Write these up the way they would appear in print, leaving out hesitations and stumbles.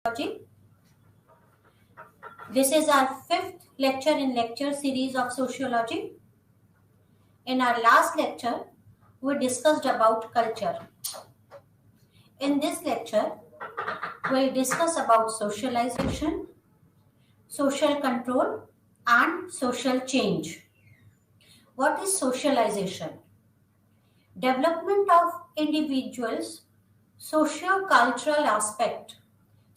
Sociology. This is our fifth lecture in lecture series of sociology. In our last lecture, we discussed about culture. In this lecture, we'll discuss about socialization, social control, and social change. What is socialization? Development of individuals' socio-cultural aspect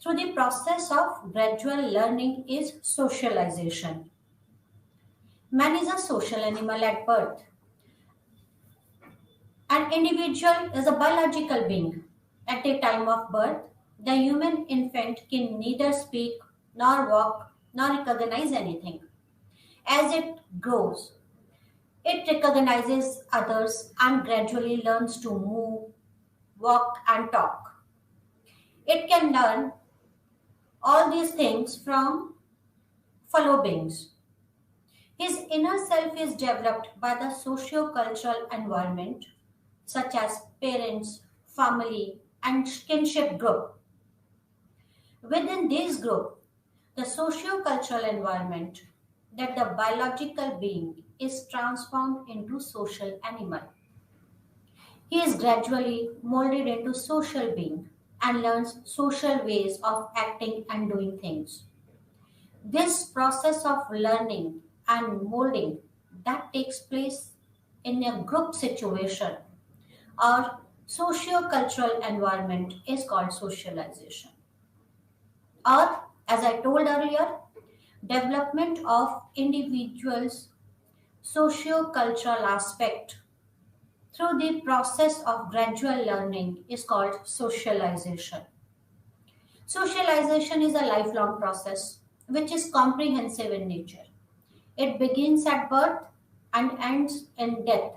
through the process of gradual learning is socialization. Man is a social animal at birth. An individual is a biological being. At the time of birth, the human infant can neither speak nor walk nor recognize anything. As it grows, it recognizes others and gradually learns to move, walk, and talk. It can learn all these things from fellow beings. His inner self is developed by the socio-cultural environment, such as parents, family, and kinship group. Within this group, the socio-cultural environment, that the biological being is transformed into social animal. He is gradually molded into social being and learns social ways of acting and doing things. This process of learning and molding that takes place in a group situation or socio-cultural environment is called socialization. Or, as I told earlier, development of individuals' socio-cultural aspect through the process of gradual learning is called socialization. Socialization is a lifelong process which is comprehensive in nature. It begins at birth and ends in death.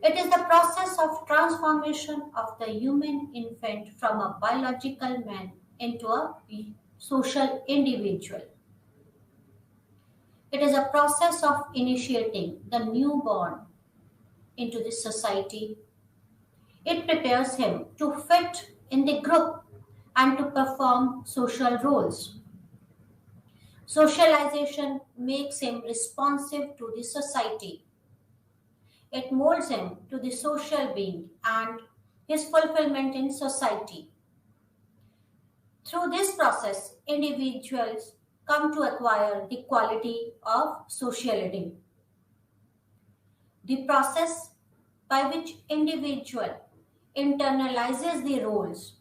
It is the process of transformation of the human infant from a biological man into a social individual. It is a process of initiating the newborn into the society. It prepares him to fit in the group and to perform social roles. Socialization makes him responsive to the society. It molds him to the social being and his fulfillment in society. Through this process, individuals come to acquire the quality of sociality. The process by which individual internalizes the roles,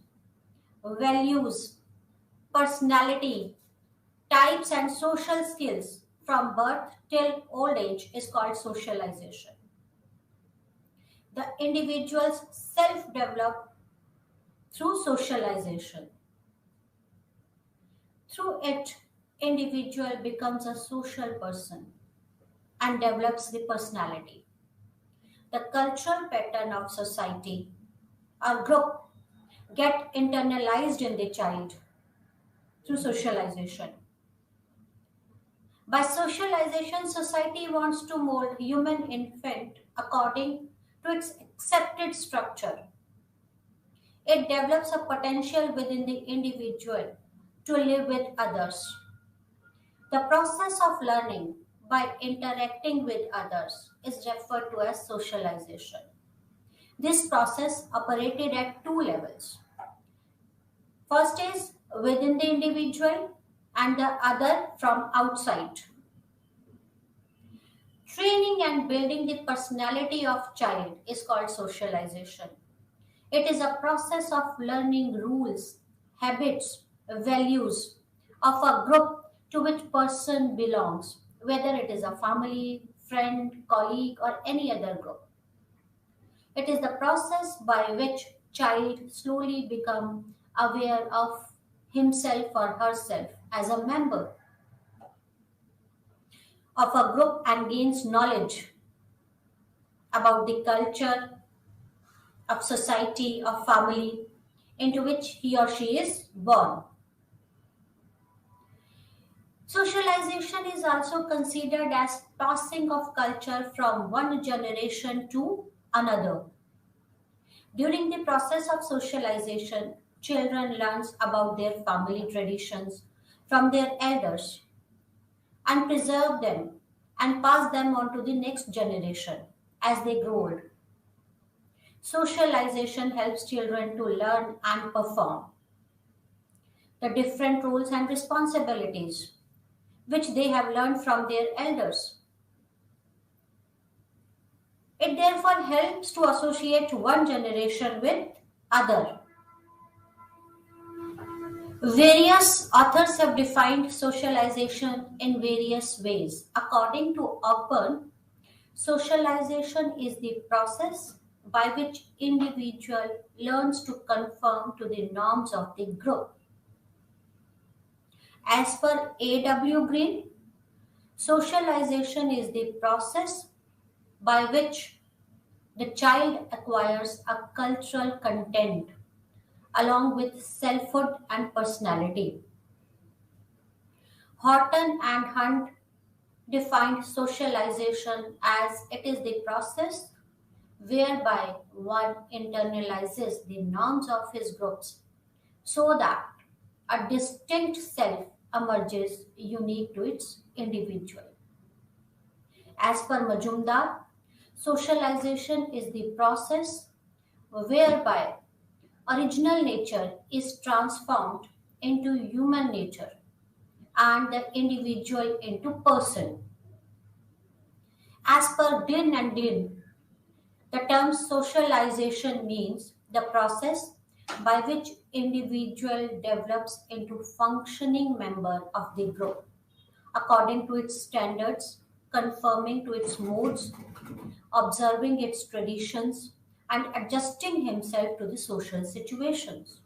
values, personality, types and social skills from birth till old age is called socialization. The individuals self-develop through socialization. Through it, individual becomes a social person and develops the personality. The cultural pattern of society or group get internalized in the child through socialization. By socialization, society wants to mold human infant according to its accepted structure. It develops a potential within the individual to live with others. The process of learning by interacting with others is referred to as socialization. This process operated at two levels. First is within the individual and the other from outside. Training and building the personality of child is called socialization. It is a process of learning rules, habits, values of a group to which person belongs, whether it is a family, friend, colleague, or any other group. It is the process by which child slowly becomes aware of himself or herself as a member of a group and gains knowledge about the culture of society, of family into which he or she is born. Socialization is also considered as passing of culture from one generation to another. During the process of socialization, children learns about their family traditions from their elders and preserve them and pass them on to the next generation as they grow old. Socialization helps children to learn and perform the different roles and responsibilities which they have learned from their elders. It therefore helps to associate one generation with other. Various authors have defined socialization in various ways. According to Ogburn, socialization is the process by which individual learns to conform to the norms of the group. As per A.W. Green, socialization is the process by which the child acquires a cultural content along with selfhood and personality. Horton and Hunt defined socialization as it is the process whereby one internalizes the norms of his groups so that a distinct self emerges unique to its individual. As per Majumdar, socialization is the process whereby original nature is transformed into human nature and the individual into person. As per Glynn and Glynn, the term socialization means the process by which individual develops into functioning member of the group according to its standards, conforming to its modes, observing its traditions, and adjusting himself to the social situations.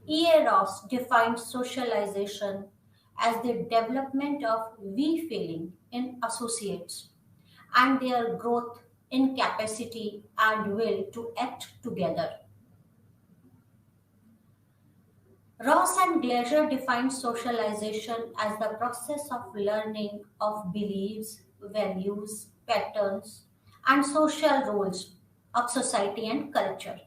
E. A. Ross defined socialization as the development of we feeling in associates and their growth in capacity and will to act together. Ross and Glaser defined socialization as the process of learning of beliefs, values, patterns, and social roles of society and culture.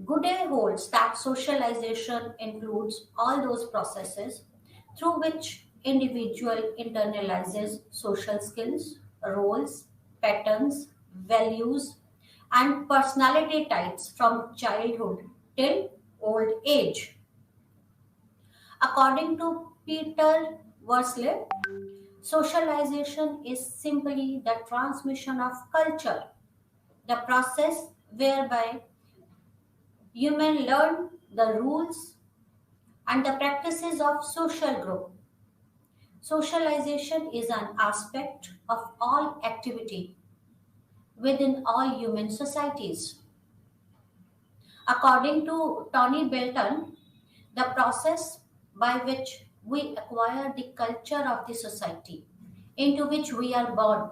Goodale holds that socialization includes all those processes through which individual internalizes social skills, roles, patterns, values, and personality types from childhood till old age. According to Peter Worsley, socialization is simply the transmission of culture, the process whereby humans learn the rules and the practices of social group. Socialization is an aspect of all activity within all human societies. According to Tony Belton, the process by which we acquire the culture of the society into which we are born,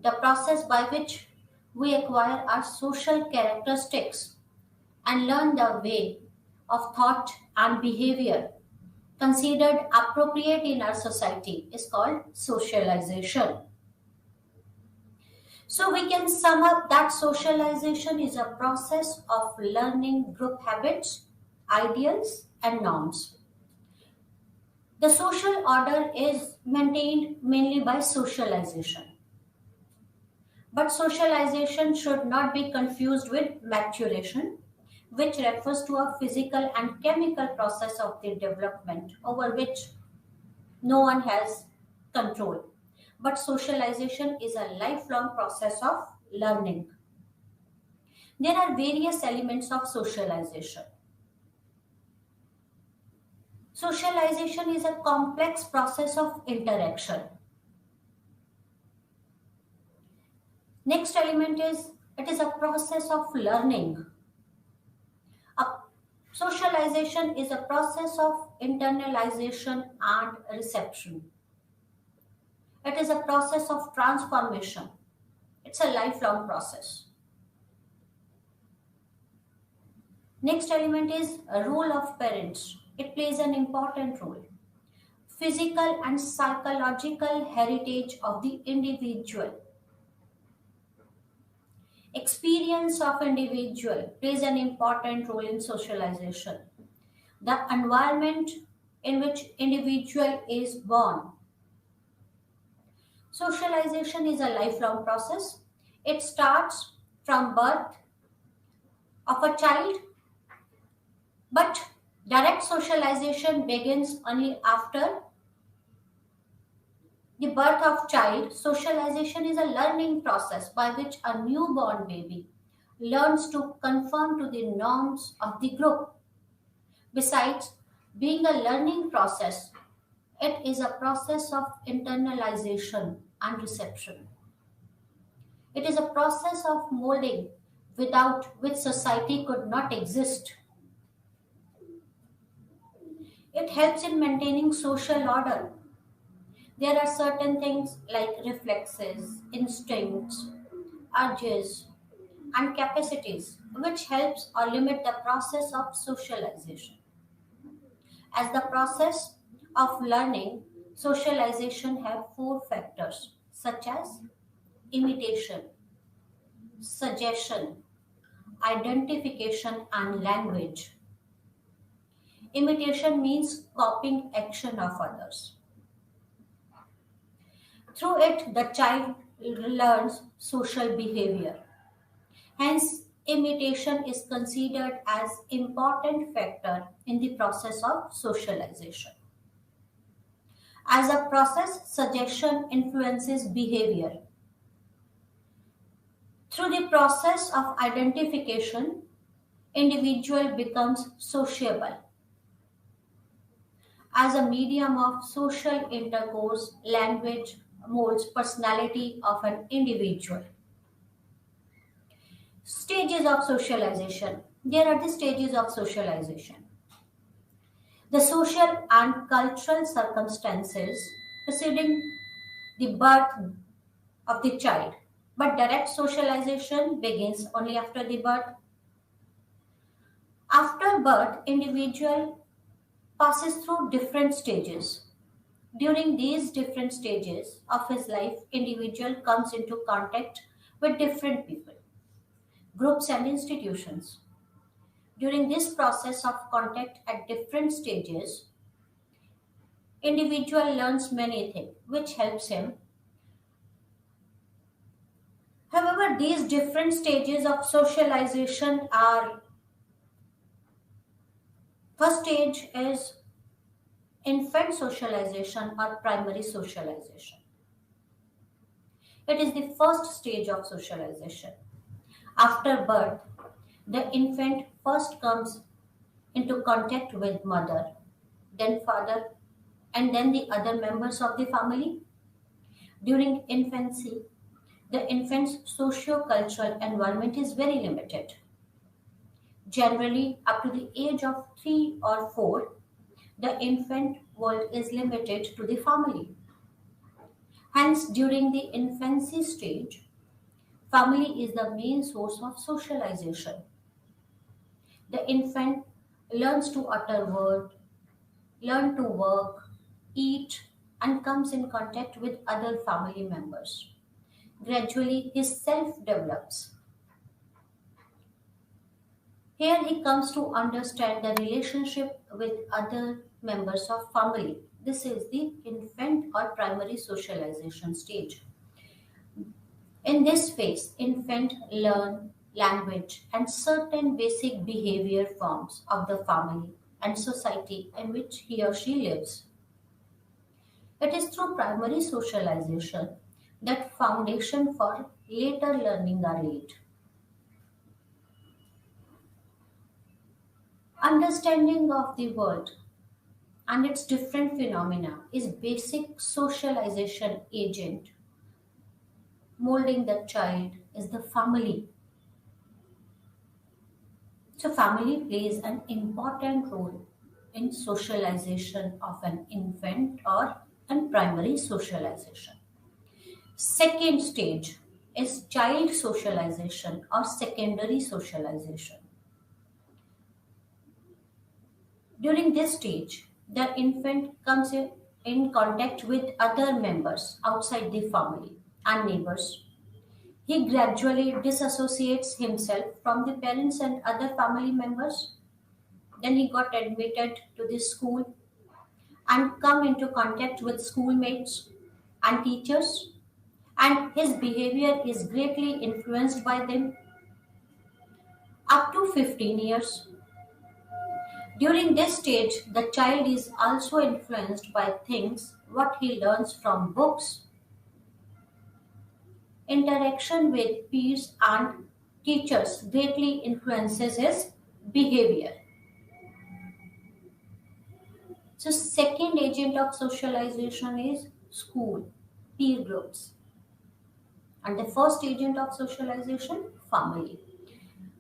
the process by which we acquire our social characteristics and learn the way of thought and behavior considered appropriate in our society is called socialization. So we can sum up that socialization is a process of learning group habits, ideals, and norms. The social order is maintained mainly by socialization. But socialization should not be confused with maturation, which refers to a physical and chemical process of the development over which no one has control. But socialization is a lifelong process of learning. There are various elements of socialization. Socialization is a complex process of interaction. Next element is it is a process of learning. A socialization is a process of internalization and reception. It is a process of transformation. It's a lifelong process. Next element is a role of parents. It plays an important role. Physical and psychological heritage of the individual. Experience of individual plays an important role in socialization. The environment in which individual is born. Socialization is a lifelong process. It starts from birth of a child, but direct socialization begins only after the birth of child. Socialization is a learning process by which a newborn baby learns to conform to the norms of the group. Besides being a learning process, it is a process of internalization and reception. It is a process of molding without which society could not exist. It helps in maintaining social order. There are certain things like reflexes, instincts, urges, and capacities which helps or limit the process of socialization. As the process of learning, socialization have four factors such as imitation, suggestion, identification, and language. Imitation means copying action of others. Through it, the child learns social behavior. Hence, imitation is considered as important factor in the process of socialization. As a process, suggestion influences behavior. Through the process of identification, individual becomes sociable. As a medium of social intercourse, language molds personality of an individual. Stages of socialization. There are the stages of socialization. The social and cultural circumstances preceding the birth of the child, but direct socialization begins only after the birth. After birth, individual passes through different stages. During these different stages of his life, individual comes into contact with different people, groups and institutions. During this process of contact at different stages, individual learns many things which helps him. However, these different stages of socialization are, first stage is infant socialization or primary socialization. It is the first stage of socialization. After birth, the infant first comes into contact with mother, then father, and then the other members of the family. During infancy, the infant's socio-cultural environment is very limited. Generally, up to the age of 3 or 4, the infant world is limited to the family. Hence, during the infancy stage, family is the main source of socialization. The infant learns to utter word, learn to work, eat, and comes in contact with other family members. Gradually, his self develops. Here he comes to understand the relationship with other members of family. This is the infant or primary socialization stage. In this phase, infant learn language and certain basic behavior forms of the family and society in which he or she lives. It is through primary socialization that foundation for later learning are laid. Understanding of the world and its different phenomena is basic socialization agent. Molding the child is the family. So family plays an important role in socialization of an infant or in primary socialization. Second stage is child socialization or secondary socialization. During this stage, the infant comes in contact with other members outside the family and neighbors. He gradually disassociates himself from the parents and other family members. Then he got admitted to the school and come into contact with schoolmates and teachers, and his behavior is greatly influenced by them up to 15 years. During this stage, the child is also influenced by things what he learns from books, interaction with peers and teachers greatly influences his behavior. So second agent of socialization is school, peer groups. And the first agent of socialization, family.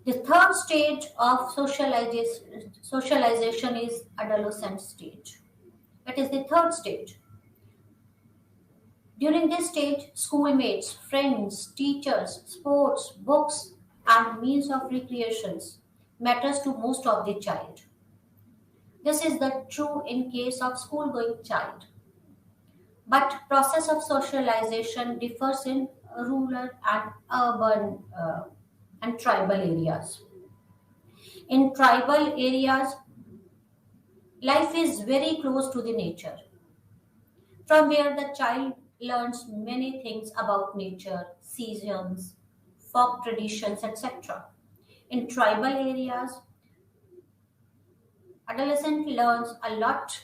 The third stage of socialization is adolescent stage. It is the third stage. During this stage, schoolmates, friends, teachers, sports, books, and means of recreations matters to most of the child. This is the true in case of school-going child. But process of socialization differs in rural and urban and tribal areas. In tribal areas, life is very close to the nature, from where the child learns many things about nature, seasons, folk traditions, etc. In tribal areas, adolescent learns a lot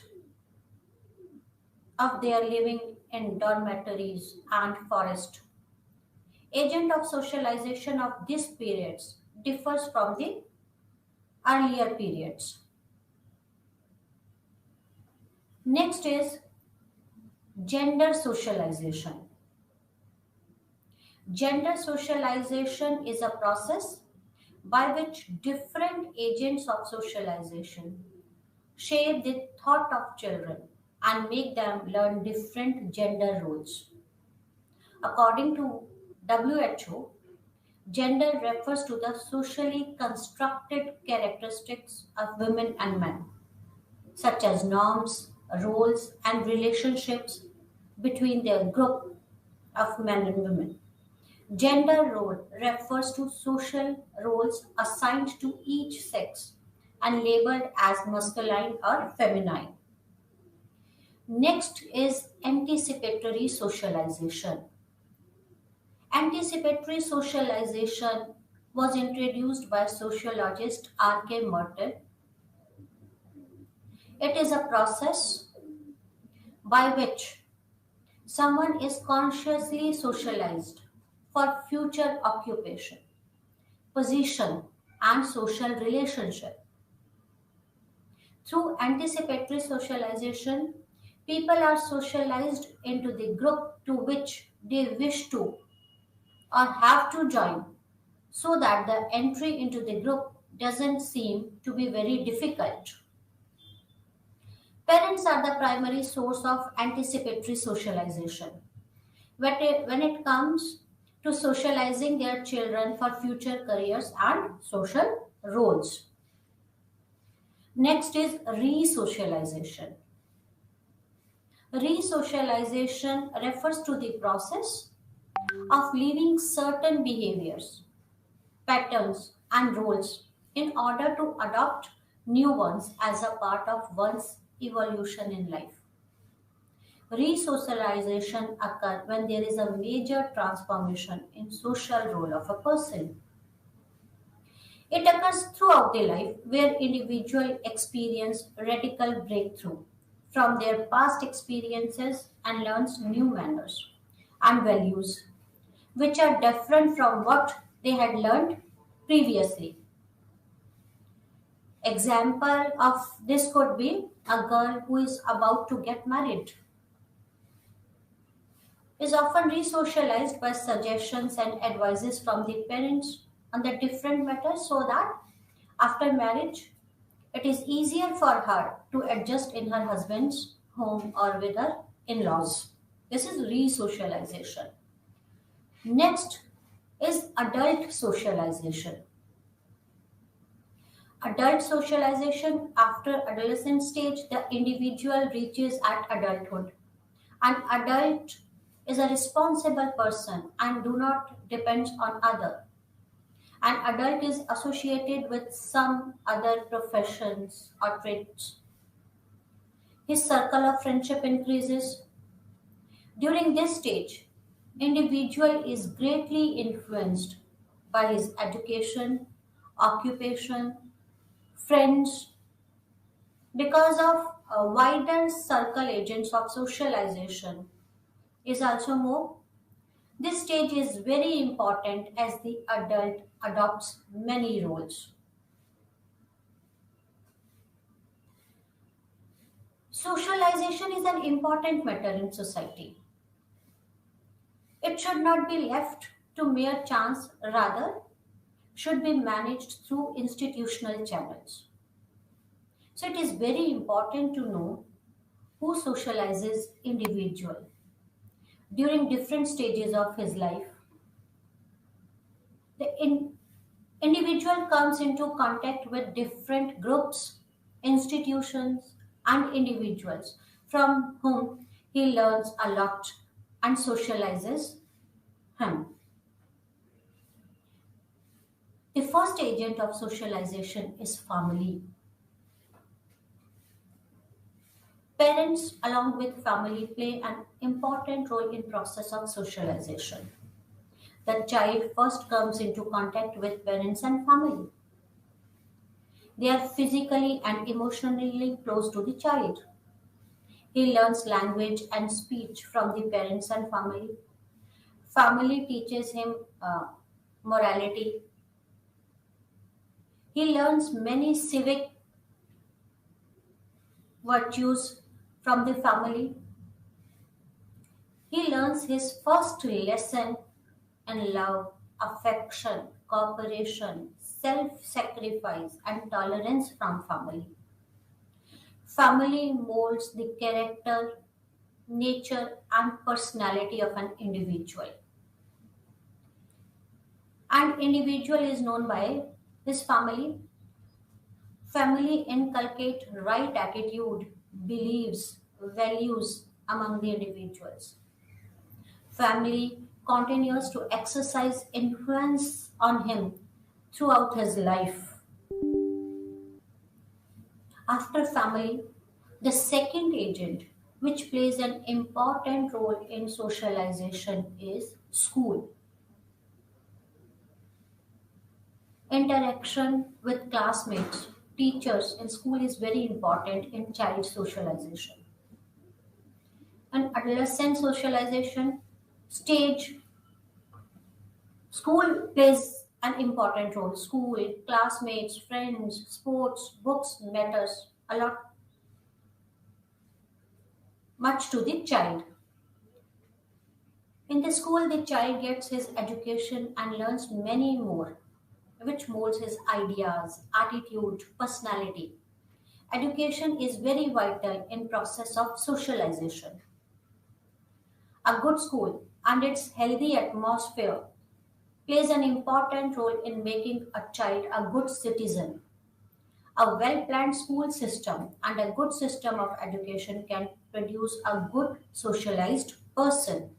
of their living in dormitories and forest. Agent of socialization of these periods differs from the earlier periods. Next is gender socialization. Gender socialization is a process by which different agents of socialization shape the thought of children and make them learn different gender roles. According to WHO, gender refers to the socially constructed characteristics of women and men, such as norms, roles, and relationships between their group of men and women. Gender role refers to social roles assigned to each sex and labeled as masculine or feminine. Next is anticipatory socialization. Anticipatory socialization was introduced by sociologist R.K. Merton. It is a process by which someone is consciously socialized for future occupation, position, and social relationship. Through anticipatory socialization, people are socialized into the group to which they wish to or have to join so that the entry into the group doesn't seem to be very difficult. Parents are the primary source of anticipatory socialization. When it comes to socializing their children for future careers and social roles. Next is resocialization. Resocialization refers to the process of leaving certain behaviors, patterns, and roles in order to adopt new ones as a part of one's evolution in life. Resocialization occurs when there is a major transformation in social role of a person. It occurs throughout the life where individuals experience radical breakthrough from their past experiences and learns new manners and values which are different from what they had learned previously. Example of this could be a girl who is about to get married is often resocialized by suggestions and advices from the parents on the different matters so that after marriage it is easier for her to adjust in her husband's home or with her in-laws. This is resocialization. Next is adult socialization. Adult socialization after adolescent stage, the individual reaches at adulthood. An adult is a responsible person and do not depend on other. An adult is associated with some other professions or traits. His circle of friendship increases. During this stage, individual is greatly influenced by his education, occupation, friends, because of a wider circle agents of socialization is also more. This stage is very important as the adult adopts many roles. Socialization is an important matter in society. It should not be left to mere chance, rather, should be managed through institutional channels. So, it is very important to know who socializes individual during different stages of his life. The individual comes into contact with different groups, institutions, and individuals from whom he learns a lot and socializes him. The first agent of socialization is family. Parents, along with family, play an important role in process of socialization. The child first comes into contact with parents and family. They are physically and emotionally close to the child. He learns language and speech from the parents and family. Family teaches him morality. He learns many civic virtues from the family. He learns his first lesson in love, affection, cooperation, self sacrifice, and tolerance from family. Family molds the character, nature, and personality of an individual. An individual is known by his family. Family inculcate right attitude, beliefs, values among the individuals. Family continues to exercise influence on him throughout his life. After family, the second agent which plays an important role in socialization is school. Interaction with classmates, teachers in school is very important in child socialization. And adolescent socialization stage, school plays an important role. School, classmates, friends, sports, books matters a lot much to the child. In the school, the child gets his education and learns many more, which molds his ideas, attitude, personality. Education is very vital in process of socialization. A good school and its healthy atmosphere plays an important role in making a child a good citizen. A well planned school system and a good system of education can produce a good socialized person.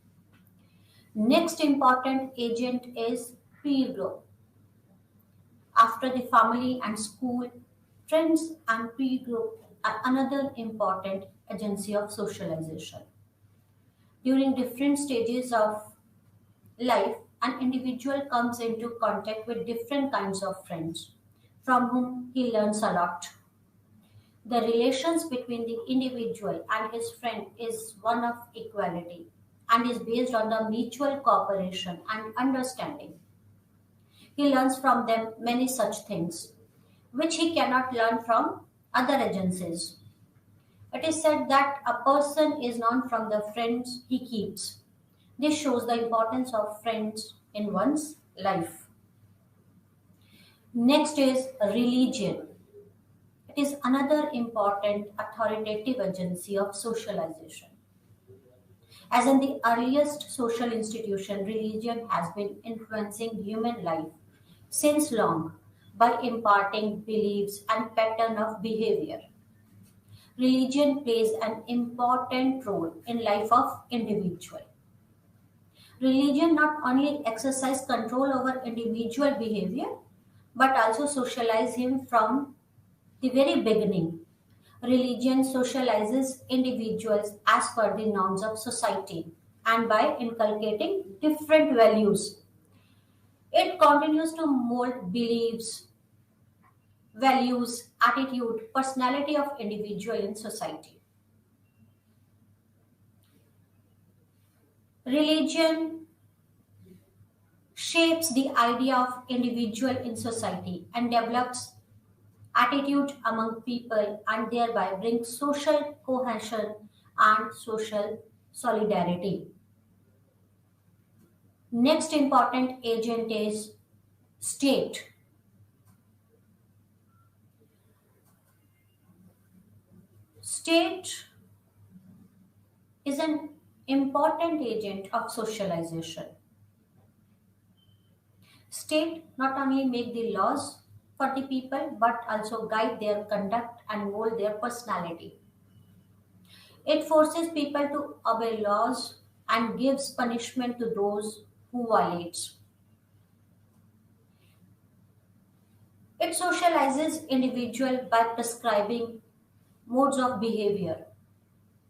Next important agent is peer group. After the family and school, friends and peer group are another important agency of socialization. During different stages of life, an individual comes into contact with different kinds of friends from whom he learns a lot. The relations between the individual and his friend is one of equality and is based on the mutual cooperation and understanding. He learns from them many such things, which he cannot learn from other agencies. It is said that a person is known from the friends he keeps. This shows the importance of friends in one's life. Next is religion. It is another important authoritative agency of socialization. As in the earliest social institution, religion has been influencing human life since long by imparting beliefs and pattern of behavior. Religion plays an important role in life of individual. Religion not only exercise control over individual behavior but also socialize him from the very beginning. Religion socializes individuals as per the norms of society and by inculcating different values. It continues to mold beliefs, values, attitude, personality of individual in society. Religion shapes the idea of individual in society and develops attitude among people and thereby brings social cohesion and social solidarity. Next important agent is state. State is an important agent of socialization. State not only make the laws for the people but also guide their conduct and mold their personality. It forces people to obey laws and gives punishment to those who violate. It socializes individual by prescribing modes of behavior.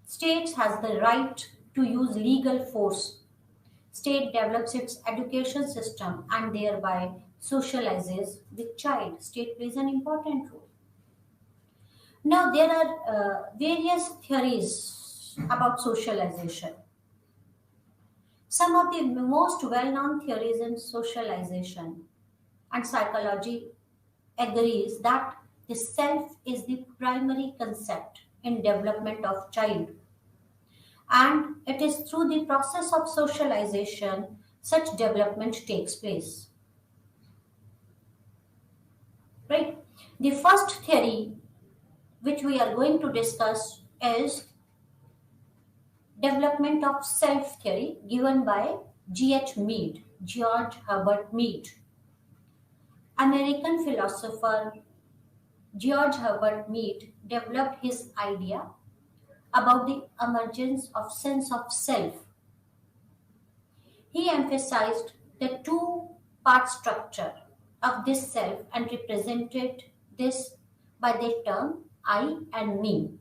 States has the right to use legal force. State develops its education system and thereby socializes the child. State plays an important role. Now there are various theories about socialization. Some of the most well-known theories in socialization and psychology agrees that the self is the primary concept in development of child, and it is through the process of socialization such development takes place, right? The first theory which we are going to discuss is development of self theory given by Mead, George Herbert Mead. American philosopher George Herbert Mead developed his idea about the emergence of sense of self. He emphasized the two-part structure of this self and represented this by the term I and me.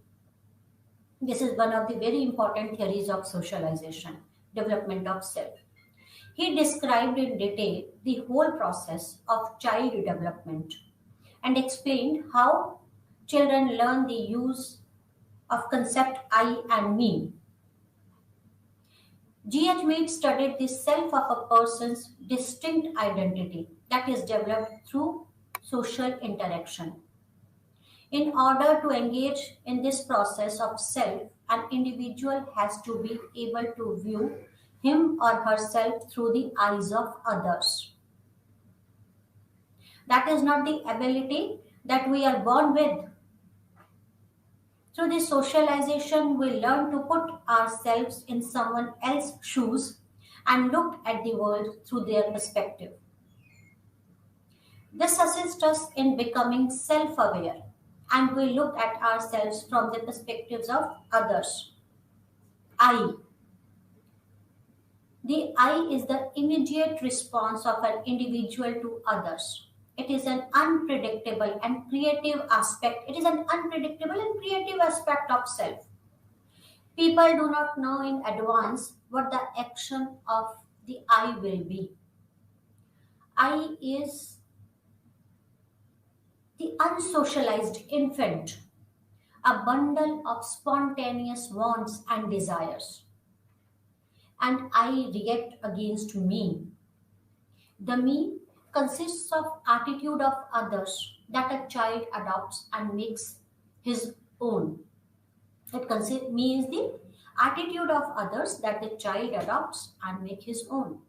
This is one of the very important theories of socialization, development of self. He described in detail the whole process of child development and explained how children learn the use of concept I and me. G.H. Mead studied the self of a person's distinct identity that is developed through social interaction. In order to engage in this process of self, an individual has to be able to view him or herself through the eyes of others. That is not the ability that we are born with. Through this socialization, we learn to put ourselves in someone else's shoes and look at the world through their perspective. This assists us in becoming self aware and we look at ourselves from the perspectives of others. I. The I is the immediate response of an individual to others. It is an unpredictable and creative aspect. It is an unpredictable and creative aspect of self. People do not know in advance what the action of the I will be. I is the unsocialized infant, a bundle of spontaneous wants and desires. And I react against me. The me consists of attitude of others that a child adopts and makes his own. Me is the attitude of others that the child adopts and make his own.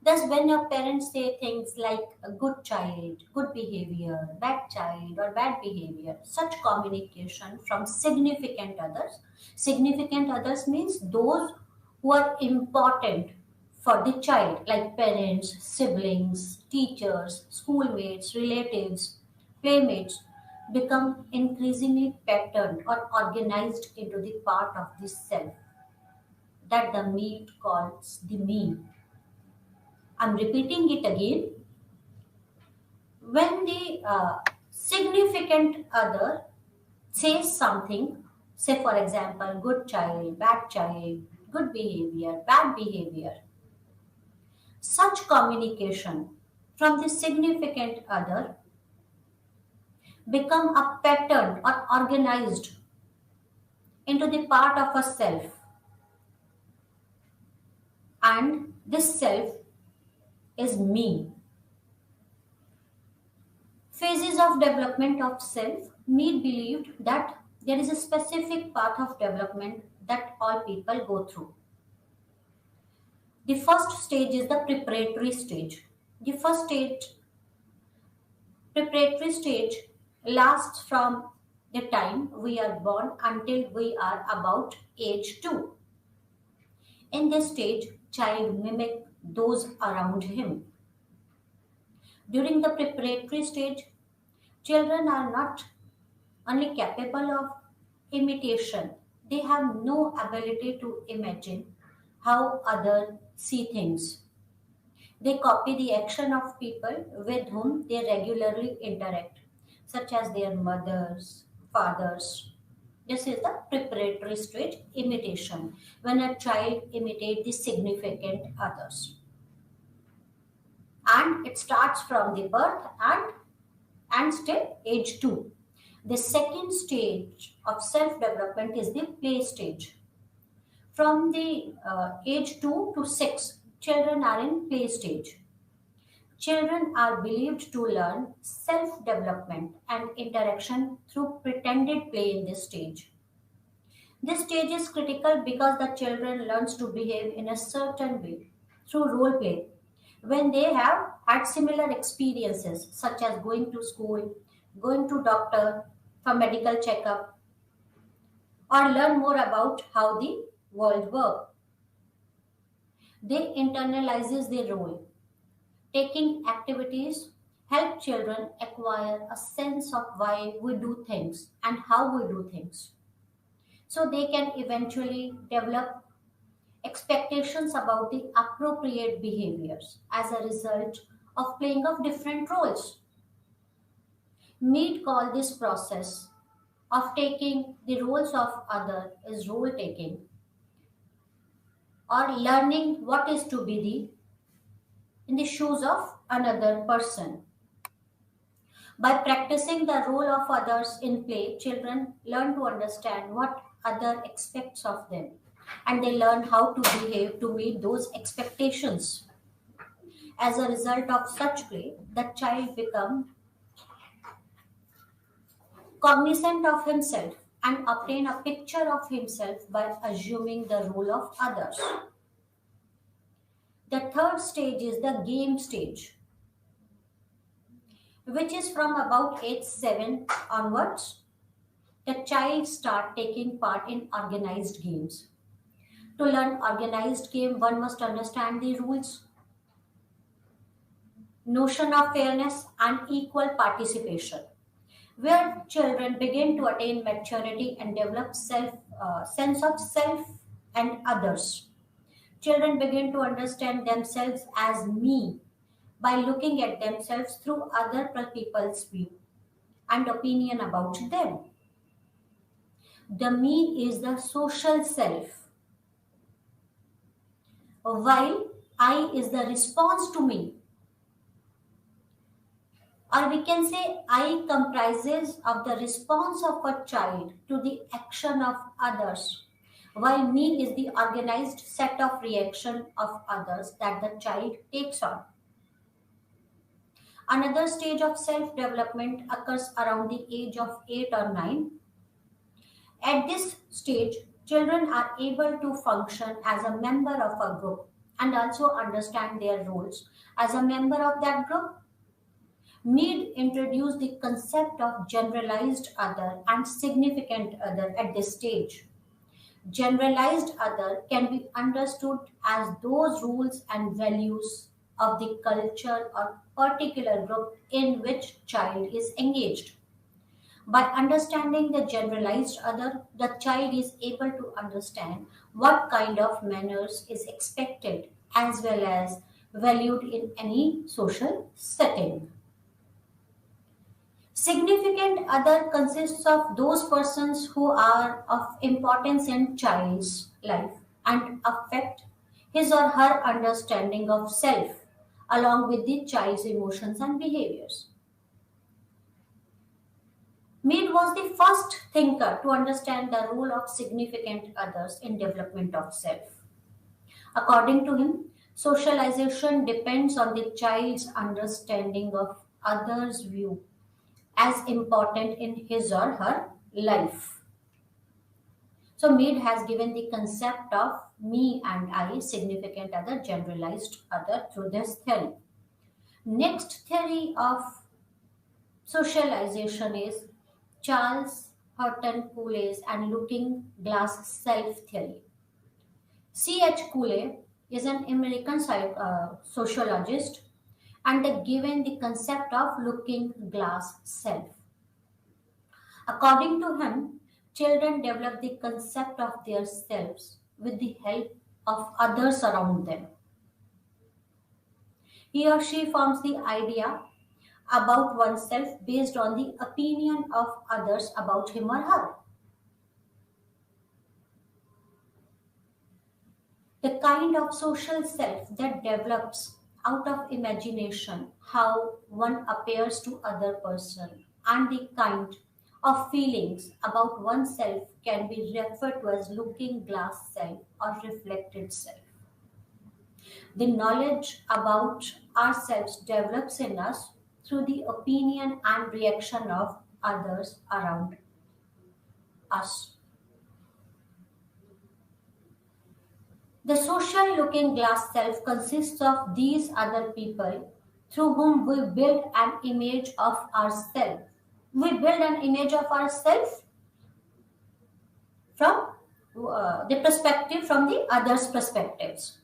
Thus, when your parents say things like a good child, good behavior, bad child, or bad behavior, such communication from significant others means those who are important for the child, like parents, siblings, teachers, schoolmates, relatives, playmates, become increasingly patterned or organized into the part of the self. that the Mead calls the mean. I'm repeating it again. When the significant other says something, say for example, good child, good behavior, bad behavior, such communication from the significant other become a pattern or organized into the part of a self, and this self is me. Phases of development of self. Mead believed that there is a specific path of development that all people go through. The first stage is the preparatory stage. The first stage, preparatory stage, lasts from the time we are born until we are about age 2. In this stage, child mimic those around him. During the preparatory stage, children are not only capable of imitation, they have no ability to imagine how others see things. They copy the action of people with whom they regularly interact, such as their mothers, fathers. This is the preparatory stage, imitation, when a child imitates the significant others. And it starts from the birth and still age 2. The second stage of self development is the play stage. From the age 2 to 6, children are in play stage. Children are believed to learn self development and interaction through pretended play in this stage. This stage is critical because the children learns to behave in a certain way through role play when they have had similar experiences such as going to school, going to doctor for medical checkup, or learn more about how the world works. They internalizes the role. Taking activities help children acquire a sense of why we do things and how we do things. So they can eventually develop expectations about the appropriate behaviors as a result of playing of different roles. Mead called this process of taking the roles of other is role taking, or learning what is to be the in the shoes of another person. By practicing the role of others in play, children learn to understand what other expects of them, and they learn how to behave to meet those expectations. As a result of such play, the child becomes cognizant of himself and obtain a picture of himself by assuming the role of others. The third stage is the game stage, which is from about age 7 onwards. The child start taking part in organized games. To learn organized game, one must understand the rules, notion of fairness, and equal participation. Where children begin to attain maturity and develop sense of self and others. Children begin to understand themselves as me by looking at themselves through other people's view and opinion about them. The me is the social self, while I is the response to me. Or we can say I comprises of the response of a child to the action of others, while me is the organized set of reaction of others that the child takes on. Another stage of self development occurs around the age of 8 or 9. At this stage, children are able to function as a member of a group and also understand their roles as a member of that group. Mead introduced the concept of generalized other and significant other at this stage. Generalized other can be understood as those rules and values of the culture or particular group in which child is engaged. By understanding the generalized other, the child is able to understand what kind of manners is expected as well as valued in any social setting. Significant other consists of those persons who are of importance in child's life and affect his or her understanding of self along with the child's emotions and behaviors. Mead was the first thinker to understand the role of significant others in development of self. According to him, socialization depends on the child's understanding of others' view as important in his or her life. So Mead has given the concept of me and I, significant other, generalized other through this theory. Next theory of socialization is Charles Hutton Cooley's and Looking Glass self theory. C.H. Cooley is an American sociologist and given the concept of looking glass self. According to him, children develop the concept of their selves with the help of others around them. He or she forms the idea about oneself based on the opinion of others about him or her. The kind of social self that develops out of imagination, how one appears to other person, and the kind of feelings about oneself can be referred to as looking glass self or reflected self. The knowledge about ourselves develops in us through the opinion and reaction of others around us. The social looking glass self consists of these other people through whom we build an image of ourselves. We build an image of ourselves from the perspective, from the others' perspectives.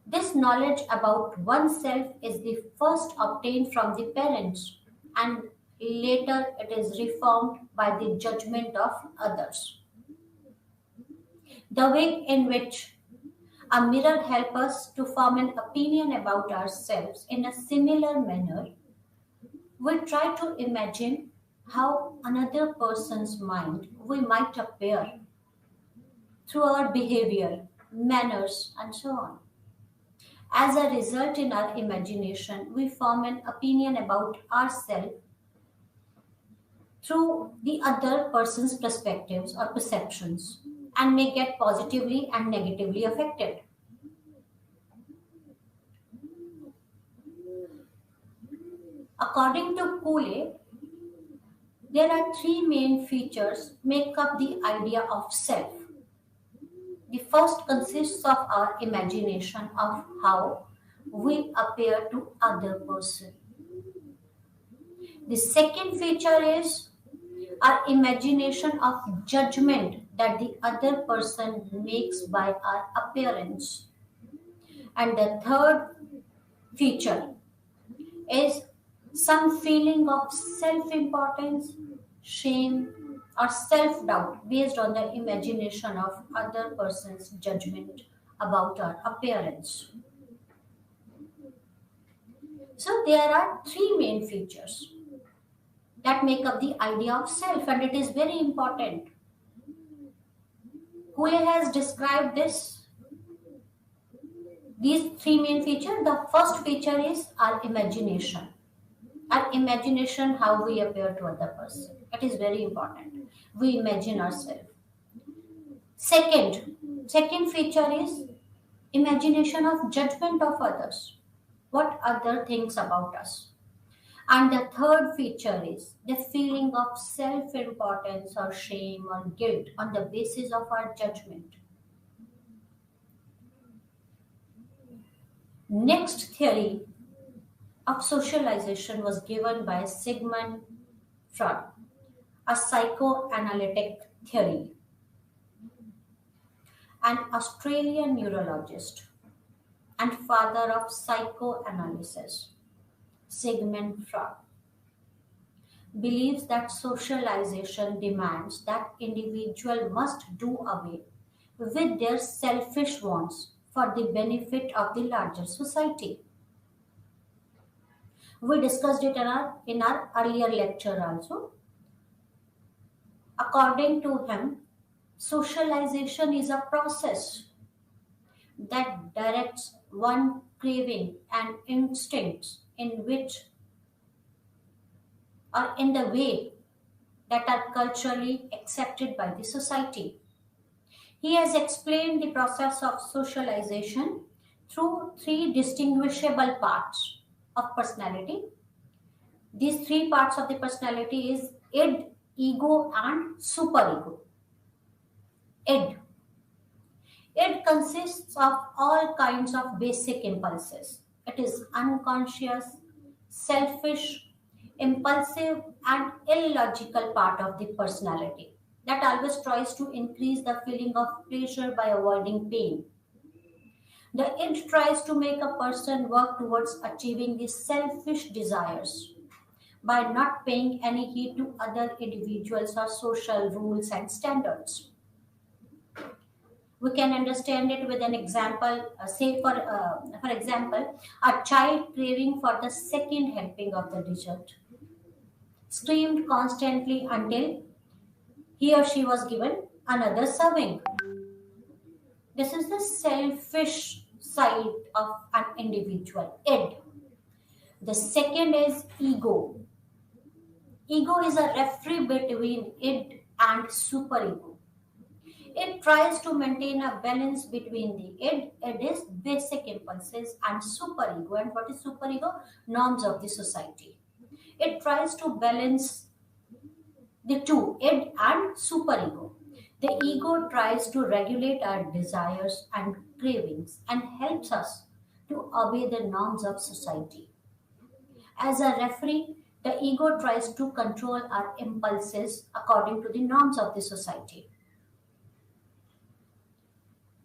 This knowledge about oneself is the first obtained from the parents and later it is reformed by the judgment of others. The way in which a mirror helps us to form an opinion about ourselves in a similar manner, we try to imagine how another person's mind we might appear through our behavior, manners, and so on. As a result, in our imagination, we form an opinion about ourselves through the other person's perspectives or perceptions and may get positively and negatively affected. According to Cooley, there are three main features make up the idea of self. The first consists of our imagination of how we appear to other person. The second feature is our imagination of judgment that the other person makes by our appearance. And the third feature is some feeling of self-importance, shame, or self-doubt based on the imagination of other person's judgment about our appearance. So there are three main features that make up the idea of self and it is very important. Who has described these three main features? The first feature is our imagination. Our imagination how we appear to other person. It is very important. We imagine ourselves. Second feature is imagination of judgment of others. What other thinks about us. And the third feature is the feeling of self-importance or shame or guilt on the basis of our judgment. Next theory of socialization was given by Sigmund Freud, a psychoanalytic theory, an Australian neurologist and father of psychoanalysis. Sigmund Freud believes that socialization demands that individual must do away with their selfish wants for the benefit of the larger society. We discussed it in our earlier lecture also. According to him, socialization is a process that directs one craving and instincts in which or in the way that are culturally accepted by the society. He has explained the process of socialization through three distinguishable parts of personality. These three parts of the personality is id, ego and superego. Id. It consists of all kinds of basic impulses. It is unconscious, selfish, impulsive, and illogical part of the personality that always tries to increase the feeling of pleasure by avoiding pain. The id tries to make a person work towards achieving these selfish desires by not paying any heed to other individuals or social rules and standards. We can understand it with an example. For example, a child craving for the second helping of the dessert screamed constantly until he or she was given another serving. This is the selfish side of an individual, id. The second is ego. Ego is a referee between id and superego. It tries to maintain a balance between the id, id is basic impulses, and superego. And what is superego? Norms of the society. It tries to balance the two, id and superego. The ego tries to regulate our desires and cravings and helps us to obey the norms of society. As a referee, the ego tries to control our impulses according to the norms of the society.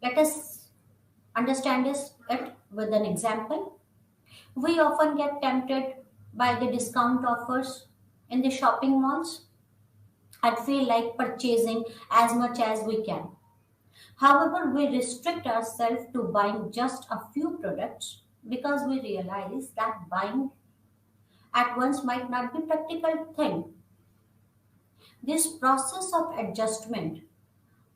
Let us understand it with an example. We often get tempted by the discount offers in the shopping malls and feel like purchasing as much as we can. However, we restrict ourselves to buying just a few products because we realize that buying at once might not be practical thing. This process of adjustment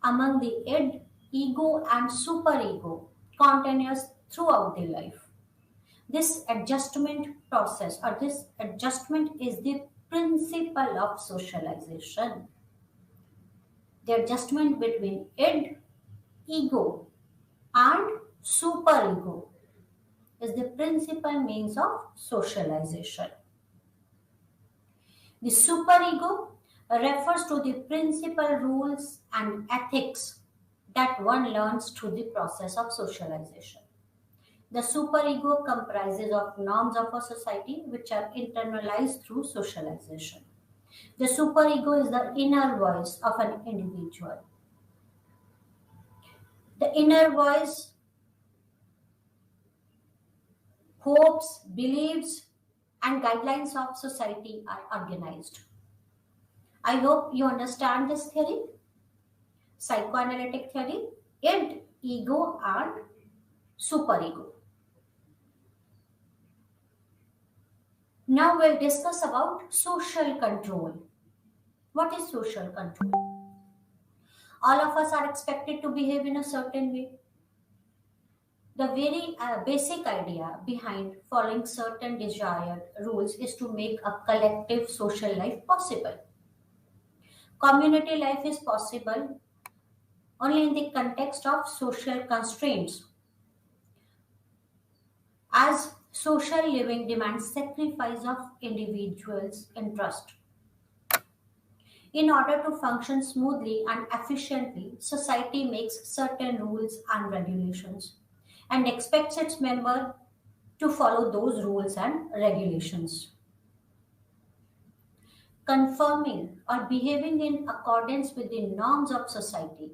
among the id, ego, and superego continues throughout the life. This adjustment process or this adjustment is the principle of socialization. The adjustment between id, ego, and superego is the principal means of socialization. The superego refers to the principal rules and ethics that one learns through the process of socialization. The superego comprises of norms of a society which are internalized through socialization. The superego is the inner voice of an individual. The inner voice hopes, beliefs, and guidelines of society are organized. I hope you understand this theory, psychoanalytic theory, id, ego, and superego. Now we'll discuss about social control. What is social control? All of us are expected to behave in a certain way. The very basic idea behind following certain desired rules is to make a collective social life possible. Community life is possible only in the context of social constraints, as social living demands sacrifice of individuals' interest. In order to function smoothly and efficiently, society makes certain rules and regulations and expects its member to follow those rules and regulations. Conforming or behaving in accordance with the norms of society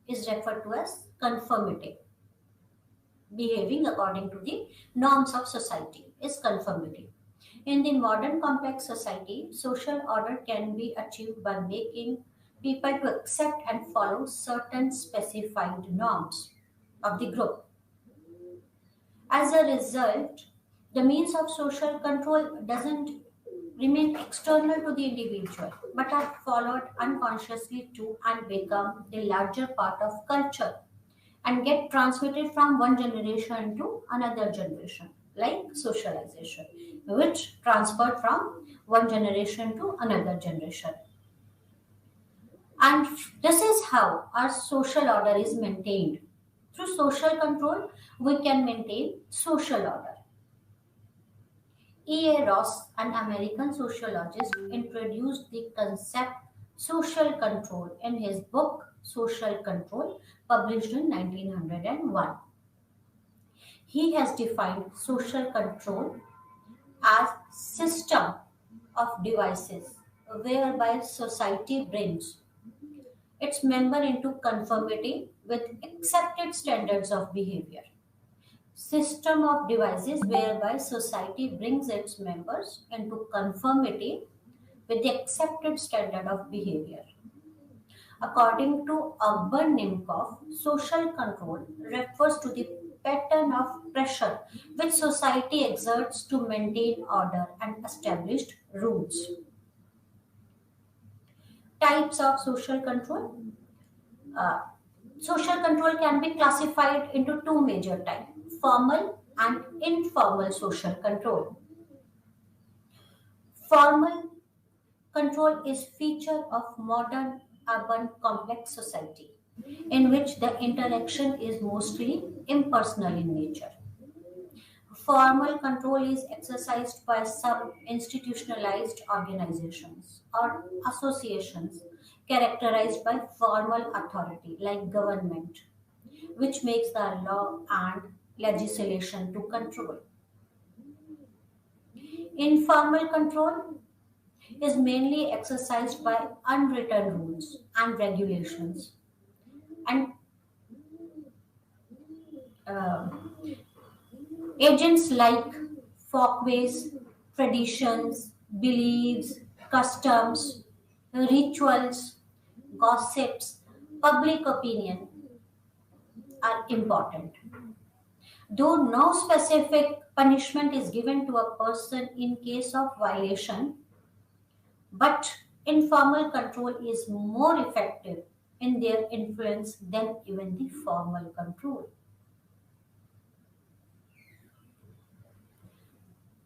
is referred to as conformity. Behaving according to the norms of society is conformity. In the modern complex society, social order can be achieved by making people to accept and follow certain specified norms of the group. As a result, the means of social control doesn't remain external to the individual but are followed unconsciously to and become the larger part of culture and get transmitted from one generation to another generation, like socialization, which transferred from one generation to another generation. And this is how our social order is maintained. Through social control, we can maintain social order. E. A. Ross, an American sociologist, introduced the concept social control in his book Social Control, published in 1901. He has defined social control as system of devices whereby society brings its member into conformity with accepted standards of behavior. System of devices whereby society brings its members into conformity with the accepted standard of behavior. According to Urban Nimkov, social control refers to the pattern of pressure which society exerts to maintain order and established rules. Types of social control. Uh, Social control can be classified into two major types: formal and informal social control. Formal control is feature of modern urban complex society in which the interaction is mostly impersonal in nature. Formal control is exercised by some institutionalized organizations or associations characterized by formal authority like government, which makes the law and legislation to control. Informal control is mainly exercised by unwritten rules and regulations and uh, agents like folkways, traditions, beliefs, customs, rituals, gossips, public opinion are important. Though no specific punishment is given to a person in case of violation, but informal control is more effective in their influence than even the formal control.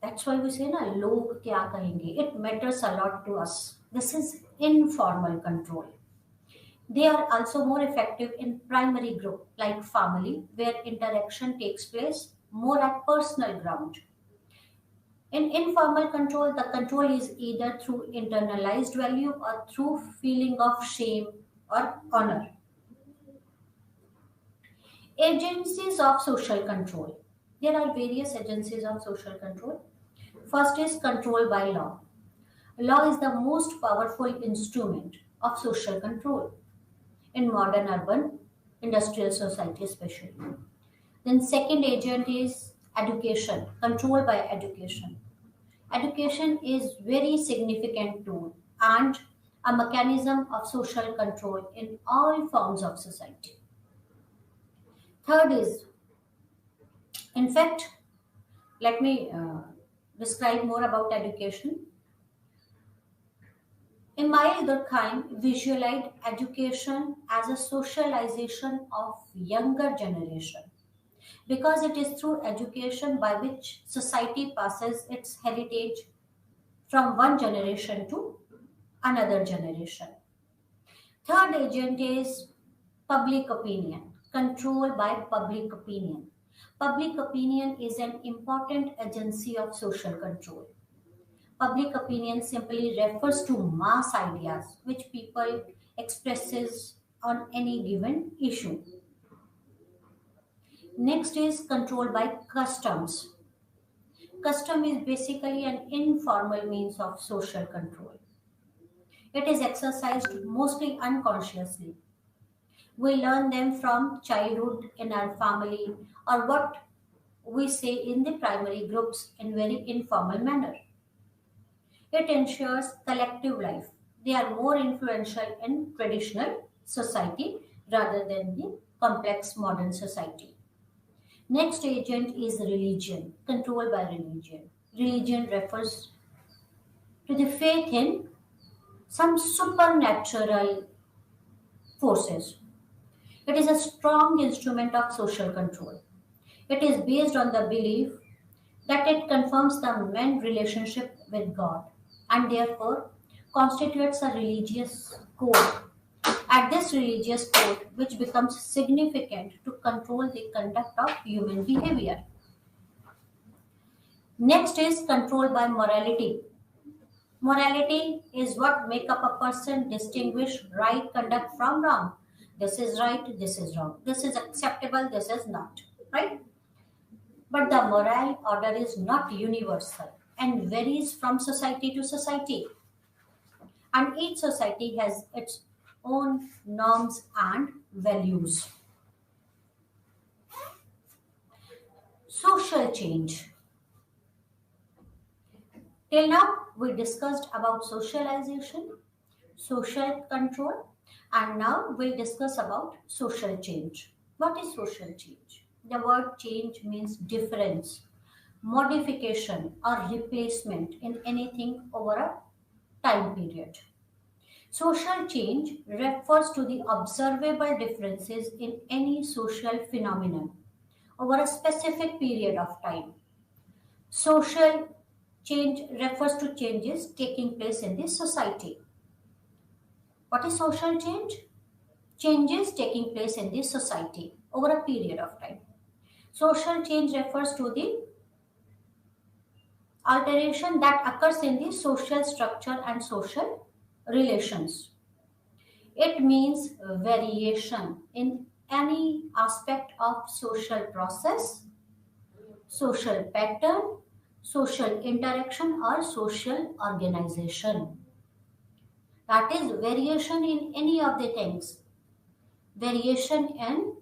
That's why we say na log kya kahenge. It matters a lot to us. This is informal control. They are also more effective in primary group like family, where interaction takes place more at personal ground. In informal control, the control is either through internalized value or through feeling of shame or honor. Agencies of social control. There are various agencies of social control. First is control by law. Law is the most powerful instrument of social control in modern urban industrial society especially. Then second agent is education, control by education. Education is very significant tool and a mechanism of social control in all forms of society. Third is, in fact, let me describe more about education. Emile Durkheim visualized education as a socialization of younger generation because it is through education by which society passes its heritage from one generation to another generation. Third agent is public opinion, control by public opinion. Public opinion is an important agency of social control. Public opinion simply refers to mass ideas which people expresses on any given issue. Next is control by customs. Custom is basically an informal means of social control. It is exercised mostly unconsciously. We learn them from childhood in our family or what we say in the primary groups in very informal manner. It ensures collective life. They are more influential in traditional society rather than the complex modern society. Next agent is religion, control by religion. Religion refers to the faith in some supernatural forces. It is a strong instrument of social control. It is based on the belief that it confirms the man's relationship with God and therefore constitutes a religious code. At this religious code, which becomes significant to control the conduct of human behavior. Next is control by morality. Morality is what make up a person distinguish right conduct from wrong. This is right, this is wrong. This is acceptable, this is not. Right? But the moral order is not universal and varies from society to society. And each society has its own norms and values. Social change. Till now, we discussed about socialization, social control, and now we'll discuss about social change. What is social change? The word change means difference, modification, or replacement in anything over a time period. Social change refers to the observable differences in any social phenomenon over a specific period of time. Social change refers to changes taking place in the society. What is social change? Changes taking place in the society over a period of time. Social change refers to the alteration that occurs in the social structure and social relations. It means variation in any aspect of social process, social pattern, social interaction, or social organization. That is variation in any of the things. Variation in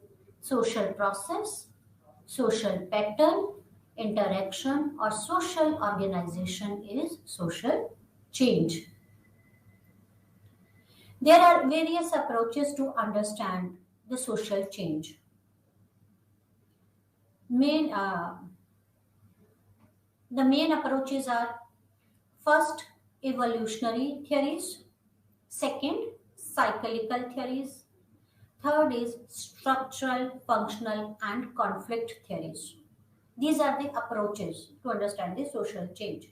social process, social pattern, interaction, or social organization is social change. There are various approaches to understand the social change. Main, the main approaches are first, evolutionary theories, second, cyclical theories, third is structural, functional, and conflict theories. These are the approaches to understand the social change.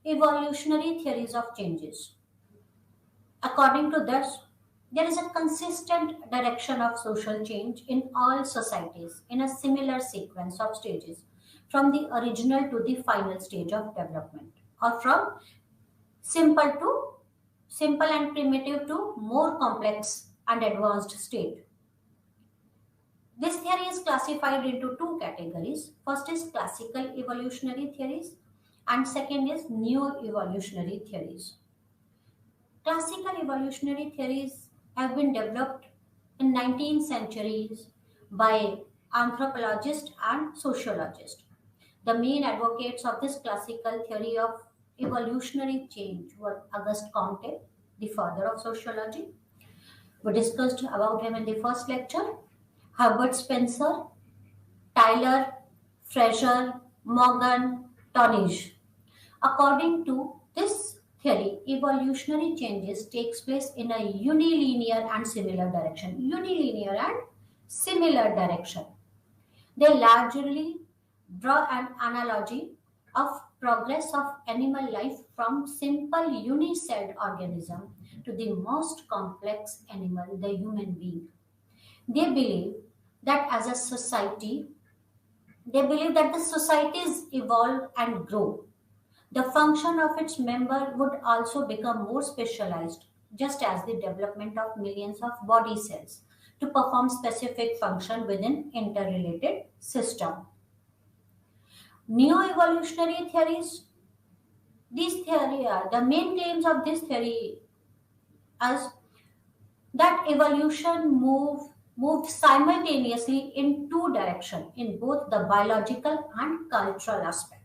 Evolutionary theories of changes. According to this, there is a consistent direction of social change in all societies in a similar sequence of stages, from the original to the final stage of development, or from simple to simple and primitive to more complex and advanced state. This theory is classified into two categories. First is classical evolutionary theories, and second is neo evolutionary theories. Classical evolutionary theories have been developed in 19th centuries by anthropologists and sociologists. The main advocates of this classical theory of evolutionary change were Auguste Comte, the father of sociology. We discussed about him in the first lecture. Herbert Spencer, Tyler, Fraser, Morgan, Tonish. According to this theory, evolutionary changes takes place in a unilinear and similar direction. Unilinear and similar direction. They largely draw an analogy of progress of animal life from simple unicelled organism to the most complex animal, the human being. They believe that as a society, they believe that the societies evolve and grow. The function of its member would also become more specialized, just as the development of millions of body cells to perform specific function within interrelated system. Neo-evolutionary theories, the main claims of this theory as that evolution moved simultaneously in two directions in both the biological and cultural aspect.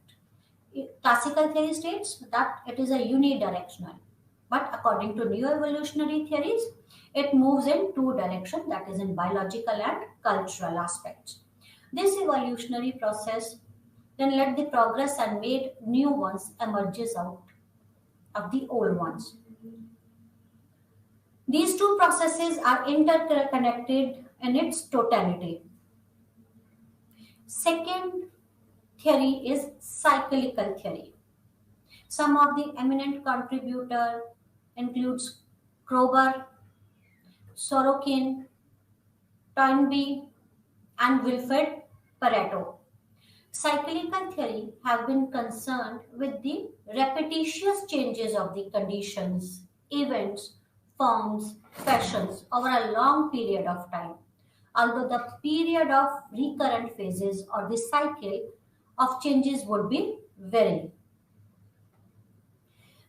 Classical theory states that it is a unidirectional. But according to new evolutionary theories, it moves in two directions, that is in biological and cultural aspects. This evolutionary process then led the progress and made new ones emerges out of the old ones. These two processes are interconnected in its totality. Second theory is cyclical theory. Some of the eminent contributor includes Kroeber, Sorokin, Toynbee, and Wilfred Pareto. Cyclical theory have been concerned with the repetitious changes of the conditions, events, forms, fashions over a long period of time. Although the period of recurrent phases or the cycle of changes would be varying.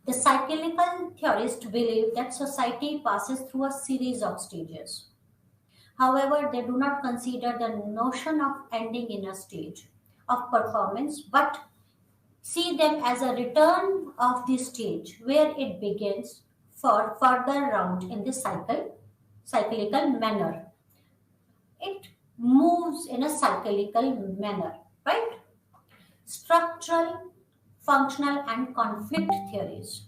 The cyclical theorists believe that society passes through a series of stages. However, they do not consider the notion of ending in a stage of performance, but see them as a return of the stage where it begins for further round in the cyclical manner. It moves in a cyclical manner, right? Structural, functional, and conflict theories.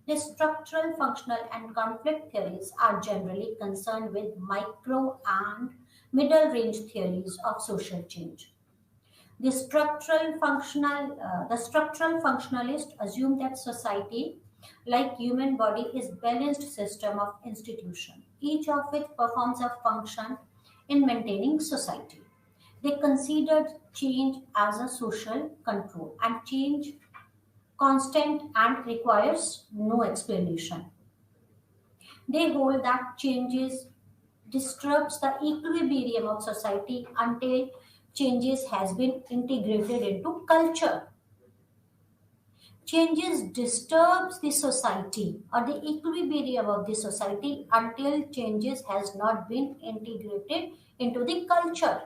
The structural, functional, and conflict theories are generally concerned with micro and middle range theories of social change. The structural functionalists assume that society, like human body, is balanced system of institution, each of which performs a function in maintaining society. They considered change as a social control, and change constant and requires no explanation. They hold that changes disturbs the equilibrium of society until changes has been integrated into culture. Changes disturbs the society or the equilibrium of the society until changes has not been integrated into the culture.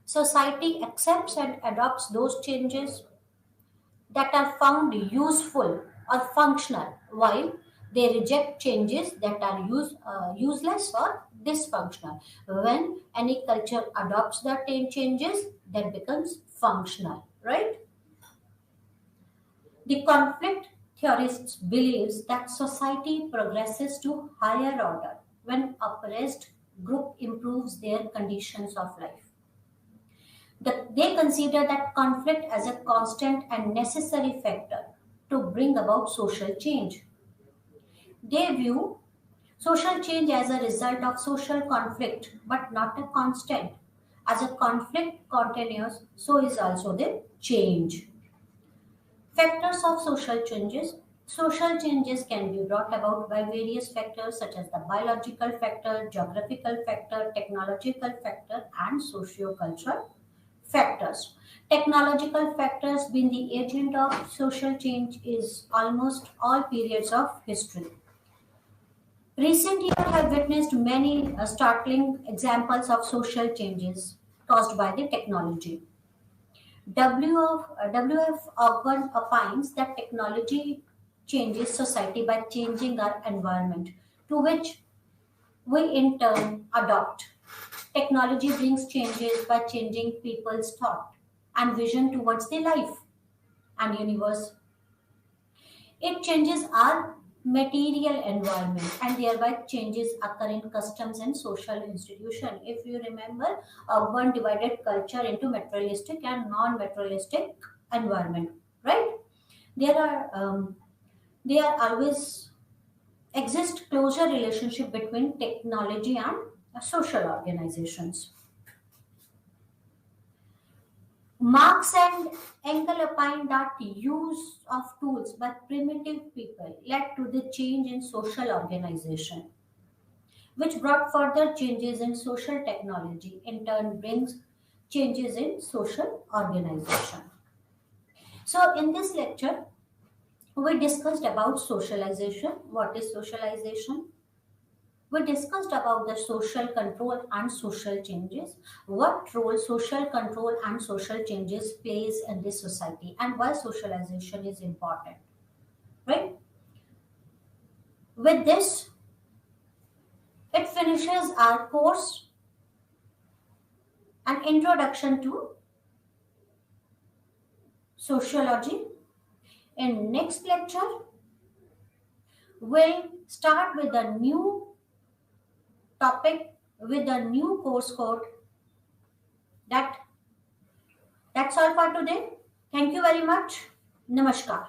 Society accepts and adopts those changes that are found useful or functional, while they reject changes that are useless or dysfunctional. When any culture adopts the changes, that becomes functional, right? The conflict theorists believes that society progresses to higher order when oppressed group improves their conditions of life. They consider that conflict as a constant and necessary factor to bring about social change. They view social change as a result of social conflict, but not a constant. As a conflict continues, so is also the change. Factors of social changes. Social changes can be brought about by various factors such as the biological factor, geographical factor, technological factor, and socio-cultural factors. Technological factors being the agent of social change is almost all periods of history. Recent years have witnessed many startling examples of social changes caused by the technology. WF Ogburn opines that technology changes society by changing our environment, to which we in turn adopt. Technology brings changes by changing people's thought and vision towards their life and universe. It changes our material environment and thereby changes occur in customs and social institution. If you remember, one divided culture into materialistic and non-materialistic environment, right? There are there always exist closer relationship between technology and social organizations. Marx and Engel opine that the use of tools by primitive people led to the change in social organization, which brought further changes in social technology, in turn brings changes in social organization. So in this lecture, we discussed about socialization. What is socialization? We discussed about the social control and social changes, what role social control and social changes plays in this society, and why socialization is important, right? With this, it finishes our course, an introduction to sociology. In next lecture, we'll start with a new topic with a new course code. That that's all for today. Thank you very much. Namaskar.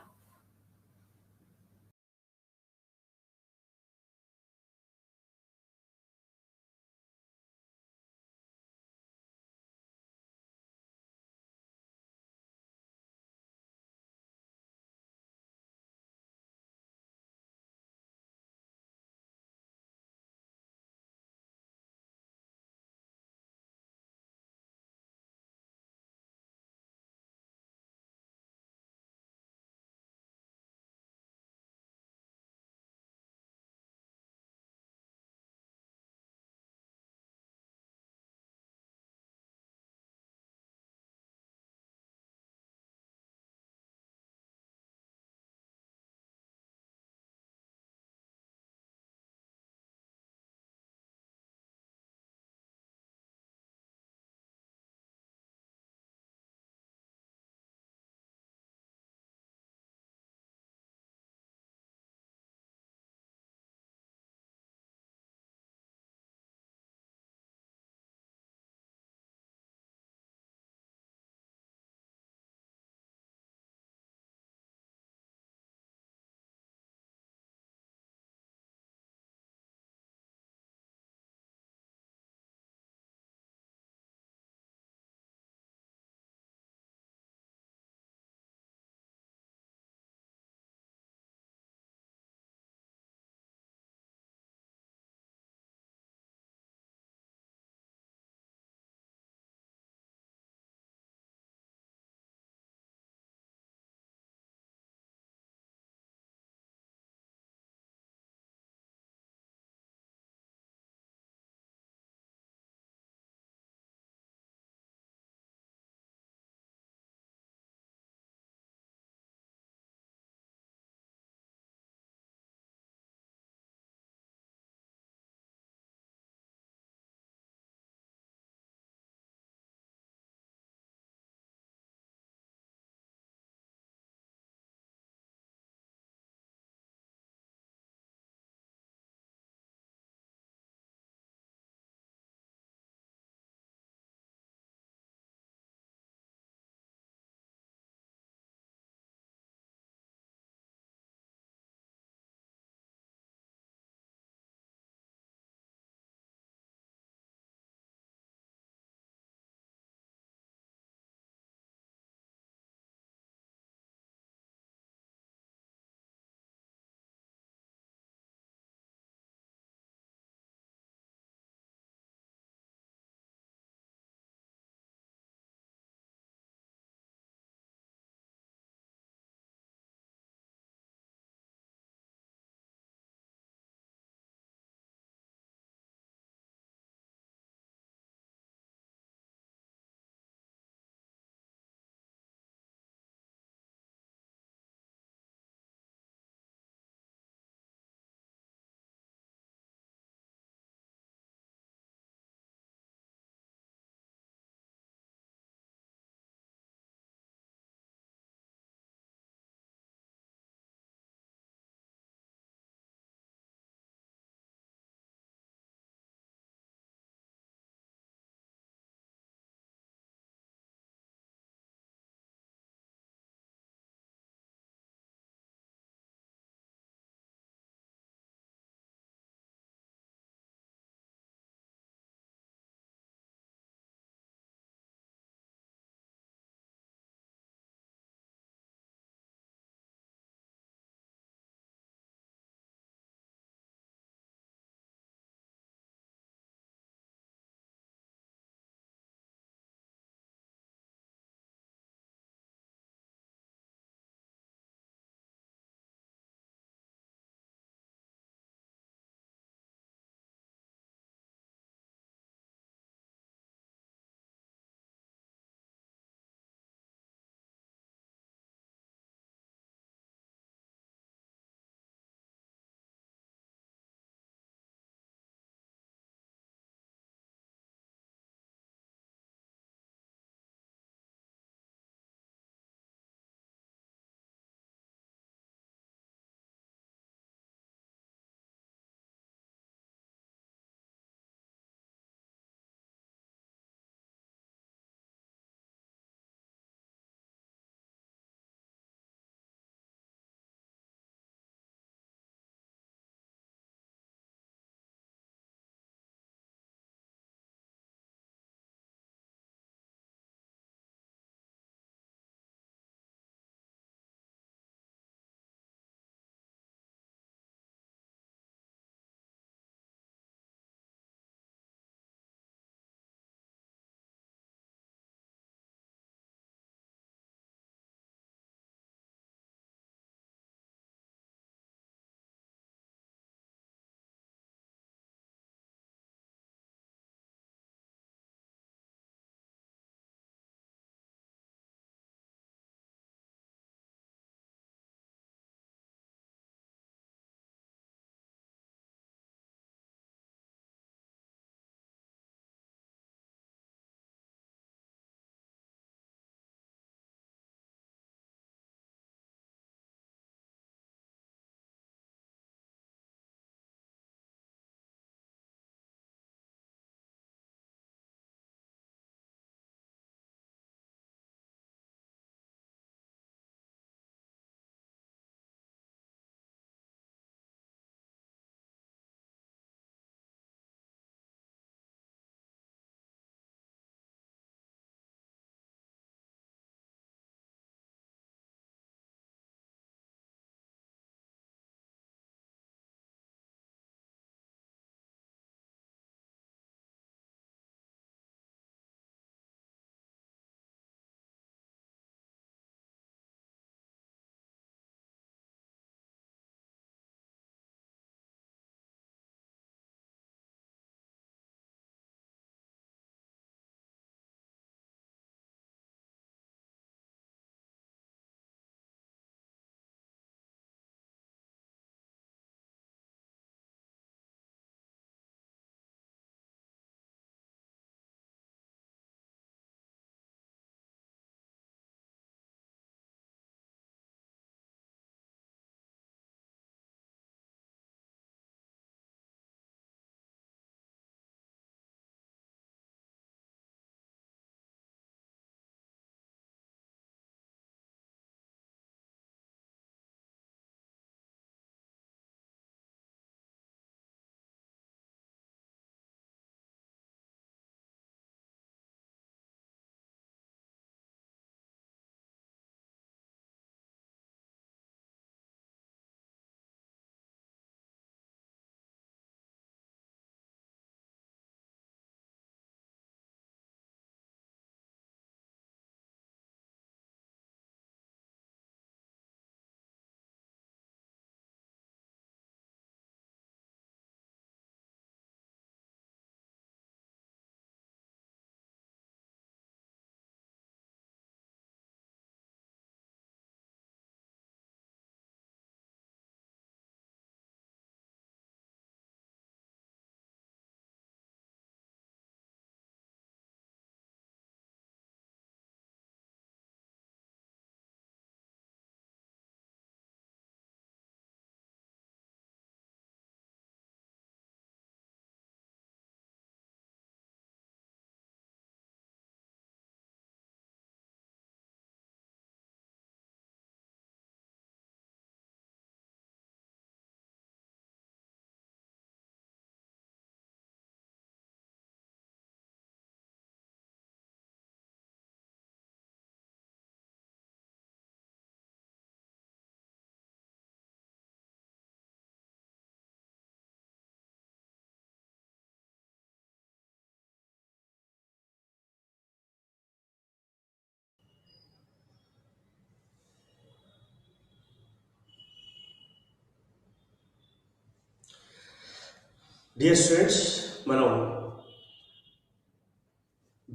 Dear students, మనం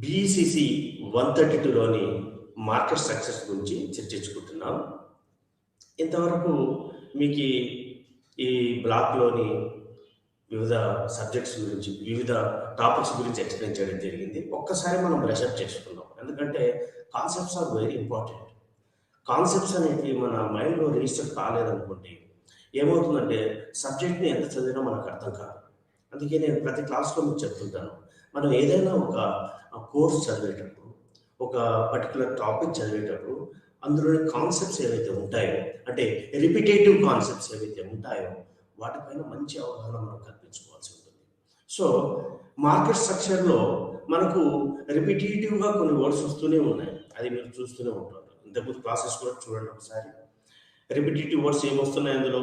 బీఈసీసీ 132లోని market structures గురించి చర్చించుకుంటున్నాం. ఇంతవరకు మీకు ఈ బ్లాక్లోని వివిధ subjects గురించి, వివిధ topics గురించి explain చేయడం జరిగింది. ఒక్కసారి మనం బ్రషప్ చేసుకుందాం, ఎందుకంటే concepts are very important. Concepts అనేవి మన మైండ్లో రిజిస్టర్ కాలేదనుకోండి, ఏమవుతుందంటే సబ్జెక్ట్ని ఎంత చదివినా మనకు అర్థం కాదు. అందుకే నేను ప్రతి క్లాస్లో మీకు చెప్తుంటాను, మనం ఏదైనా ఒక కోర్స్ చదివేటప్పుడు, ఒక పర్టికులర్ టాపిక్ చదివేటప్పుడు అందులోని కాన్సెప్ట్స్ ఏవైతే ఉంటాయో, అంటే రిపిటేటివ్ కాన్సెప్ట్స్ ఏవైతే ఉంటాయో వాటిపైన మంచి అవగాహన మనం కల్పించుకోవాల్సి ఉంటుంది. సో మార్కెట్ స్ట్రక్చర్లో మనకు రిపిటేటివ్గా కొన్ని వర్డ్స్ వస్తూనే ఉన్నాయి, అది మీరు చూస్తూనే ఉంటారు. ఇంతకుముందు క్లాసెస్ కూడా చూడండి ఒకసారి. రిపిటేటివ్ వర్డ్స్ ఏమొస్తున్నాయి అందులో?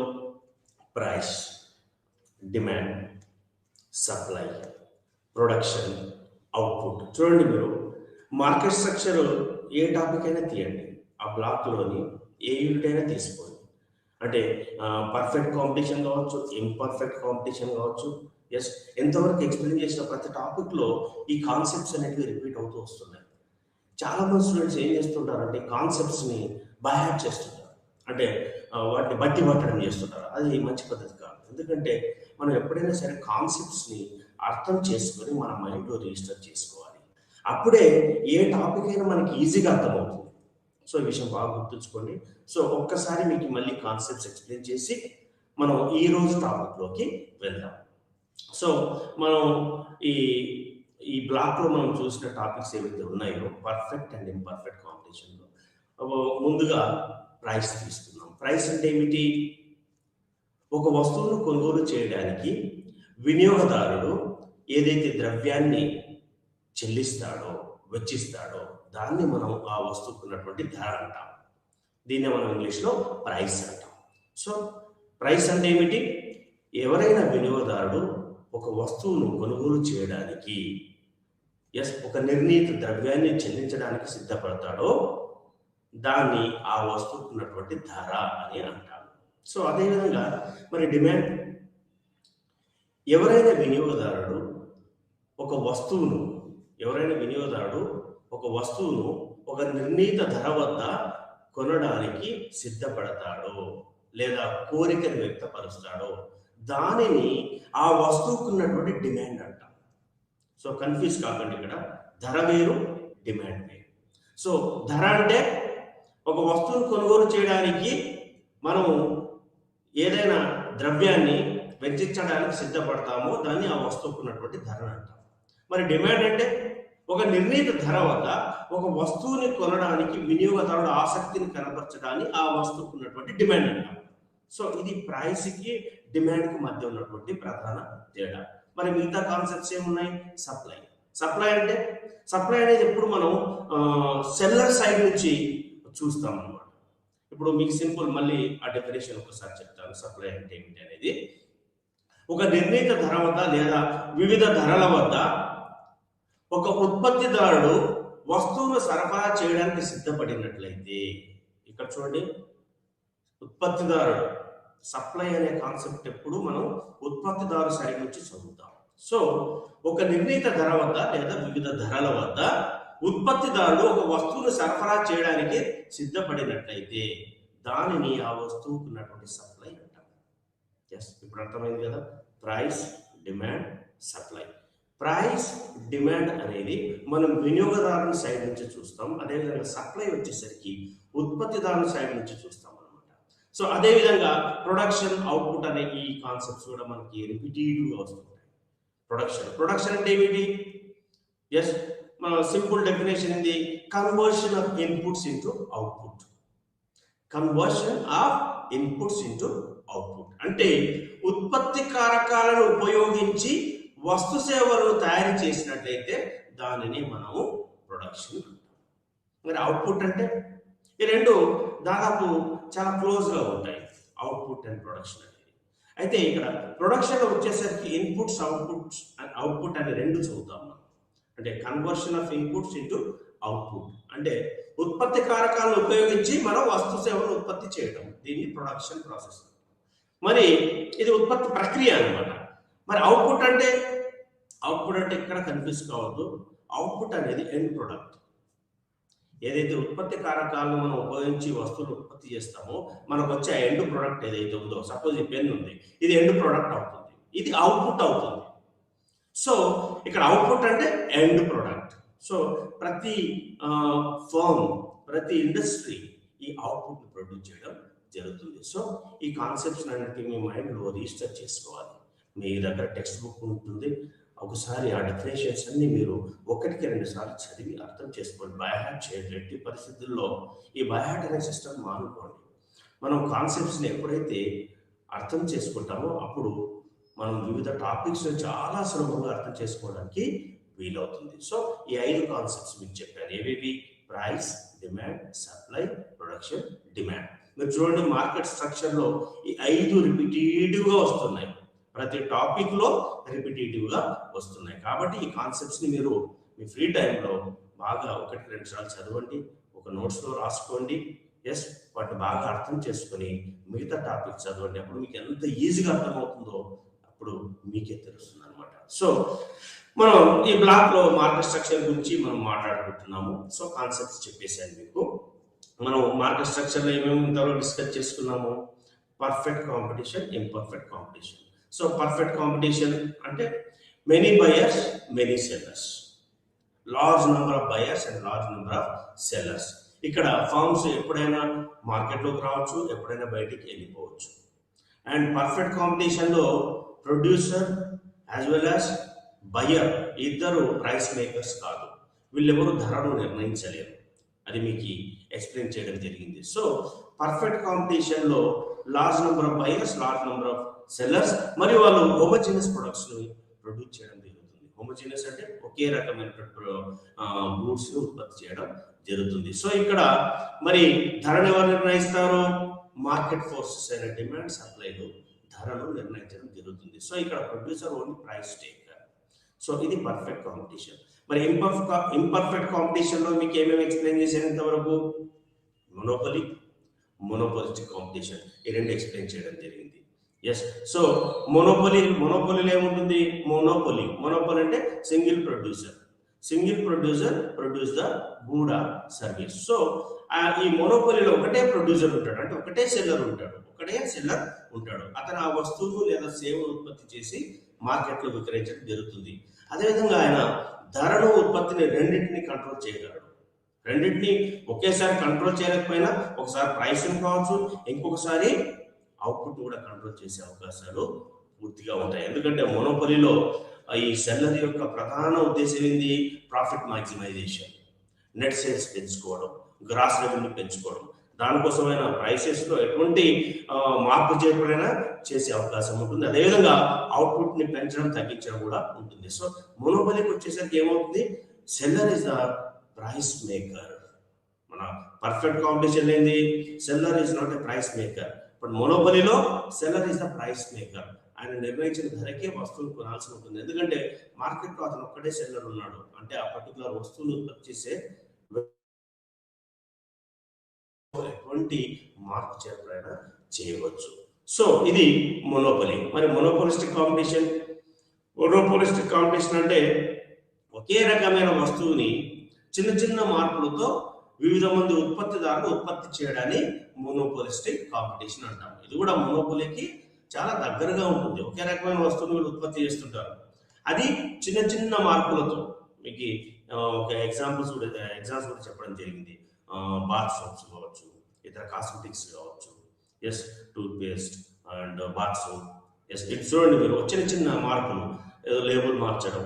Price, demand, supply, production, output. చూడండి, మీరు మార్కెట్ స్ట్రక్చర్ ఏ టాపిక్ అయినా తీయండి, ఆ బ్లాక్లోని ఏ యూనిట్ అయినా తీసుకోండి. అంటే పర్ఫెక్ట్ కాంపిటీషన్ కావచ్చు, ఇంపర్ఫెక్ట్ కాంపిటీషన్ కావచ్చు. ఎస్, ఎంతవరకు ఎక్స్ప్లెయిన్ చేసిన ప్రతి టాపిక్లో ఈ కాన్సెప్ట్స్ అనేవి రిపీట్ అవుతూ వస్తున్నాయి. చాలామంది స్టూడెంట్స్ ఏం చేస్తుంటారంటే కాన్సెప్ట్స్ని బైహార్ట్ చేస్తుంటారు, అంటే వాటిని బట్టి పట్టడం చేస్తుంటారు. అది మంచి పద్ధతి కాదు. ఎందుకంటే మనం ఎప్పుడైనా సరే కాన్సెప్ట్స్ని అర్థం చేసుకొని మన మైండ్లో రిజిస్టర్ చేసుకోవాలి. అప్పుడే ఏ టాపిక్ అయినా మనకి ఈజీగా అర్థమవుతుంది. సో ఈ విషయం బాగా గుర్తుంచుకోండి. సో ఒక్కసారి మీకు మళ్ళీ కాన్సెప్ట్స్ ఎక్స్ప్లెయిన్ చేసి మనం ఈరోజు టాపిక్లోకి వెళ్దాం. సో మనం ఈ ఈ బ్లాక్లో మనం చూసిన టాపిక్స్ ఏవైతే ఉన్నాయో, పర్ఫెక్ట్ అండ్ ఇంపర్ఫెక్ట్ కాంపిటీషన్లో ముందుగా ప్రైస్ తీసుకుందాం. ప్రైస్ అంటే ఏమిటి? ఒక వస్తువును కొనుగోలు చేయడానికి వినియోగదారుడు ఏదైతే ద్రవ్యాన్ని చెల్లిస్తాడో, వెచ్చిస్తాడో, దాన్ని మనం ఆ వస్తువుకు ఉన్నటువంటి ధర అంటాం. దీన్ని మనం ఇంగ్లీష్లో ప్రైస్ అంటాం. సో ప్రైస్ అంటే ఏమిటి? ఎవరైనా వినియోగదారుడు ఒక వస్తువును కొనుగోలు చేయడానికి ఒక నిర్ణీత ద్రవ్యాన్ని చెల్లించడానికి సిద్ధపడతాడో దాన్ని ఆ వస్తువుకు ఉన్నటువంటి ధర అని అంటాం. సో అదేవిధంగా మరి డిమాండ్, ఎవరైనా వినియోగదారుడు ఒక వస్తువును ఒక నిర్ణీత ధర వద్ద కొనడానికి సిద్ధపడతాడో లేదా కోరికను వ్యక్తపరుస్తాడో దానిని ఆ వస్తువుకు ఉన్నటువంటి డిమాండ్ అంటాం. సో కన్ఫ్యూజ్ కాకండి, ఇక్కడ ధర వేరు, డిమాండ్ వేరు. సో ధర అంటే ఒక వస్తువును కొనుగోలు చేయడానికి మనం ఏదైనా ద్రవ్యాన్ని వెచ్చించడానికి సిద్ధపడతామో దాన్ని ఆ వస్తువుకు ఉన్నటువంటి ధర అంటాం. మరి డిమాండ్ అంటే ఒక నిర్ణీత ధర వద్ద ఒక వస్తువుని కొనడానికి వినియోగదారుడు ఆసక్తిని కనపరచడానికి ఆ వస్తువుకు ఉన్నటువంటి డిమాండ్ అంటాం. సో ఇది ప్రైస్కి డిమాండ్కి మధ్య ఉన్నటువంటి ప్రధాన తేడా. మరి మిగతా కాన్సెప్ట్స్ ఏమున్నాయి? సప్లై అంటే సప్లై అనేది ఎప్పుడు మనం సెల్లర్ సైడ్ నుంచి చూస్తాం అన్నమాట. ఇప్పుడు మీకు సింపుల్, మళ్ళీ ఆ డెఫినేషన్ ఒకసారి చెప్తాను. సప్లై అంటే ఏమిటి అనేది, ఒక నిర్ణీత ధర వద్ద లేదా వివిధ ధరల వద్ద ఒక ఉత్పత్తిదారుడు వస్తువును సరఫరా చేయడానికి సిద్ధపడినట్లయితే, ఇక్కడ చూడండి, ఉత్పత్తిదారుడు, సప్లై అనే కాన్సెప్ట్ ఎప్పుడు మనం ఉత్పత్తిదారు సైడ్ నుంచి చదువుతాం. సో ఒక నిర్ణీత ధర వద్ద లేదా వివిధ ధరల వద్ద ఉత్పత్తిదారుడు ఒక వస్తువును సరఫరా చేయడానికి సిద్ధపడినట్లయితే దానిని ఆ వస్తువుకు ఉన్నటువంటి సప్లై అంటాం. ఎస్, ఇప్పుడు అర్థమైంది కదా? Price, demand, supply. Price, demand అనేది మనం వినియోగదారుని సైడ్ నుంచి చూస్తాం. అదేవిధంగా సప్లై వచ్చేసరికి ఉత్పత్తిదారుని సైడ్ నుంచి చూస్తాం అనమాట. సో అదేవిధంగా ప్రొడక్షన్, అవుట్పుట్ అనే ఈ కాన్సెప్ట్స్ కూడా మనకి రిపిటేటివ్గా వస్తుంటాయి. ప్రొడక్షన్ అంటే ఏమిటి? ఎస్, సింపుల్ డెఫినేషన్ ఇది conversion of inputs into output. అంటే ఉత్పత్తి కారకాలను ఉపయోగించి వస్తు సేవలను తయారు చేసినట్లయితే దానిని మనము ప్రొడక్షన్ అంటాం. మరి అవుట్పుట్ అంటే ఈ రెండు దాదాపు చాలా క్లోజ్గా ఉంటాయి, అవుట్పుట్ అండ్ ప్రొడక్షన్ అనేది. అయితే ఇక్కడ ప్రొడక్షన్ వచ్చేసరికి ఇన్పుట్స్, అవుట్పుట్ అని రెండు చదువుతాం మనం. అంటే conversion of inputs into output అంటే ఉత్పత్తి కారకాలను ఉపయోగించి మనం వస్తు సేవను ఉత్పత్తి చేయడం, దీన్ని ప్రొడక్షన్ ప్రాసెస్. మరి ఇది ఉత్పత్తి ప్రక్రియ అనమాట. మరి అవుట్పుట్ అంటే ఇక్కడ కన్ఫ్యూజ్ కావద్దు. అవుట్పుట్ అనేది ఎండ్ ప్రొడక్ట్. ఏదైతే ఉత్పత్తి కారకాలను మనం ఉపయోగించి వస్తువులు ఉత్పత్తి చేస్తామో మనకు వచ్చే ఎండ్ ప్రొడక్ట్ ఏదైతే ఉందో, సపోజ్ ఈ పెన్ ఉంది, ఇది ఎండ్ ప్రొడక్ట్ అవుతుంది, ఇది అవుట్పుట్ అవుతుంది. సో ఇక్కడ అవుట్పుట్ అంటే ఎండ్ ప్రొడక్ట్. సో ప్రతి ఫర్మ్, ప్రతి ఇండస్ట్రీ ఈ అవుట్పుట్ ప్రొడ్యూస్ చేయడం జరుగుతుంది. సో ఈ కాన్సెప్ట్స్ అన్నిటికీ మీ మైండ్లో రిజిస్టర్ చేసుకోవాలి. మీ దగ్గర టెక్స్ట్ బుక్ ఉంటుంది, ఒకసారి ఆ డెఫినేషన్స్ అన్ని మీరు 1-2 సార్లు చదివి అర్థం చేసుకోండి. బైహార్ట్ చేయండి. ఎట్టి పరిస్థితుల్లో ఈ బైహార్ట్ అనే సిస్టమ్ మానుకోండి. మనం కాన్సెప్ట్స్ని ఎప్పుడైతే అర్థం చేసుకుంటామో అప్పుడు మనం వివిధ టాపిక్స్ చాలా సులభంగా అర్థం చేసుకోవడానికి వీలవుతుంది. సో ఈ 5 కాన్సెప్ట్స్ మీకు చెప్పాను. ఏవేవి? Price, demand, supply, production, demand. మీరు చూడండి, మార్కెట్ స్ట్రక్చర్లో ఈ 5 రిపీటేటివ్గా వస్తున్నాయి. ప్రతి టాపిక్లో రిపీటేటివ్గా వస్తున్నాయి. కాబట్టి ఈ కాన్సెప్ట్స్ని మీరు మీ ఫ్రీ టైంలో బాగా 1-2 సార్లు చదవండి, ఒక నోట్స్లో రాసుకోండి. ఎస్, వాటిని బాగా అర్థం చేసుకొని మిగతా టాపిక్ చదవండి. అప్పుడు మీకు ఎంత ఈజీగా అర్థమవుతుందో అప్పుడు మీకే తెలుస్తుంది అనమాట. సో మనం ఈ బ్లాక్లో మార్కెట్ స్ట్రక్చర్ గురించి మనం మాట్లాడుకుంటున్నాము. సో కాన్సెప్ట్స్ చెప్పేసాను మీకు. మనం మార్కెట్ స్ట్రక్చర్లో ఏమేమి ఇంతలో డిస్కస్ చేసుకున్నాము? Perfect competition, imperfect competition. So perfect competition అంటే many buyers, many sellers, large number of buyers and large number of sellers. ఇక్కడ ఫార్మ్స్ ఎప్పుడైనా మార్కెట్లోకి రావచ్చు, ఎప్పుడైనా బయటికి వెళ్ళిపోవచ్చు. అండ్ పర్ఫెక్ట్ కాంపిటీషన్లో producer as well as buyer ఇద్దరు ప్రైస్ మేకర్స్ కాదు, వీళ్ళెవరు ధరను నిర్ణయించలేరు. అది మీకు ఎక్స్ప్లెయిన్ చేయడం జరిగింది. సో పర్ఫెక్ట్ కాంపిటీషన్లో large number of buyers, large number of sellers, మరియు వాళ్ళు హోమోజీనియస్ ప్రొడక్ట్స్ని ప్రొడ్యూస్ చేయడం జరుగుతుంది. హోమోజీనియస్ అంటే ఒకే రకమైన గూడ్స్ని ఉత్పత్తి చేయడం జరుగుతుంది. సో ఇక్కడ మరి ధరను ఎవరు నిర్ణయిస్తారు? మార్కెట్ ఫోర్సెస్ అయిన డిమాండ్, సప్లైలు ధరను నిర్ణయించడం జరుగుతుంది. సో ఇక్కడ producer only price taker. So ఇది పర్ఫెక్ట్ కాంపిటీషన్. మరి ఇంపర్ఫెక్ట్ కాంపిటీషన్లో మీకు ఏమేమి ఎక్స్ప్లెయిన్ చేశాను ఇంతవరకు? మొనోపొలీ, మొనోపోలిస్టిక్ కాంపిటీషన్, ఈ 2 ఎక్స్ప్లెయిన్ చేయడం జరిగింది. ఎస్. సో మొనోపొలీలో ఏముంటుంది? మొనోపొలీ అంటే single producer produce the good or service. So ఈ మొనోపొలీలో ఒకటే ప్రొడ్యూసర్ ఉంటాడు, అంటే ఒకటే సెల్లర్ ఉంటాడు. అతను ఆ వస్తువును లేదా సేవను ఉత్పత్తి చేసి మార్కెట్లో విక్రయించడం జరుగుతుంది. అదేవిధంగా ఆయన ధరను, ఉత్పత్తిని రెండింటిని కంట్రోల్ చేయగలడు. రెండింటిని ఒకేసారి కంట్రోల్ చేయలేకపోయినా ఒకసారి ప్రైసింగ్ కావచ్చు, ఇంకొకసారి అవుట్పుట్ కూడా కంట్రోల్ చేసే అవకాశాలు పూర్తిగా ఉంటాయి. ఎందుకంటే మొనోపొలీలో ఈ సెల్లర్ యొక్క ప్రధాన ఉద్దేశం ఏంది? ప్రాఫిట్ మాక్సిమైజేషన్, నెట్ సేల్స్ పెంచుకోవడం, గ్రాస్ రెవెన్యూ పెంచుకోవడం. దానికోసమైనా ప్రైసెస్లో ఎటువంటి మార్పు చేయకపోయినా చేసే అవకాశం ఉంటుంది. అదేవిధంగా అవుట్పుట్ని పెంచడం, తగ్గించడం కూడా ఉంటుంది. సో మొనోపొలీకి వచ్చేసరికి ఏమవుతుంది? Seller is the price maker. మన పర్ఫెక్ట్ కాంపిటీషన్ ఏంది? Seller is not a price maker. But మొనోపొలీలో seller is the price maker. ఆయన నిర్ణయించిన ధరకే వస్తువులు కొనాల్సి ఉంటుంది. ఎందుకంటే మార్కెట్లో అతను ఒక్కడే సెల్లర్ ఉన్నాడు, అంటే ఆ పర్టికులర్ వస్తువులు ఉత్పత్తి చేసే ఎటువంటి మార్పు చేపైనా చేయవచ్చు. సో ఇది మొనోపొలీ. మరి మొనోపోలిస్టిక్ కాంపిటీషన్ అంటే ఒకే రకమైన వస్తువుని చిన్న చిన్న మార్పులతో వివిధ మంది ఉత్పత్తిదారులు ఉత్పత్తి చేయడాన్ని మోనోపోలిస్టిక్ కాంపిటీషన్ అంటాం. ఇది కూడా మోనోపోలీకి చాలా దగ్గరగా ఉంటుంది. ఒకే రకమైన వస్తువుని వీళ్ళు ఉత్పత్తి చేస్తుంటారు, అది చిన్న చిన్న మార్పులతో. మీకు ఒక ఎగ్జాంపుల్స్ కూడా చెప్పడం జరిగింది. బాత్ సోప్స్ కావచ్చు, ఇతర కాస్మెటిక్స్ కావచ్చు, yes, toothpaste and bath soap. Yes, ఇది చూడండి మీరు, చిన్న చిన్న మార్పులు, ఏదో లేబుల్ మార్చడం,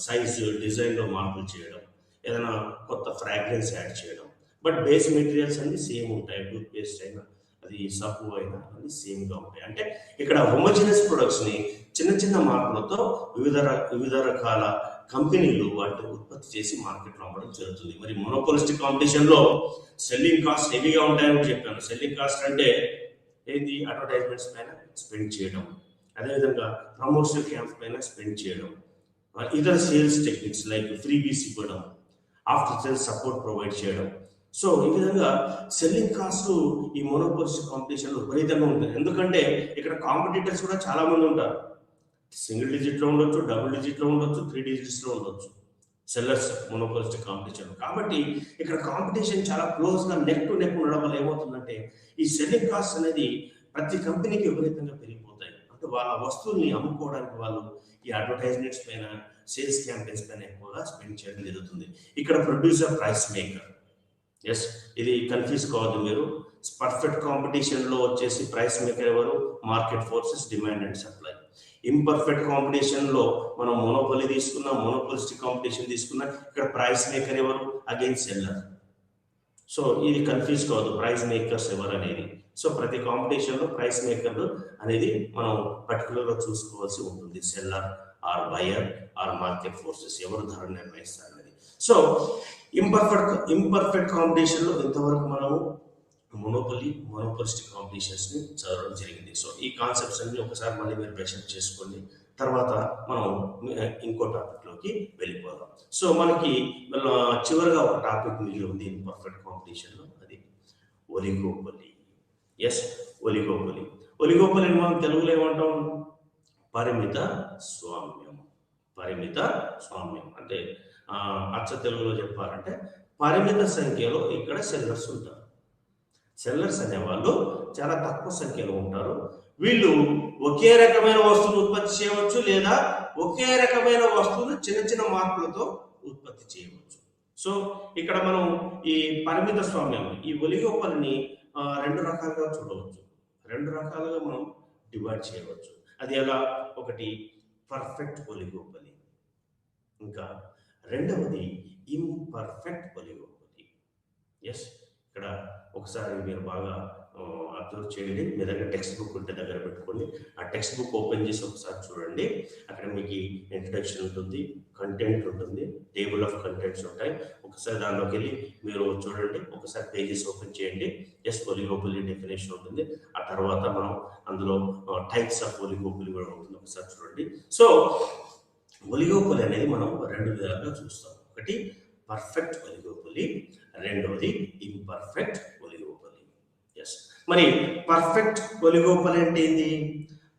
సైజ్ డిజైన్లో మార్పులు చేయడం, ఏదైనా కొత్త ఫ్రాగ్రెన్స్ యాడ్ చేయడం. బట్ బేస్ మెటీరియల్స్ అన్ని సేమ్ ఉంటాయి. టూత్ పేస్ట్ అయినా, అది సబ్బు అయినా అన్ని సేమ్గా ఉంటాయి. అంటే ఇక్కడ హోమోజినస్ ప్రొడక్ట్స్ని చిన్న చిన్న మార్పులతో వివిధ రకాల కంపెనీలు వాటిని ఉత్పత్తి చేసి మార్కెట్లో అమ్మడం జరుగుతుంది. మరి మోనోపోలిస్టిక్ కాంపిటీషన్లో సెల్లింగ్ కాస్ట్ హెవీగా ఉంటాయని చెప్పాను. సెల్లింగ్ కాస్ట్ అంటే ఏంది? అడ్వర్టైజ్మెంట్స్ పైన స్పెండ్ చేయడం, అదేవిధంగా ప్రమోషనల్ క్యాంప్స్ పైన స్పెండ్ చేయడం, ఇతర సేల్స్ టెక్నిక్స్ లైక్ ఫ్రీ బీస్ ఇవ్వడం, ఆఫ్టర్ సేల్స్ సపోర్ట్ ప్రొవైడ్ చేయడం. సో ఈ విధంగా సెల్లింగ్ కాస్ట్ ఈ మోనోపోలిస్టిక్ కాంపిటీషన్లో విపరీతంగా ఉంటుంది. ఎందుకంటే ఇక్కడ కాంపిటీటర్స్ కూడా చాలా మంది ఉంటారు. సింగిల్ డిజిట్లో ఉండొచ్చు, డబుల్ డిజిట్లో ఉండొచ్చు, 3 డిజిట్స్లో ఉండొచ్చు సెల్లర్స్ మోనోపోలిస్టిక్ కాంపిటీషన్. కాబట్టి ఇక్కడ కాంపిటీషన్ చాలా క్లోజ్గా నెక్ టు నెక్ ఉండడం వల్ల ఏమవుతుందంటే ఈ సెల్లింగ్ కాస్ట్ అనేది ప్రతి కంపెనీకి విపరీతంగా పెరిగిపోతాయి. అంటే వాళ్ళ వస్తువుల్ని అమ్ముకోవడానికి వాళ్ళు ఈ అడ్వర్టైజ్మెంట్స్ పైన, సేల్స్ క్యాంపెయిన్స్ పైన ఎక్కువగా స్పెండ్ చేయడం జరుగుతుంది. ఇక్కడ ప్రొడ్యూసర్, ప్రైస్ మేకర్. ఎస్, ఇది కన్ఫ్యూజ్ కావద్దు మీరు. పర్ఫెక్ట్ కాంపిటీషన్లో వచ్చేసి ప్రైస్ మేకర్ ఎవరు? Market forces, demand and supply. Imperfect కాంపిటీషన్లో మనం మోనోపోలీ తీసుకున్నా, మోనోపోలిస్టిక్ కాంపిటీషన్ తీసుకున్నా, ఇక్కడ ప్రైస్ మేకర్ ఎవరు? Again seller. సో ఇది కన్ఫ్యూజ్ కావద్దు ప్రైస్ మేకర్స్ ఎవరు అనేది. సో ప్రతి కాంపిటీషన్లో ప్రైస్ మేకర్ అనేది మనం పర్టికులర్గా చూసుకోవాల్సి ఉంటుంది. Seller or buyer or market forces ఎవరు ధర నిర్ణయిస్తారు అనేది. సో ఇంపర్ఫెక్ట్ కాంపిటీషన్లో ఇంతవరకు మనము మోనోపోలిస్టిక్ కాంపిటీషన్స్ని చదవడం జరిగింది. సో ఈ కాన్సెప్ట్స్ అన్ని ఒకసారి మళ్ళీ మీరు బ్రషప్ చేసుకోండి. తర్వాత మనం ఇంకో టాపిక్లోకి వెళ్ళిపోదాం. సో మనకి చివరిగా ఒక టాపిక్ మిగిలి ఉంది ఇంపర్ఫెక్ట్ కాంపిటీషన్లో, అది ఒలిగోపొలి. ఎస్, ఒలిగోపొలి. ఒలిగోపొలిని మనం తెలుగులో ఏమంటాం? పరిమిత స్వామ్యం. పరిమిత స్వామ్యం అంటే అచ్చ తెలుగులో చెప్పాలంటే పరిమిత సంఖ్యలో ఇక్కడ సెల్లర్స్ ఉంటారు. సెల్లర్స్ అనేవాళ్ళు చాలా తక్కువ సంఖ్యలో ఉంటారు. వీళ్ళు ఒకే రకమైన వస్తువును ఉత్పత్తి చేయవచ్చు, లేదా ఒకే రకమైన వస్తువును చిన్న చిన్న మార్పులతో ఉత్పత్తి చేయవచ్చు. సో ఇక్కడ మనం ఈ పరిమిత స్వామ్యం, ఈ ఒలిగోపొలిని రెండు రకాలుగా చూడవచ్చు, రెండు రకాలుగా మనం డివైడ్ చేయవచ్చు. అది ఎలా? ఒకటి పర్ఫెక్ట్ ఒలిగోపొలి, ఇంకా రెండవది ఇంపర్ఫెక్ట్ ఒలిగోపొలి. ఎస్, ఇక్కడ ఒకసారి మీరు బాగా అబ్జర్వ్ చేయండి. మీ దగ్గర టెక్స్ట్ బుక్ ఉంటే దగ్గర పెట్టుకోండి. ఆ టెక్స్ట్ బుక్ ఓపెన్ చేసి ఒకసారి చూడండి. అక్కడ మీకు ఇంట్రడక్షన్ ఉంటుంది, కంటెంట్ ఉంటుంది, టేబుల్ ఆఫ్ కంటెంట్స్ ఉంటాయి. ఒకసారి దానిలోకి వెళ్ళి మీరు చూడండి. ఒకసారి పేజెస్ ఓపెన్ చేయండి. ఎస్, ఒలిగోపొలి డెఫినేషన్ ఉంటుంది. ఆ తర్వాత మనం అందులో టైప్స్ ఆఫ్ ఒలిగోపొలి కూడా ఉంటుంది. ఒకసారి చూడండి. సో ఒలిగోపొలి అనేది మనం రెండు విధాలుగా చూస్తాం. ఒకటి పర్ఫెక్ట్ ఒలిగోపొలి, రెండవది ఇంపర్ఫెక్ట్ ఒలిగోపొలి. ఎస్, మరి పర్ఫెక్ట్ ఒలిగోపొలి అంటే ఏంటి?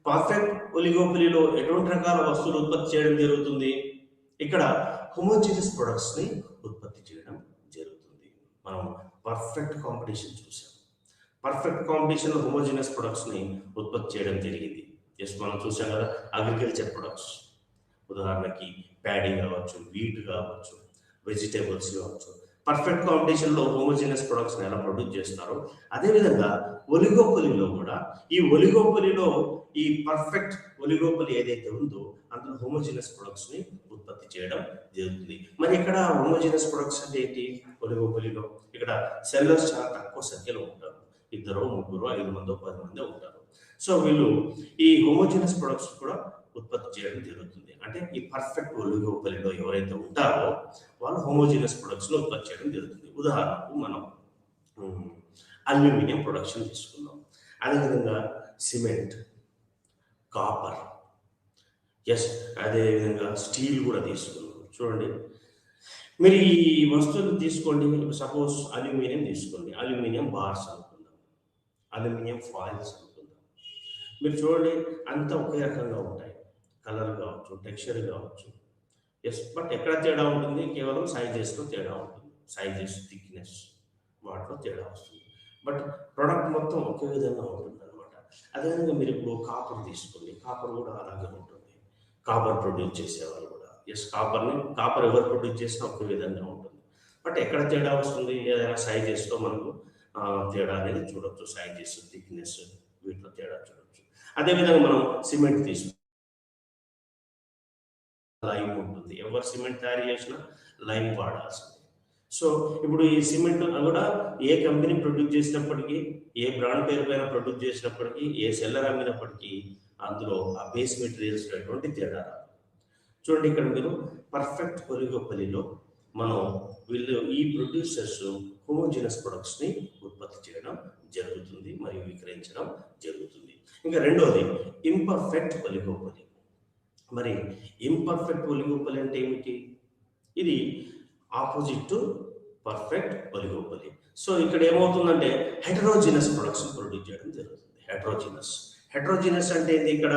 పర్ఫెక్ట్ ఒలిగోపొలిలో ఎటువంటి రకాల వస్తువులు ఉత్పత్తి చేయడం జరుగుతుంది? ఇక్కడ హోమోజీనియస్ ప్రొడక్ట్స్ ని ఉత్పత్తి చేయడం జరుగుతుంది. మనం పర్ఫెక్ట్ కాంపిటీషన్ చూసాం. పర్ఫెక్ట్ కాంపిటీషన్లో హోమోజీనియస్ ప్రొడక్ట్స్ ని ఉత్పత్తి చేయడం జరిగింది. ఎస్, మనం చూసాం కదా, అగ్రికల్చర్ ప్రొడక్ట్స్, ఉదాహరణకి ప్యాడీ కావచ్చు, వీట్ కావచ్చు, వెజిటేబుల్స్ కావచ్చు. పర్ఫెక్ట్ కాంపిటీషన్లో హోమోజీనియస్ ప్రొడక్ట్స్ని ఎలా ప్రొడ్యూస్ చేస్తారో అదేవిధంగా ఒలిగోపొలిలో కూడా, ఈ ఒలిగోపొలిలో ఈ పర్ఫెక్ట్ ఒలిగోపొలి ఏదైతే ఉందో అందులో హోమోజీనియస్ ప్రొడక్ట్స్ని ఉత్పత్తి చేయడం జరుగుతుంది. మరి ఇక్కడ హోమోజీనియస్ ప్రొడక్ట్స్ అంటే ఏంటి? ఒలిగోపొలిలో ఇక్కడ సెల్లర్స్ చాలా తక్కువ సంఖ్యలో ఉంటారు. 2, 3, 5 మందో 10 మందో ఉంటారు. సో వీళ్ళు ఈ హోమోజీనియస్ ప్రొడక్ట్స్ కూడా ఉత్పత్తి చేయడం జరుగుతుంది. అంటే ఈ పర్ఫెక్ట్ ఒలిగోపొలిలో ఎవరైతే ఉంటారో వాళ్ళు హోమోజీనియస్ ప్రొడక్ట్స్ ఉత్పత్తి చేయడం జరుగుతుంది. ఉదాహరణకు మనం అల్యూమినియం ప్రొడక్షన్ తీసుకుందాం. అదేవిధంగా సిమెంట్, కాపర్, ఎస్, అదేవిధంగా స్టీల్ కూడా తీసుకుందాం. చూడండి, మీరు ఈ వస్తువులు తీసుకోండి. సపోజ్ అల్యూమినియం తీసుకోండి. అల్యూమినియం బార్స్ అనుకుందాం, అల్యూమినియం ఫాయిల్స్ అనుకుందాం. మీరు చూడండి, అంతా ఒకే రకంగా ఉంటాయి. కలర్ కావచ్చు, టెక్స్చర్ కావచ్చు. ఎస్, బట్ ఎక్కడ తేడా ఉంటుంది? కేవలం సైజెస్లో తేడా ఉంటుంది. సైజెస్, థిక్నెస్, వాటిలో తేడా వస్తుంది. బట్ ప్రొడక్ట్ మొత్తం ఒకే విధంగా ఉంటుంది అనమాట. అదేవిధంగా మీరు ఇప్పుడు కాపర్ తీసుకోండి. కాపర్ కూడా అలాగే ఉంటుంది. కాపర్ ప్రొడ్యూస్ చేసేవాళ్ళు కూడా, ఎస్, కాపర్ ఎవరు ప్రొడ్యూస్ చేసినా ఒకే విధంగా ఉంటుంది. బట్ ఎక్కడ తేడా వస్తుంది? ఏదైనా సైజెస్లో మనకు తేడా అనేది చూడవచ్చు. సైజెస్, థిక్నెస్, వీటిలో తేడా చూడవచ్చు. అదేవిధంగా మనం సిమెంట్ తీసుకుంటాం. లైమ్ ఉంటుంది. ఎవరు సిమెంట్ తయారు చేసినా లైమ్ వాడాల్సింది. సో ఇప్పుడు ఈ సిమెంట్ కూడా ఏ కంపెనీ ప్రొడ్యూస్ చేసినప్పటికీ, ఏ బ్రాండ్ పేరు పైన ప్రొడ్యూస్ చేసినప్పటికీ, ఏ సెల్లర్ అమ్మినప్పటికీ అందులో ఆ బేస్ మెటీరియల్స్ ఎటువంటి తేడా రాదు. చూడండి, ఇక్కడ మీరు పర్ఫెక్ట్ ఒలిగోపొలిలో మనం వీళ్ళు ఈ ప్రొడ్యూసర్స్ హోమోజీనస్ ప్రొడక్ట్స్ని ఉత్పత్తి చేయడం జరుగుతుంది మరియు విక్రయించడం జరుగుతుంది. ఇంకా రెండవది ఇంపర్ఫెక్ట్ ఒలిగోపొలి. మరి ఇంపర్ఫెక్ట్ ఒలిగోపొలి అంటే ఏమిటి? ఇది ఆపోజిట్ టు పర్ఫెక్ట్ ఒలిగోపలి. సో ఇక్కడ ఏమవుతుందంటే హెటరోజినస్ ప్రొడక్ట్స్ ప్రొడ్యూస్ చేయడం జరుగుతుంది. హెటరోజినస్ అంటే ఇది ఇక్కడ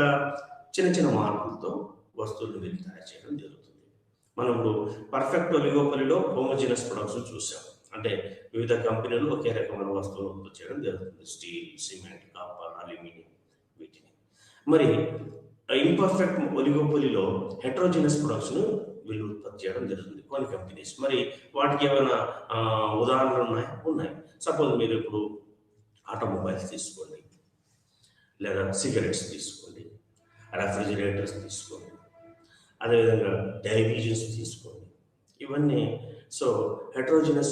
చిన్న చిన్న మార్పులతో వస్తువులను వీళ్ళు తయారు చేయడం జరుగుతుంది. మనం ఇప్పుడు పర్ఫెక్ట్ ఒలిగోపలిలో హోమోజినస్ ప్రొడక్ట్స్ చూసాం. అంటే వివిధ కంపెనీలు ఒకే రకమైన వస్తువులు ఉత్పత్తి చేయడం జరుగుతుంది. స్టీల్, సిమెంట్, కాపర్, అల్యూమినియం వీటిని. మరి ఇంపర్ఫెక్ట్ ఒలిగోపలిలో హెటరోజినస్ ప్రొడక్ట్స్ను వీళ్ళు ఉత్పత్తి చేయడం జరుగుతుంది కొన్ని కంపెనీస్. మరి వాటికి ఏమైనా ఉదాహరణలు ఉన్నాయి. సపోజ్ మీరు ఇప్పుడు ఆటోమొబైల్స్ తీసుకోండి, లేదా సిగరెట్స్ తీసుకోండి, రెఫ్రిజిరేటర్స్ తీసుకోండి, అదేవిధంగా టెలివిజన్స్ తీసుకోండి. ఇవన్నీ సో హెటరోజినస్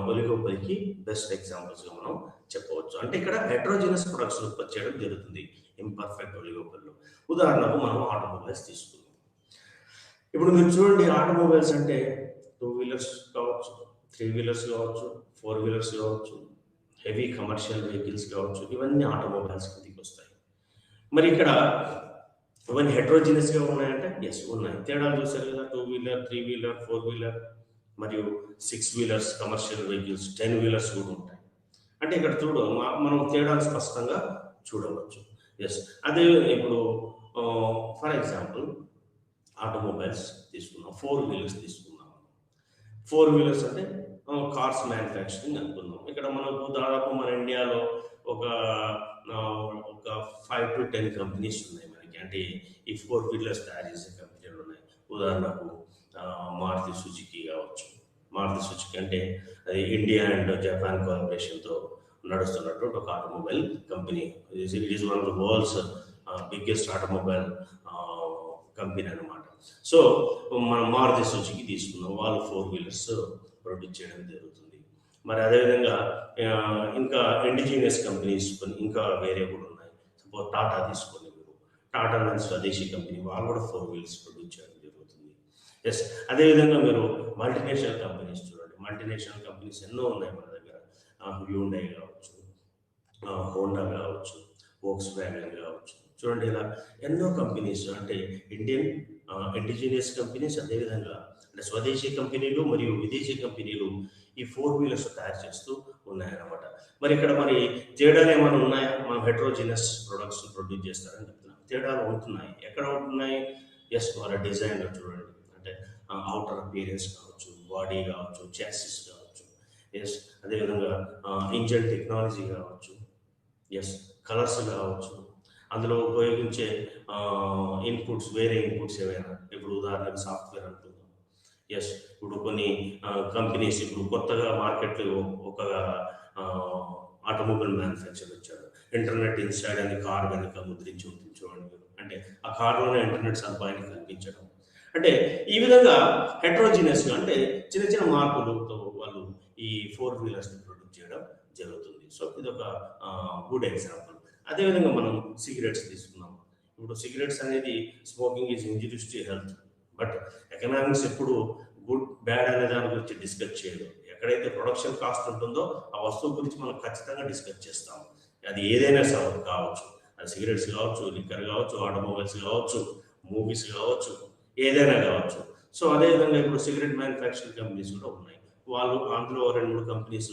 ఒలిగోపలికి బెస్ట్ ఎగ్జాంపుల్స్గా మనం చెప్పవచ్చు. అంటే ఇక్కడ హెటరోజినస్ ప్రొడక్ట్స్ ఉత్పత్తి చేయడం జరుగుతుంది ఇంపర్ఫెక్ట్ ఒలిగోపలిలో. ఉదాహరణకు మనం ఆటోమొబైల్స్ తీసుకుందాం. ఇప్పుడు మీరు చూడండి, ఆటోమొబైల్స్ అంటే 2 వీలర్స్ కావచ్చు, 3 వీలర్స్ కావచ్చు, 4 వీలర్స్ కావచ్చు, హెవీ కమర్షియల్ వెహికల్స్ కావచ్చు, ఇవన్నీ ఆటోమొబైల్స్ కిందకి వస్తాయి. మరి ఇక్కడ ఇవన్నీ హెటరోజినస్గా ఉన్నాయంటే ఎస్ ఉన్నాయి. తేడాలు చూసారు కదా, 2 వీలర్, 3 వీలర్, 4 వీలర్ మరియు 6 వీలర్స్ కమర్షియల్ వెహికల్స్, 10 వీలర్స్ కూడా ఉంటాయి. అంటే ఇక్కడ మనం తేడాలు స్పష్టంగా చూడవచ్చు. ఎస్ అదే ఇప్పుడు ఫర్ ఎగ్జాంపుల్ ఆటోమొబైల్స్ తీసుకున్నాం, 4 వీలర్స్ తీసుకున్నాం. 4 వీలర్స్ అంటే కార్స్ మ్యానుఫ్యాక్చరింగ్ అనుకుందాం. ఇక్కడ మనకు దాదాపు మన ఇండియాలో ఒక 5 to 10 కంపెనీస్ ఉన్నాయి మనకి. అంటే ఈ 4 వీలర్స్ తయారు చేసే కంపెనీలు ఉన్నాయి. ఉదాహరణకు మారుతి సుజుకి కావచ్చు. మారుతి సుజుకి అంటే అది ఇండియా అండ్ జపాన్ కోఆపరేషన్తో నడుస్తున్నటువంటి ఒక automobile company. It is one of the world's biggest automobile company అనమాట. సో మనం మారుతి సుజుకి తీసుకున్నాం, వాళ్ళు 4 వీలర్స్ ప్రొడ్యూస్ చేయడం జరుగుతుంది. మరి అదేవిధంగా ఇంకా ఇండిజినియస్ కంపెనీస్ ఇంకా వేరే కూడా ఉన్నాయి. సపోజ్ టాటా తీసుకోండి, మీరు టాటా అని స్వదేశీ కంపెనీ, వాళ్ళు కూడా 4 వీలర్స్ ప్రొడ్యూస్ చేయడం జరుగుతుంది. ఎస్ అదేవిధంగా మీరు మల్టీనేషనల్ కంపెనీస్ చూడండి. మల్టీనేషనల్ కంపెనీస్ ఎన్నో ఉన్నాయి మన దగ్గర. హ్యూండై కావచ్చు, హోండా కావచ్చు, వోక్స్ వ్యాగన్ కావచ్చు. చూడండి ఇలా ఎన్నో కంపెనీస్ అంటే ఇండిజినియస్ కంపెనీస్, అదేవిధంగా అంటే స్వదేశీ కంపెనీలు మరియు విదేశీ కంపెనీలు ఈ 4 వీలర్స్ తయారు చేస్తూ ఉన్నాయన్నమాట. మరి ఇక్కడ మరి తేడాలు ఏమైనా ఉన్నాయా? మనం హెటరోజినస్ ప్రొడక్ట్స్ ప్రొడ్యూస్ చేస్తారని చెప్తున్నాం. తేడాలు ఉంటున్నాయి. ఎక్కడ ఉంటున్నాయి? ఎస్ వాళ్ళ డిజైన్లో చూడండి. అంటే అవుటర్ అపియరెన్స్ కావచ్చు, బాడీ కావచ్చు, చాసిస్ కావచ్చు, ఎస్ అదేవిధంగా ఇంజన్ టెక్నాలజీ కావచ్చు, ఎస్ కలర్స్ కావచ్చు, అందులో ఉపయోగించే ఇన్పుట్స్, వేరే ఇన్పుట్స్ ఏవైనా. ఇప్పుడు ఉదాహరణకు సాఫ్ట్వేర్ అనుకుందాం. ఎస్ ఇప్పుడు కొన్ని కంపెనీస్ ఇప్పుడు కొత్తగా మార్కెట్లో ఒక ఆటోమొబైల్ మ్యానుఫ్యాక్చర్ వచ్చాడు. ఇంటర్నెట్ ఇన్సైడ్ అని కార్ కనుక ముద్రించి ఉంటుంది చూడండి మీరు. అంటే ఆ కార్లోనే ఇంటర్నెట్ సదుపాయాన్ని కల్పించడం. అంటే ఈ విధంగా హెటరోజినస్గా అంటే చిన్న చిన్న మార్పులతో వాళ్ళు ఈ 4 వీలర్స్ని ప్రొడ్యూస్ చేయడం జరుగుతుంది. సో ఇది ఒక గుడ్ ఎగ్జాంపుల్. అదేవిధంగా మనం సిగరెట్స్ తీసుకున్నాం. ఇప్పుడు సిగరెట్స్ అనేది smoking is injurious to health. But economics ఎప్పుడు గుడ్ బ్యాడ్ అనే దాని గురించి డిస్కస్ చేయదు. ఎక్కడైతే ప్రొడక్షన్ కాస్ట్ ఉంటుందో ఆ వస్తువు గురించి మనం ఖచ్చితంగా డిస్కస్ చేస్తాం. అది ఏదైనా కావచ్చు, అది సిగరెట్స్ కావచ్చు, లిక్కర్ కావచ్చు, ఆటోమొబైల్స్ కావచ్చు, మూవీస్ కావచ్చు, ఏదైనా కావచ్చు. సో అదేవిధంగా ఇప్పుడు సిగరెట్ మ్యానుఫ్యాక్చరింగ్ కంపెనీస్ కూడా ఉన్నాయి. వాళ్ళు అందులో 2-3 కంపెనీస్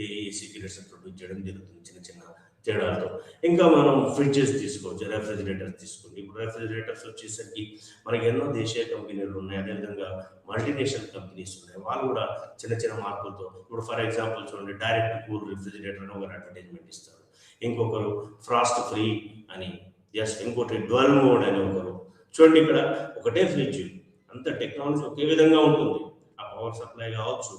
ఈ సిగరెట్స్ ప్రొడ్యూస్ చేయడం జరుగుతుంది చిన్న చిన్న తేడాలతో. ఇంకా మనం ఫ్రిడ్జెస్ తీసుకోవచ్చు, రెఫ్రిజిరేటర్స్ తీసుకోండి. ఇప్పుడు రెఫ్రిజిరేటర్స్ వచ్చేసరికి మనకి ఎన్నో దేశీయ కంపెనీలు ఉన్నాయి, అదేవిధంగా మల్టీనేషనల్ కంపెనీస్ ఉన్నాయి. వాళ్ళు కూడా చిన్న చిన్న మార్పులతో ఇప్పుడు ఫర్ ఎగ్జాంపుల్ చూడండి, డైరెక్ట్ కూల్ రెఫ్రిజిరేటర్ అని ఒక అడ్వర్టైజ్మెంట్ ఇస్తారు. ఇంకొకరు ఫ్రాస్ట్ ఫ్రీ అని, ఎస్ ఇంకోటి డ్వెల్ మోడ్ అని ఒకరు. చూడండి ఇక్కడ ఒకటే ఫ్రిడ్జ్, అంత టెక్నాలజీ ఒకే విధంగా ఉంటుంది. ఆ పవర్ సప్లై కావచ్చు,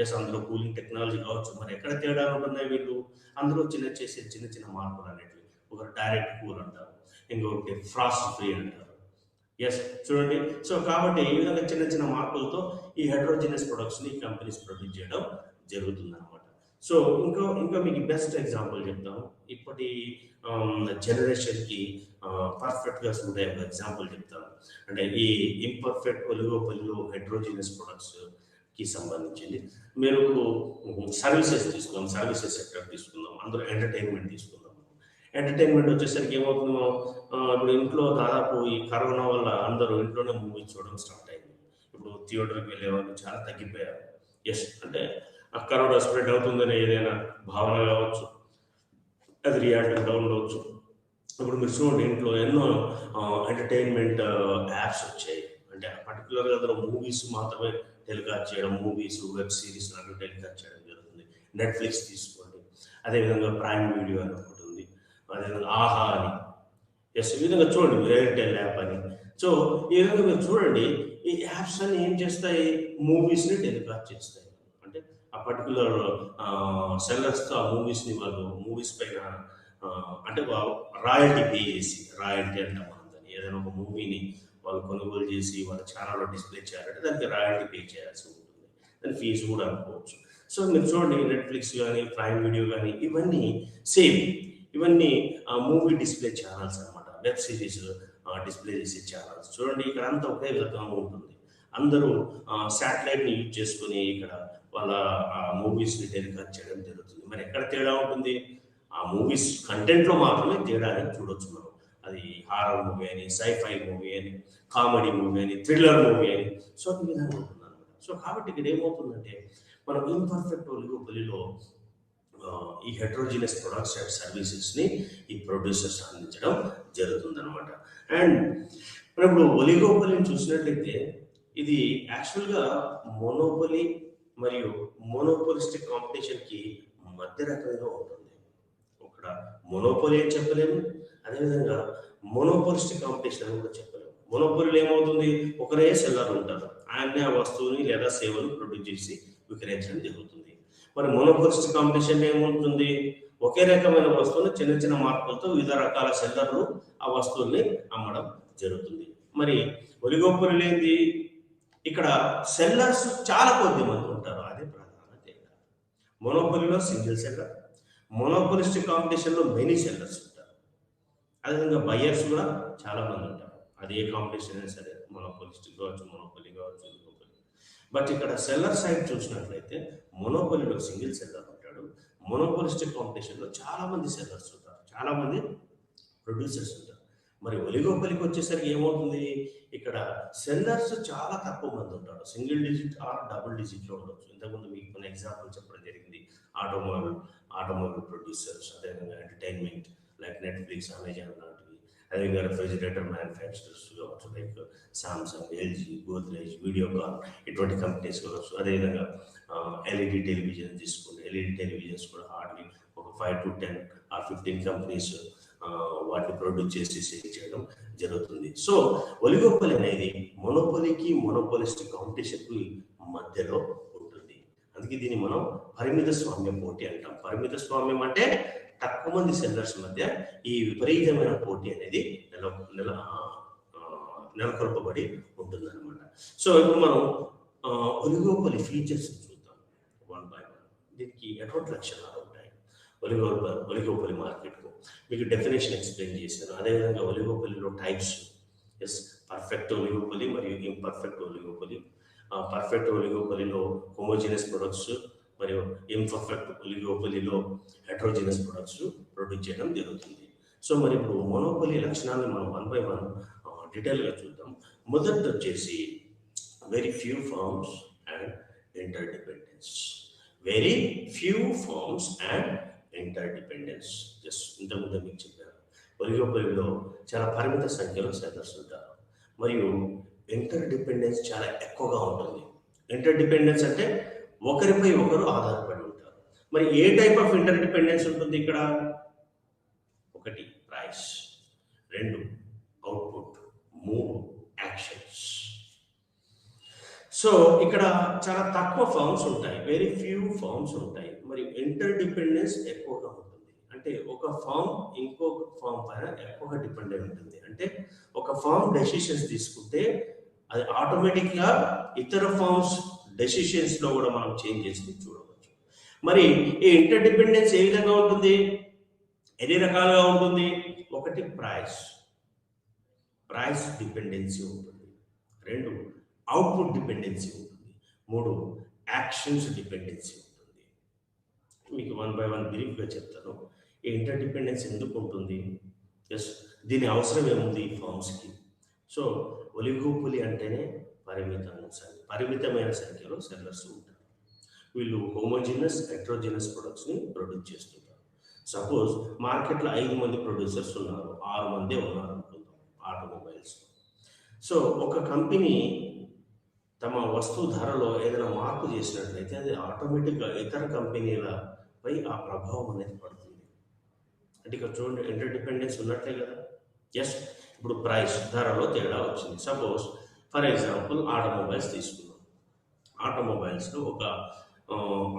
ఎస్ అందులో కూలింగ్ టెక్నాలజీ కావచ్చు. మరి ఎక్కడ తేడాలు ఉంటున్నాయి వీళ్ళు? అందులో చిన్న చిన్న మార్పులు అనేటివి. ఒకరు డైరెక్ట్ కూల్ అంటారు, ఇంకొకటి ఫ్రాస్ట్ ఫ్రీ అంటారు. ఎస్ చూడండి. సో కాబట్టి ఈ విధంగా చిన్న చిన్న మార్పులతో ఈ హెటరోజినస్ ప్రొడక్ట్స్ని కంపెనీస్ ప్రొడ్యూస్ చేయడం జరుగుతుంది అనమాట. సో ఇంకా మీకు బెస్ట్ ఎగ్జాంపుల్ చెప్తాను. ఇప్పటి జనరేషన్కి పర్ఫెక్ట్గా సూట్ అయ్యే ఎగ్జాంపుల్ చెప్తాను. అంటే ఈ ఇంపర్ఫెక్ట్ ఒలిగోపలిలో హెటరోజినస్ ప్రొడక్ట్స్కి సంబంధించింది. మీరు సర్వీసెస్ తీసుకుందాం, సర్వీసెస్ సెక్టర్ తీసుకుందాం, అందులో ఎంటర్టైన్మెంట్ తీసుకుందాం. ఎంటర్టైన్మెంట్ వచ్చేసరికి ఏమవుతుంది, ఇప్పుడు ఇంట్లో దాదాపు ఈ కరోనా వల్ల అందరూ ఇంట్లోనే మూవీస్ చూడడం స్టార్ట్ అయింది. ఇప్పుడు థియేటర్కి వెళ్ళే వాళ్ళు చాలా తగ్గిపోయారు. ఎస్, అంటే ఆ కరోనా స్ప్రెడ్ అవుతుందని ఏదైనా భావన కావచ్చు, అది రియాలిటీ ఉండవచ్చు. ఇప్పుడు మీరు చూడండి, ఇంట్లో ఎన్నో ఎంటర్టైన్మెంట్ యాప్స్ వచ్చాయి. అంటే పర్టికులర్గా అందులో మూవీస్ మాత్రమే టెలికాస్ట్ చేయడం, మూవీస్, వెబ్ సిరీస్ లాంటివి టెలికాస్ట్ చేయడం జరుగుతుంది. నెట్ఫ్లిక్స్ తీసుకోండి, అదేవిధంగా ప్రైమ్ వీడియో అని ఒకటి ఉంది, అదేవిధంగా ఆహా అని, ఎస్, ఈ విధంగా చూడండి, ఎయిర్టెల్ యాప్ అని. సో ఈ విధంగా మీరు చూడండి, ఈ యాప్స్ అన్ని ఏం చేస్తాయి, మూవీస్ని టెలికాస్ట్ చేస్తాయి. అంటే ఆ పర్టికులర్ సెల్లర్స్తో ఆ మూవీస్ని వాళ్ళు మూవీస్ పైన అంటే రాయల్టీ పే చేసి, రాయల్టీ అంటాం మనం దాన్ని, ఏదైనా ఒక మూవీని వాళ్ళు కొనుగోలు చేసి వాళ్ళ ఛానల్లో డిస్ప్లే చేయాలంటే దానికి రాయల్టీ పే చేయాల్సి ఉంటుంది, దాని ఫీజు కూడా అనుకోవచ్చు. సో మీరు చూడండి, నెట్ఫ్లిక్స్ కానీ ప్రైమ్ వీడియో కానీ ఇవన్నీ సేమ్, ఇవన్నీ మూవీ డిస్ప్లే ఛానల్స్ అనమాట, వెబ్ సిరీస్ డిస్ప్లే చేసే ఛానల్స్. చూడండి, ఇక్కడ అంతా ఒకే విధంగా ఉంటుంది. అందరూ శాటిలైట్ని యూజ్ చేసుకుని ఇక్కడ వాళ్ళ మూవీస్ని టెలికాస్ట్ చేయడం జరుగుతుంది. మరి ఎక్కడ తేడా ఉంటుంది, ఆ మూవీస్ కంటెంట్లో మాత్రమే తేడా అని చూడొచ్చు మనం. అది హారర్ మూవీ అని, సైఫై మూవీ అని, కామెడీ మూవీ అని, థ్రిల్లర్ మూవీ అని, సో ఈ విధంగా ఉంటుంది అనమాట. సో కాబట్టి ఇక్కడ ఏమవుతుందంటే, మనం ఇంపర్ఫెక్ట్ ఒలిగోపలిలో ఈ హెట్రోజినస్ ప్రొడక్ట్స్ అండ్ సర్వీసెస్ని ఈ ప్రొడ్యూసర్స్ అందించడం జరుగుతుందన్నమాట. అండ్ మనం ఇప్పుడు ఒలిగోపలిని చూసినట్లయితే ఇది యాక్చువల్గా మోనోపలి మరియు మోనోపోలిస్టిక్ కాంపిటీషన్కి మధ్య రకంగా ఉంటుంది. ఇక్కడ మోనోపోలి అని చెప్పలేము, అదేవిధంగా మోనోపోలిస్టిక్ కాంపిటీషన్ అని కూడా చెప్పలేము. మోనోపోలీలో ఏమవుతుంది, ఒకరే సెల్లర్ ఉంటారు, ఆయనే ఆ వస్తువుని లేదా సేవలు ప్రొడ్యూస్ చేసి విక్రయించడం జరుగుతుంది. మరి మోనోపోలిస్టిక్ కాంపిటీషన్ ఏముంటుంది, ఒకే రకమైన వస్తువుని చిన్న చిన్న మార్పులతో వివిధ రకాల సెల్లర్లు ఆ వస్తువుల్ని అమ్మడం జరుగుతుంది. మరి ఒలిగోపలి ఏంది, ఇక్కడ సెల్లర్స్ చాలా కొద్ది మంది ఉంటారు, అదే ప్రధాన తేడా. మోనోపోలీలో సింగిల్ సెల్లర్, మోనోపోలిస్టిక్ కాంపిటీషన్లో మెనీ సెల్లర్స్ ఉంటారు, అదేవిధంగా బయర్స్ కూడా చాలా మంది ఉంటారు. అది ఏ కాంపిటీషన్ అయినా సరే, మోనోపోలిస్టిక్ కావచ్చు, మోనోపోలి కావచ్చు, ఒలిగోపలి. బట్ ఇక్కడ సెల్లర్ సైడ్ చూసినట్లయితే మోనోపోలీలో సింగిల్ సెల్లర్ ఉంటాడు, మోనోపోలిస్టిక్ కాంపిటీషన్లో చాలా మంది సెల్లర్స్ ఉంటారు, చాలా మంది ప్రొడ్యూసర్స్ ఉంటారు. మరి ఒలిగోపలికి వచ్చేసరికి ఏమవుతుంది, ఇక్కడ సెల్లర్స్ చాలా తక్కువ మంది ఉంటారు, సింగిల్ డిజిట్ ఆర్ డబుల్ డిజిట్లో ఉండొచ్చు. ఇంతకుముందు మీకు కొన్ని ఎగ్జాంపుల్ చెప్పడం జరిగింది, ఆటోమొబైల్ ప్రొడ్యూసర్స్, అదేవిధంగా ఎంటర్టైన్మెంట్ లైక్ నెట్ఫ్లిక్స్, అమెజాన్ లాంటివి, అదేవిధంగా రెఫ్రిజిరేటర్ మ్యానుఫ్యాక్చరర్స్ కావచ్చు, like Samsung, LG, Godrej, Videocon, ఇటువంటి కంపెనీస్ కావచ్చు. అదేవిధంగా ఎల్ఈడి టెలివిజన్ తీసుకోండి, ఎల్ఈడి టెలివిజన్స్ కూడా హార్డ్లీ ఒక 5 to 10 or 15 కంపెనీస్ వాటిని ప్రొడ్యూస్ చేసి సేల్ చేయడం జరుగుతుంది. సో ఒలిగోపలి అనేది మోనోపోలీకి మోనోపోలిస్టిక్ కాంపిటీషన్కి మధ్యలో ఉంటుంది. అందుకే దీన్ని మనం పరిమిత స్వామ్య పోటీ అంటాం. పరిమిత స్వామ్యం అంటే తక్కువ మంది సెల్లర్స్ మధ్య ఈ విపరీతమైన పోటీ అనేది నెలకొల్పబడి ఉంటుంది అనమాట. సో ఇప్పుడు మనం ఒలిగోపలి ఫీచర్స్ చూద్దాం వన్ బై వన్. దీనికి ఎటువంటి లక్షణాలు ఉంటాయి, ఒలిగోపలి మార్కెట్కు మీకు డెఫినేషన్ ఎక్స్ప్లెయిన్ చేశాను. అదేవిధంగా ఒలిగోపలిలో టైప్స్, ఎస్, పర్ఫెక్ట్ ఒలిగోపలి మరియు ఇంపర్ఫెక్ట్ ఒలిగోపలి. పర్ఫెక్ట్ ఒలిగోపలిలో హోమోజినస్ ప్రొడక్ట్స్ మరియు ఇంపర్ఫెక్ట్ ఒలిగోపలిలో హెట్రోజినస్ ప్రొడక్ట్స్ ప్రొడ్యూస్ చేయడం జరుగుతుంది. సో మరి ఇప్పుడు మోనోపలి లక్షణాలను మనం వన్ బై వన్ డీటెయిల్గా చూద్దాం. మొదటి వచ్చేసి very few firms and interdependence. Very few firms and interdependence. Just ఇంతకుముందు మీకు చెప్పారు, ఒలిగోపలిలో చాలా పరిమిత సంఖ్యలో సెల్లర్స్ ఉంటారు మరియు ఇంటర్డిపెండెన్స్ చాలా ఎక్కువగా ఉంటుంది. ఇంటర్డిపెండెన్స్ అంటే ఒకరిపై ఒకరు ఆధారపడి ఉంటారు. మరి ఏ టైప్ ఆఫ్ ఇంటర్డిపెండెన్స్ ఉంటుంది ఇక్కడ? ఒకటి ప్రైస్, 2 అవుట్పుట్, 3 యాక్షన్స్. సో ఇక్కడ చాలా తక్కువ ఫార్మ్స్ ఉంటాయి, వెరీ ఫ్యూ ఫార్మ్స్ ఉంటాయి. మరి ఇంటర్డిపెండెన్స్ ఎక్కువగా ఉంటుంది, అంటే ఒక ఫార్మ్ ఇంకొక ఫార్మ్ పైన ఎక్కువగా డిపెండ్ అయి ఉంటుంది. అంటే ఒక ఫార్మ్ డెసిషన్స్ తీసుకుంటే అది ఆటోమేటిక్గా ఇతర ఫార్మ్స్ డెసిషన్స్లో కూడా మనం చేంజ్ చేసి చూడవచ్చు. మరి ఈ ఇంటర్డిపెండెన్స్ ఏ విధంగా ఉంటుంది, ఎన్ని రకాలుగా ఉంటుంది? ఒకటి ప్రైస్ డిపెండెన్సీ ఉంటుంది, 2 అవుట్పుట్ డిపెండెన్సీ ఉంటుంది, 3 యాక్షన్స్ డిపెండెన్సీ ఉంటుంది. మీకు వన్ బై వన్ బ్రీఫ్గా చెప్తాను. ఈ ఇంటర్డిపెండెన్స్ ఎందుకు ఉంటుంది, ఎస్, దీని అవసరం ఏముంది ఈ ఫార్మ్స్కి. సో ఒలిగోపలి అంటేనే పరిమితమైన సంఖ్యలో సెల్లర్స్ ఉంటారు. వీళ్ళు హోమోజినస్ హెట్రోజినస్ ప్రొడక్ట్స్ని ప్రొడ్యూస్ చేస్తుంటారు. సపోజ్ మార్కెట్లో 5 మంది ప్రొడ్యూసర్స్ ఉన్నారు, 6 మందే ఉన్నారు అనుకుందాం ఆటోమొబైల్స్. సో ఒక కంపెనీ తమ వస్తువు ధరలో ఏదైనా మార్పు చేసినట్లయితే అది ఆటోమేటిక్గా ఇతర కంపెనీలపై ఆ ప్రభావం అనేది పడుతుంది. అంటే ఇక్కడ చూడండి, ఇంటర్ డిపెండెన్స్ ఉన్నట్లే కదా. ఎస్, ఇప్పుడు ప్రైస్ ధరలో తేడా వచ్చింది. సపోజ్ ఫర్ ఎగ్జాంపుల్ ఆటోమొబైల్స్ తీసుకున్నాం. ఆటోమొబైల్స్లో ఒక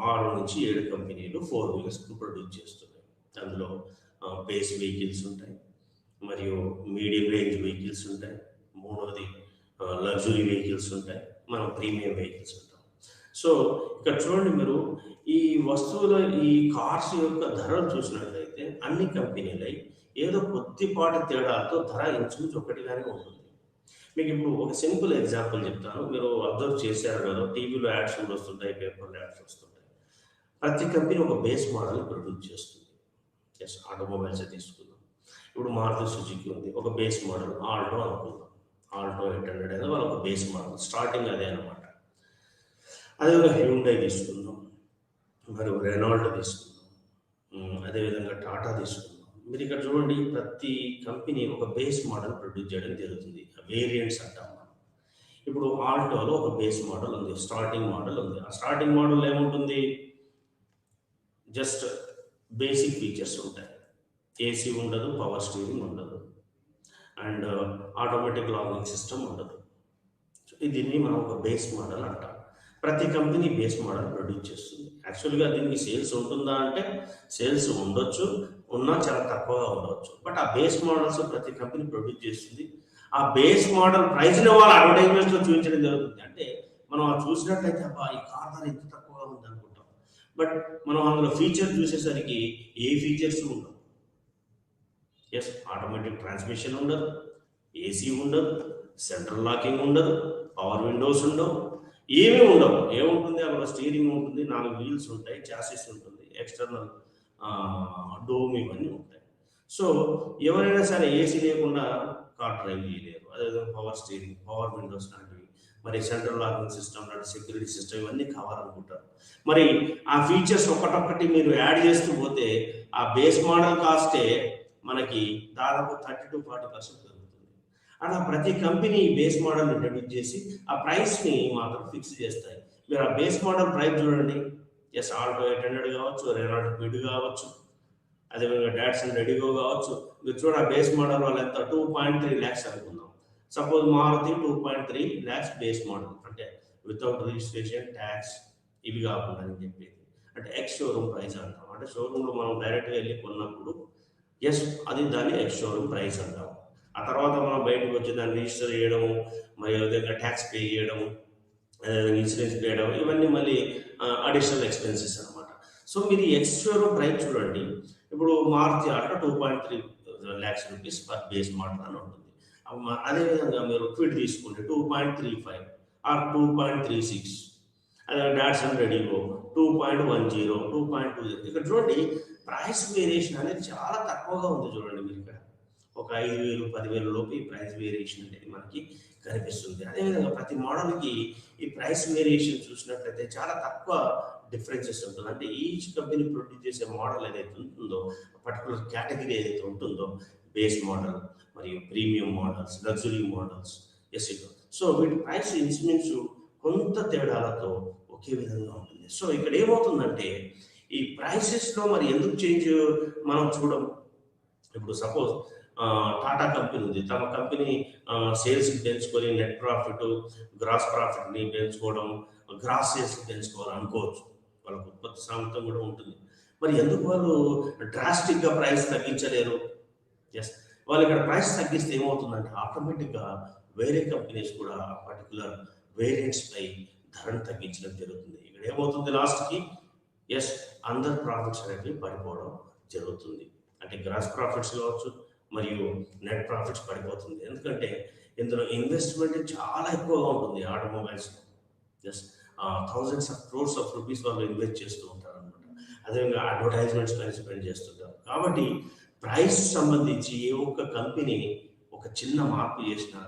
6 నుంచి 7 కంపెనీలు 4 వీలర్స్ ప్రొడ్యూస్ చేస్తున్నాయి. అందులో బేస్ వెహికల్స్ ఉంటాయి, మరియు మీడియం రేంజ్ వెహికల్స్ ఉంటాయి, మూడవది లగ్జరీ వెహికల్స్ ఉంటాయి, మనం ప్రీమియం వెహికల్స్ ఉంటాం. సో ఇక్కడ చూడండి, మీరు ఈ వస్తువుల ఈ కార్స్ యొక్క ధరలు చూసినట్లయితే అన్ని కంపెనీలై ఏదో కొద్దిపాటి తేడాలతో ధర ఇంచుమించు ఒకటిగానే ఉంటుంది. మీకు ఇప్పుడు ఒక సింపుల్ ఎగ్జాంపుల్ చెప్తాను, మీరు అబ్జర్వ్ చేశారు కదా, టీవీలో యాడ్స్ కూడా వస్తుంటాయి, పేపర్లో యాడ్స్ వస్తుంటాయి. ప్రతి కంపెనీ ఒక బేస్ మోడల్ ప్రొడ్యూస్ చేస్తుంది. ఎస్, ఆటోమొబైల్స్ తీసుకుందాం. ఇప్పుడు మారుతి సుజుకి ఉంది, ఒక బేస్ మోడల్ ఆల్టో అనుకుందాం. ఆల్టో 800 అనేది వాళ్ళ ఒక బేస్ మోడల్, స్టార్టింగ్ అదే అనమాట. అదేవిధంగా హ్యూండై తీసుకుందాం, మరి రెనాల్ట్ తీసుకుందాం, అదేవిధంగా టాటా తీసుకుందాం. మీరు ఇక్కడ చూడండి, ప్రతి కంపెనీ ఒక బేస్ మోడల్ ప్రొడ్యూస్ చేయడం జరుగుతుంది, వేరియంట్స్ అంటాం మనం. ఇప్పుడు ఆల్టోలో ఒక బేస్ మోడల్ ఉంది, స్టార్టింగ్ మోడల్ ఉంది. ఆ స్టార్టింగ్ మోడల్ ఏముంటుంది, జస్ట్ బేసిక్ ఫీచర్స్ ఉంటాయి. ఏసీ ఉండదు, పవర్ స్టీరింగ్ ఉండదు, అండ్ ఆటోమేటిక్ లాకింగ్ సిస్టమ్ ఉండదు. దీన్ని మనం ఒక బేస్ మోడల్ అంటాం. ప్రతి కంపెనీ బేస్ మోడల్ ప్రొడ్యూస్ చేస్తుంది. యాక్చువల్గా దీనికి సేల్స్ ఉంటుందా అంటే సేల్స్ ఉండొచ్చు, ఉన్నా చాలా తక్కువగా ఉండవచ్చు. బట్ ఆ బేస్ మోడల్స్ ప్రతి కంపెనీ ప్రొడ్యూస్ చేస్తుంది. ఆ బేస్ మోడల్ ప్రైస్ని వాళ్ళు అడ్వర్టైజ్మెంట్స్లో చూపించడం జరుగుతుంది. అంటే మనం చూసినట్లయితే అబ్బా ఈ కార్ ధర ఇంత తక్కువగా ఉంది అనుకుంటాం, బట్ మనం అందులో ఫీచర్ చూసేసరికి ఏ ఫీచర్స్ ఉండవు. ఎస్, ఆటోమేటిక్ ట్రాన్స్మిషన్ ఉండదు, ఏసీ ఉండదు, సెంట్రల్ లాకింగ్ ఉండదు, పవర్ విండోస్ ఉండవు, ఏమీ ఉండవు. ఏముంటుంది, అక్కడ స్టీరింగ్ ఉంటుంది, 4 వీల్స్ ఉంటాయి, చాసిస్ ఉంటుంది, ఎక్స్టర్నల్ డోమ్ ఇవన్నీ ఉంటాయి. సో ఎవరైనా సరే ఏసీ లేకుండా కార్ డ్రైవ్ చేయలేరు. అదేవిధంగా పవర్ స్టీరింగ్, పవర్ విండోస్ లాంటివి, మరి సెంట్రల్ లాకింగ్ సిస్టమ్ లాంటి సెక్యూరిటీ సిస్టమ్ ఇవన్నీ కావాలనుకుంటారు. మరి ఆ ఫీచర్స్ ఒకటొక్కటి మీరు యాడ్ చేస్తూ పోతే ఆ బేస్ మోడల్ కాస్టే మనకి దాదాపు 30-40% పెరుగుతుంది. అలా ప్రతి కంపెనీ బేస్ మోడల్ ఇంట్రడ్యూస్ చేసి ఆ ప్రైస్ని మాత్రం ఫిక్స్ చేస్తాయి. మీరు ఆ బేస్ మోడల్ ప్రైస్ చూడండి. ఎస్, ఆల్టో 800 కావచ్చు, రెనాల్ట్ మీడ్ కావచ్చు, అదేవిధంగా డాట్సన్ రెడిగో కావచ్చు. మీరు చూడ బేస్ మోడల్ వాళ్ళు ఎంత 2.3 lakhs అనుకుందాం. Suppose Maruti 2.3 lakhs base model, అంటే వితౌట్ రిజిస్ట్రేషన్, ట్యాక్స్ ఇవి కాకుండా అని చెప్పేది. అంటే ఎక్స్ షోరూమ్ ప్రైస్ అంటాం. అంటే షోరూంలో మనం డైరెక్ట్గా వెళ్ళి కొన్నప్పుడు ఎస్, అది దాన్ని ఎక్స్ షోరూమ్ ప్రైస్ అంటాం. ఆ తర్వాత మనం బయటకు వచ్చి దాన్ని రిజిస్టర్ చేయడము, మరి అదేవిధంగా ట్యాక్స్ పే చేయడము, అదేవిధంగా ఇన్సూరెన్స్ పే చేయడం, ఇవన్నీ మళ్ళీ అడిషనల్ ఎక్స్పెన్సెస్ అనమాట. సో మీరు ఎక్స్ షోరూమ్ ప్రైస్ చూడండి. ఇప్పుడు Maruti Alto 2.3 lakhs rupees per base model అని ఉంటుంది. అదేవిధంగా మీరు క్విడ్ తీసుకుంటే 2.35 ఆర్ 2.36. అదే డాట్సన్ రెడిగో 2.10, 2.20. ఇక్కడ చూడండి, ప్రైస్ వేరియేషన్ అనేది చాలా తక్కువగా ఉంది. చూడండి మీరు ఇక్కడ ఒక 5,000, 10,000 లోపు ఈ ప్రైస్ వేరియేషన్ అనేది మనకి కనిపిస్తుంది. అదేవిధంగా ప్రతి మోడల్కి ఈ ప్రైస్ వేరియేషన్ చూసినట్లయితే చాలా తక్కువ డిఫరెన్సెస్ ఉంటుంది. అంటే ఈచ్ కంపెనీ ప్రొడ్యూస్ చేసే మోడల్ ఏదైతే ఉంటుందో, పర్టికులర్ కేటగిరీ ఏదైతే ఉంటుందో, బేస్ మోడల్ మరియు premium models, luxury models, yes. So వీటి ప్రైస్ ఇన్స్ట్రుమెంట్స్ కొంత తేడాలతో ఒకే విధంగా ఉంటుంది. సో ఇక్కడ ఏమవుతుందంటే ఈ ప్రైసెస్లో మరి ఎందుకు చేంజ్ మనం చూడం. ఇప్పుడు సపోజ్ టాటా కంపెనీ ఉంది, తమ కంపెనీ సేల్స్ని పెంచుకొని నెట్ ప్రాఫిట్, గ్రాస్ ప్రాఫిట్ని పెంచుకోవడం, గ్రాస్ సేల్స్ని పెంచుకోవాలి అనుకోవచ్చు. వాళ్ళకు ఉత్పత్తి సామర్థ్యం కూడా ఉంటుంది. మరి ఎందుకు వాళ్ళు డ్రాస్టిక్గా ప్రైస్ తగ్గించలేరు? ఎస్, వాళ్ళు ఇక్కడ ప్రైస్ తగ్గిస్తే ఏమవుతుందంటే ఆటోమేటిక్గా వేరే కంపెనీస్ కూడా పర్టికులర్ వేరియంట్స్పై ధరను తగ్గించడం జరుగుతుంది. ఇక్కడ ఏమవుతుంది లాస్ట్కి, ఎస్, అందర్ ప్రాఫిట్స్ అనేవి పడిపోవడం జరుగుతుంది. అంటే గ్రాస్ ప్రాఫిట్స్ కావచ్చు మరియు నెట్ ప్రాఫిట్స్ పడిపోతుంది. ఎందుకంటే ఇందులో ఇన్వెస్ట్మెంట్ చాలా ఎక్కువగా ఉంటుంది ఆటోమొబైల్స్లో. Yes, thousands of crores of rupees వాళ్ళు ఇన్వెస్ట్ చేస్తూ ఉంటారు అనమాట. అదేవిధంగా అడ్వర్టైజ్మెంట్స్ పైన స్పెండ్ చేస్తుంటారు. కాబట్టి ప్రైస్ సంబంధించి ఏ ఒక్క కంపెనీ ఒక చిన్న మార్పు చేసినా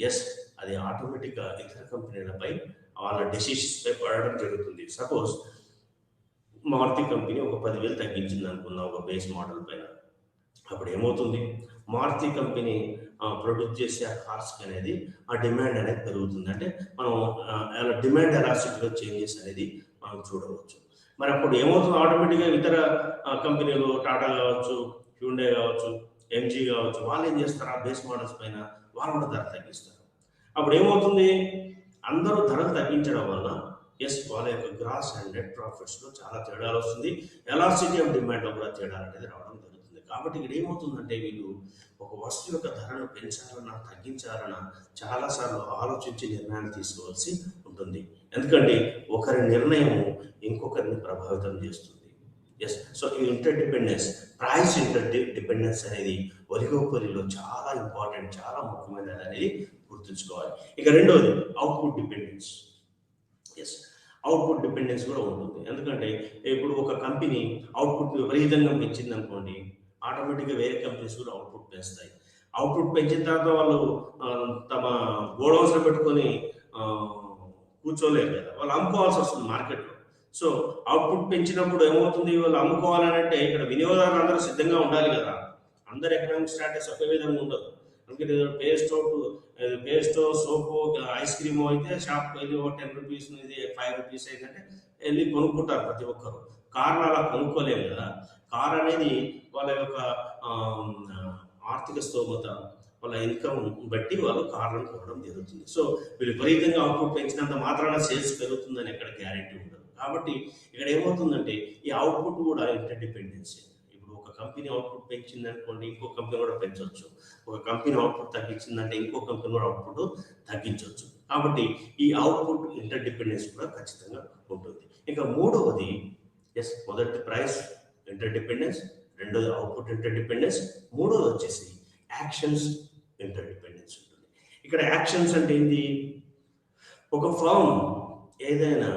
ఎస్, అది ఆటోమేటిక్గా ఇతర కంపెనీలపై వాళ్ళ డెసిషన్స్పై పడడం జరుగుతుంది. సపోజ్ మారుతి కంపెనీ ఒక 10,000 తగ్గించింది అనుకుందాం ఒక బేస్ మోడల్ పైన. అప్పుడు ఏమవుతుంది, మారుతి కంపెనీ ప్రొడ్యూస్ చేసే ఆ కార్స్కి అనేది ఆ డిమాండ్ అనేది పెరుగుతుంది. అంటే మనం డిమాండ్ ఎలాసిటీలో చేంజెస్ అనేది మనం చూడవచ్చు. మరి అప్పుడు ఏమవుతుంది, ఆటోమేటిక్గా ఇతర కంపెనీలు టాటా కావచ్చు, హ్యూండే కావచ్చు, ఎంజీ కావచ్చు, వాళ్ళు ఏం చేస్తారు, ఆ బేస్ మోడల్స్ పైన వాళ్ళు కూడా ధర తగ్గిస్తారు. అప్పుడు ఏమవుతుంది, అందరూ ధరలు తగ్గించడం వల్ల వాళ్ళ యొక్క గ్రాస్ అండ్ నెట్ ప్రాఫిట్స్లో చాలా తేడాలు వస్తుంది. ఎలాసిటీ ఆఫ్ డిమాండ్లో కూడా తేడాలు అనేది రావడం జరుగుతుంది. కాబట్టి ఇక్కడ ఏమవుతుందంటే వీళ్ళు ఒక వస్తువు యొక్క ధరను పెంచాలన్నా తగ్గించాలన్నా చాలాసార్లు ఆలోచించి నిర్ణయాలు తీసుకోవాల్సి ఉంటుంది. ఎందుకంటే ఒకరి నిర్ణయం ఇంకొకరిని ప్రభావితం చేస్తుంది. సో ఈ ఇంటర్డిపెండెన్స్, ప్రైస్ ఇంటర్డిపెండెన్స్ అనేది ఒలిగోపోలీలో చాలా ఇంపార్టెంట్, చాలా ముఖ్యమైనది అనేది గుర్తుంచుకోవాలి. ఇక రెండవది అవుట్పుట్ డిపెండెన్స్. అవుట్పుట్ డిపెండెన్స్ కూడా ఉంటుంది. ఎందుకంటే ఇప్పుడు ఒక కంపెనీ అవుట్పుట్ విపరీతంగా పెంచింది అనుకోండి, ఆటోమేటిక్గా వేరే కంపెనీస్ కూడా అవుట్పుట్ పెంచుతాయి. అవుట్పుట్ పెంచిన తర్వాత వాళ్ళు తమ గోడౌన్స్లో పెట్టుకొని కూర్చోలేరు కదా, వాళ్ళు అమ్ముకోవాల్సి వస్తుంది మార్కెట్లో. సో అవుట్పుట్ పెంచినప్పుడు ఏమవుతుంది, వాళ్ళు అమ్ముకోవాలంటే ఇక్కడ వినియోగదారులు అందరూ సిద్ధంగా ఉండాలి కదా. అందరు ఎకనామిక్ స్టాటస్ ఒకే విధంగా ఉండదు. అందుకే పేస్టో సోపు ఐస్ క్రీమ్ అయితే షాప్కి వెళ్ళి ఒక 10 రూపీస్, ఇది 5 రూపీస్ అయిందంటే వెళ్ళి కొనుక్కుంటారు ప్రతి ఒక్కరు. కార్లు అలా కొనుక్కోలేము కదా. కార్ అనేది వాళ్ళ యొక్క ఆర్థిక స్తోమత, వాళ్ళ ఇన్కమ్ బట్టి వాళ్ళు కార్లను కొనడం జరుగుతుంది. సో వీళ్ళు విపరీతంగా అవుట్పుట్ పెంచినంత మాత్రాన సేల్స్ పెరుగుతుందని ఎక్కడ గ్యారెంటీ ఉండదు. కాబట్టి ఇక్కడ ఏమవుతుందంటే ఈ అవుట్పుట్ కూడా ఇంటర్డిపెండెన్సీ. ఇప్పుడు ఒక కంపెనీ అవుట్పుట్ పెంచింది అనుకోండి, ఇంకో కంపెనీ కూడా పెంచవచ్చు. ఒక కంపెనీ అవుట్పుట్ తగ్గించిందంటే ఇంకో కంపెనీ కూడా అవుట్పుట్ తగ్గించవచ్చు. కాబట్టి ఈ అవుట్పుట్ ఇంటర్డిపెండెన్స్ కూడా ఖచ్చితంగా ఉంటుంది. ఇక మూడవది, మొదటి ప్రైస్ ఇంటర్డిపెండెన్స్, రెండోది అవుట్పుట్ ఇంటర్డిపెండెన్స్, మూడోది వచ్చేసి యాక్షన్స్ ఇంటర్డిపెండెన్స్ ఉంటుంది. ఇక్కడ యాక్షన్స్ అంటే ఏంటి, ఒక ఫర్మ్ ఏదైనా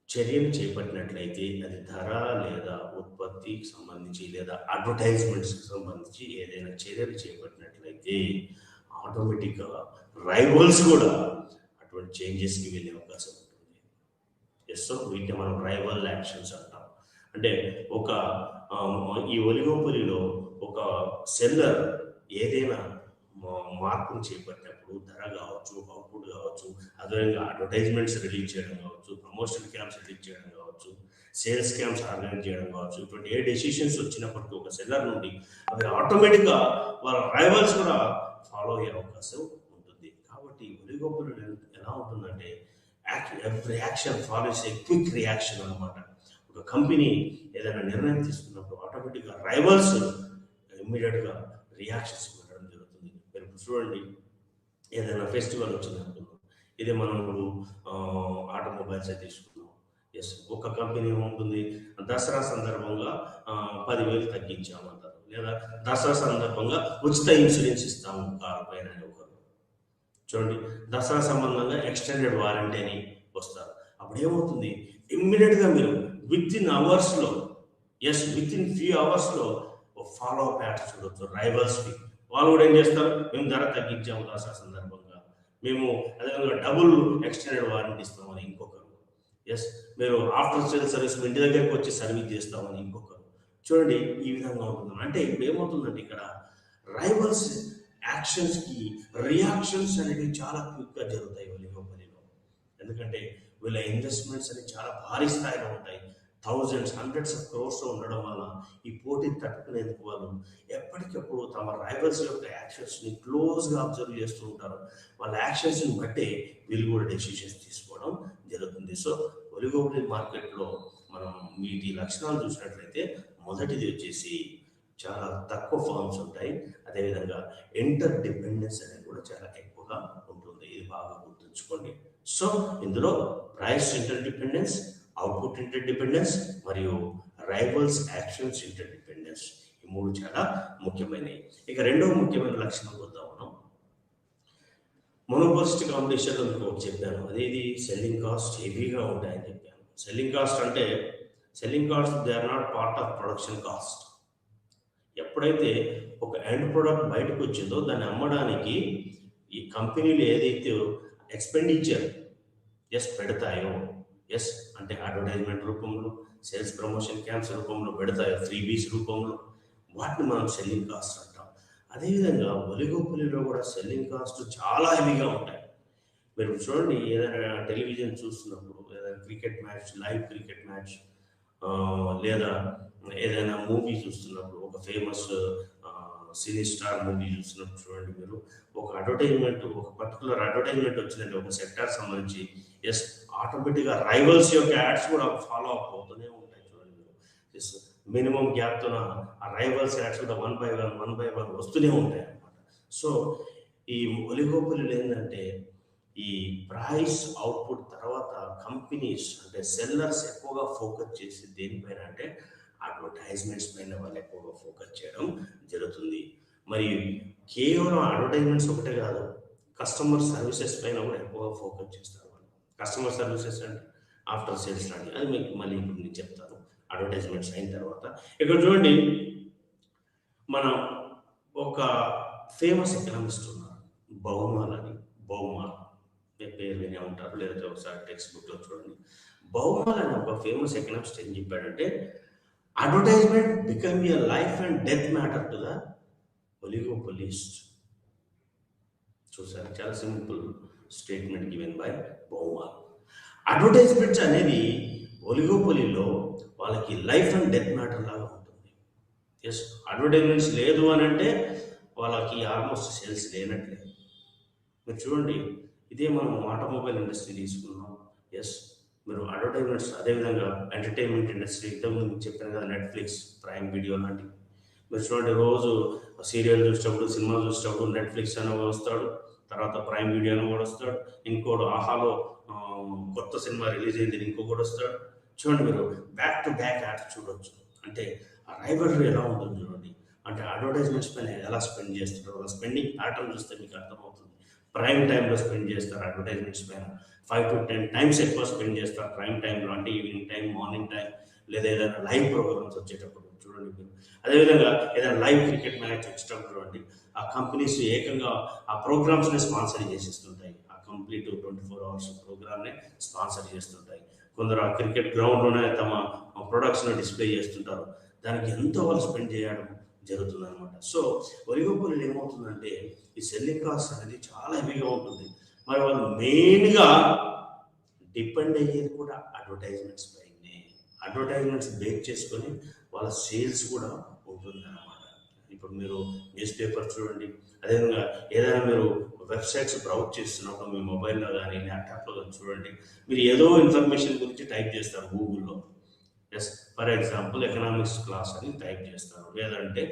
చర్యలు చేపట్టినట్లయితే అది ధర లేదా ఉత్పత్తికి సంబంధించి లేదా అడ్వర్టైజ్మెంట్స్కి సంబంధించి ఏదైనా చర్యలు చేపట్టినట్లయితే ఆటోమేటిక్గా రైవల్స్ కూడా అటువంటి చేంజెస్కి వెళ్ళే అవకాశం ఉంటుంది. సో వీటిని మనం రైవల్ యాక్షన్స్ అంటాం. అంటే ఒక ఈ ఒలిగోపోలీలో ఒక సెల్లర్ ఏదైనా మార్పును చేపట్టినప్పుడు ధర కావచ్చు, అవుట్పుట్ కావచ్చు, అదేవిధంగా అడ్వర్టైజ్మెంట్స్ రిలీజ్ చేయడం కావచ్చు, ప్రమోషన్ క్యాంప్స్ రిలీజ్ చేయడం కావచ్చు, సేల్స్ క్యాంప్స్ ఆర్గనైజ్ చేయడం కావచ్చు, ఇటువంటి ఏ డెసిషన్స్ వచ్చినప్పటికీ ఒక సెల్లర్ నుండి అవి ఆటోమేటిక్గా వాళ్ళ రైవల్స్ కూడా ఫాలో అయ్యే అవకాశం ఉంటుంది. కాబట్టి ఒలిగోపోలీ ఎలా ఉంటుందంటే ఎవ్రీ యాక్షన్ ఫాలోస్ ఏ క్విక్ రియాక్షన్ అనమాట. ఒక కంపెనీ ఏదైనా నిర్ణయం తీసుకున్నప్పుడు ఆటోమేటిక్గా రైవల్స్ ఇమ్మీడియట్గా రియాక్షన్స్ ఇవ్వడం జరుగుతుంది. మీరు చూడండి, ఏదైనా ఫెస్టివల్ వచ్చిందనుకున్నాం, ఇదే మనం ఇప్పుడు ఆటోమొబైల్స్ తీసుకున్నాం. ఒక కంపెనీ ఉంటుంది, దసరా సందర్భంగా 10,000 తగ్గించామంటారు, లేదా దసరా సందర్భంగా ఉచిత ఇన్సూరెన్స్ ఇస్తాము కారు పైన అని ఒకరు. చూడండి, దసరా సంబంధంగా ఎక్స్టెండెడ్ వారంటీ అని వస్తారు. అప్పుడు ఏమవుతుంది, ఇమ్మీడియట్గా మీరు విత్ ఇన్ ఫ్యూ అవర్స్లో ఫాలో అప్ యాడ్స్ చూడవచ్చు రైవల్స్కి. వాళ్ళు కూడా ఏం చేస్తారు, మేము ధర తగ్గించాము దసరా సందర్భంగా, మేము అదేవిధంగా డబుల్ ఎక్స్టెండెడ్ వారంటీ ఇస్తామని ఇంకొకరు, మీరు ఆఫ్టర్ సేల్ సర్వీస్ ఇంటి దగ్గరికి వచ్చి సర్వీస్ చేస్తామని ఇంకొకరు. చూడండి, ఈ విధంగా ఉంటుంది. అంటే ఇప్పుడు ఏమవుతుందంటే ఇక్కడ రైవల్స్ యాక్షన్స్కి రియాక్షన్స్ అనేవి చాలా క్విక్గా జరుగుతాయి ఒలిగోపోలీలో. ఎందుకంటే వీళ్ళ ఇన్వెస్ట్మెంట్స్ అనేవి చాలా భారీ స్థాయిలో ఉంటాయి. థౌజండ్స్, హండ్రెడ్స్ ఆఫ్ క్రోర్స్లో ఉండడం వల్ల ఈ పోటీని తట్టుకునేందుకు వాళ్ళు ఎప్పటికప్పుడు తమ రైవల్స్ యొక్క యాక్షన్స్ని క్లోజ్గా అబ్జర్వ్ చేస్తూ ఉంటారు. వాళ్ళ యాక్షన్స్ని బట్టే వీళ్ళు కూడా డెసిషన్స్ తీసుకోవడం జరుగుతుంది. సో ఒలిగోపోలీ మార్కెట్లో మనం వీటి లక్షణాలు చూసినట్లయితే మొదటిది వచ్చేసి చాలా తక్కువ ఫార్మ్స్ ఉంటాయి, అదేవిధంగా ఇంటర్ డిపెండెన్స్ అనేది కూడా చాలా ఎక్కువగా ఉంటుంది. ఇది బాగా గుర్తుంచుకోండి. సో ఇందులో ప్రైస్ ఇంటర్ డిపెండెన్స్, అవుట్పుట్ ఇంటర్డిపెండెన్స్ మరియు రైవల్స్ యాక్షన్స్ ఇంటర్డిపెండెన్స్, ఈ మూడు చాలా ముఖ్యమైనవి. ఇక రెండవ ముఖ్యమైన లక్షణం వద్దాం మనం. మొనోపోలిస్టిక్ కాంపిటీషన్లో మీకు ఒకటి చెప్పాను, అదేది సెల్లింగ్ కాస్ట్ హెవీగా ఉంటాయని చెప్పాను. Selling cost they are not part of production cost. ఎప్పుడైతే ఒక ఎండ్ ప్రోడక్ట్ బయటకు వచ్చిందో దాన్ని అమ్మడానికి ఈ కంపెనీలు ఏదైతే ఎక్స్పెండిచర్ పెడతాయో, ఎస్, అంటే అడ్వర్టైజ్మెంట్ రూపంలో, సేల్స్ ప్రమోషన్ క్యాంప్స్ రూపంలో పెడతాయి, ఫ్రీబీస్ రూపంలో, వాటిని మనం సెల్లింగ్ కాస్ట్ అంటాం. అదేవిధంగా ఒలిగోపొలిలో కూడా సెల్లింగ్ కాస్ట్ చాలా హెవీగా ఉంటాయి. మీరు చూడండి, ఏదైనా టెలివిజన్ చూస్తున్నప్పుడు, ఏదైనా cricket match, live cricket match, లేదా ఏదైనా మూవీ చూస్తున్నప్పుడు, ఒక ఫేమస్ సినీ స్టార్ మూవీ చూస్తున్నప్పుడు చూడండి మీరు, ఒక అడ్వర్టైజ్మెంట్, ఒక పర్టికులర్ అడ్వర్టైజ్మెంట్ వచ్చిందంటే ఒక సెక్టార్ సంబంధించి, ఎస్, ఆటోమేటిక్గా రైవల్స్ యొక్క యాడ్స్ కూడా ఫాలో అప్ అవుతూనే ఉంటాయి. చూడండి మీరు, ఎస్, మినిమం గ్యాప్తో ఆ రైవల్స్ యాడ్స్ కూడా వన్ బై వన్ వస్తూనే ఉంటాయి అన్నమాట. సో ఈ ఒలిగోపొలిలో ఏంటంటే, ఈ ప్రైస్ అవుట్పుట్ తర్వాత కంపెనీస్ అంటే సెల్లర్స్ ఎక్కువగా ఫోకస్ చేసి దేనిపైన అంటే అడ్వర్టైజ్మెంట్స్ పైన వాళ్ళు ఎక్కువగా ఫోకస్ చేయడం జరుగుతుంది. మరి కేవలం అడ్వర్టైజ్మెంట్స్ ఒకటే కాదు, కస్టమర్ సర్వీసెస్ పైన కూడా ఎక్కువగా ఫోకస్ చేస్తారు వాళ్ళు. కస్టమర్ సర్వీసెస్ అంటే ఆఫ్టర్ సేల్స్ లాంటి, అది మీకు మళ్ళీ ఇప్పుడు నేను చెప్తాను అడ్వర్టైజ్మెంట్స్ అయిన తర్వాత. ఇక్కడ చూడండి, మనం ఒక ఫేమస్ ఎకనామిస్ట్ ఉన్నారు, బహుమాల్ అని. బహుమాల్ పేరు వినే ఉంటారు, లేదంటే ఒకసారి టెక్స్ట్ బుక్లో చూడండి. బహుమాల్ అని ఒక ఫేమస్ ఎకనామిస్ట్ ఏం చెప్పాడంటే, advertisement become a life and death matter to the oligopolist. చూసారు, చాలా simple statement given by Baumol. Advertisements అనేది ఒలిగోపొలిలో వాళ్ళకి లైఫ్ అండ్ డెత్ మ్యాటర్ లాగా ఉంటుంది. ఎస్, అడ్వర్టైజ్మెంట్స్ లేదు అని అంటే వాళ్ళకి ఆల్మోస్ట్ సేల్స్ లేనట్లే. మీరు చూడండి, ఇదే మనం ఆటోమొబైల్ ఇండస్ట్రీ తీసుకున్నాం. ఎస్, మీరు అడ్వర్టైజ్మెంట్స్, అదేవిధంగా ఎంటర్టైన్మెంట్ ఇండస్ట్రీ, ఇంతకుముందు చెప్పాను కదా, నెట్ఫ్లిక్స్, ప్రైమ్ వీడియో లాంటివి. మీరు చూడండి, రోజు సీరియల్ చూసేటప్పుడు, సినిమా చూసేటప్పుడు నెట్ఫ్లిక్స్ అని వస్తాడు, తర్వాత ప్రైమ్ వీడియో అని కూడా వస్తాడు, ఇంకోటి ఆహాలో కొత్త సినిమా రిలీజ్ అయింది ఇంకొకటి వస్తాడు. చూడండి, మీరు బ్యాక్ టు బ్యాక్ యాడ్స్ చూడవచ్చు. అంటే ఆ రైవల్రీ ఎలా ఉంటుంది చూడండి. అంటే అడ్వర్టైజ్మెంట్స్ పైన ఎలా స్పెండ్ చేస్తున్నారు, వాళ్ళ స్పెండింగ్ ప్యాటర్న్ చూస్తే మీకు అర్థమవుతుంది. ప్రైమ్ టైంలో స్పెండ్ చేస్తారు అడ్వర్టైజ్మెంట్స్ పైన, 5 to 10 times ఎక్కువ స్పెండ్ చేస్తారు ప్రైమ్ టైంలో, అంటే ఈవినింగ్ టైం, మార్నింగ్ టైం, లేదా ఏదైనా లైవ్ ప్రోగ్రామ్స్ వచ్చేటప్పుడు చూడండి మీరు. అదేవిధంగా ఏదైనా లైవ్ క్రికెట్ మ్యాచ్ వచ్చేటప్పుడు చూడండి, ఆ కంపెనీస్ ఏకంగా ఆ ప్రోగ్రామ్స్ని స్పాన్సర్ చేసిస్తుంటాయి. ఆ కంప్లీట్ 24 hours ప్రోగ్రామ్ని స్పాన్సర్ చేస్తుంటాయి. కొందరు ఆ క్రికెట్ గ్రౌండ్లోనే తమ ప్రొడక్ట్స్ని డిస్ప్లే చేస్తుంటారు. దానికి ఎంతో వాళ్ళు స్పెండ్ చేయడం జరుగుతుంది అనమాట. సో ఒలిగోపొలిలో ఏమవుతుందంటే, ఈ సెల్లింగ్ కాస్ట్ అనేది చాలా హెవీగా ఉంటుంది. మరి వాళ్ళు మెయిన్గా డిపెండ్ అయ్యేది కూడా అడ్వర్టైజ్మెంట్స్ పైనే. అడ్వర్టైజ్మెంట్స్ బేక్ చేసుకొని వాళ్ళ సేల్స్ కూడా ఉంటుంది అన్నమాట. ఇప్పుడు మీరు న్యూస్ పేపర్ చూడండి, అదేవిధంగా ఏదైనా మీరు వెబ్సైట్స్ బ్రౌజ్ చేస్తున్నప్పుడు మీ మొబైల్లో కానీ ల్యాప్టాప్లో కానీ చూడండి, మీరు ఏదో ఇన్ఫర్మేషన్ గురించి టైప్ చేస్తారు గూగుల్లో. Yes, for example economics class అని టైప్ చేస్తారు, లేదంటే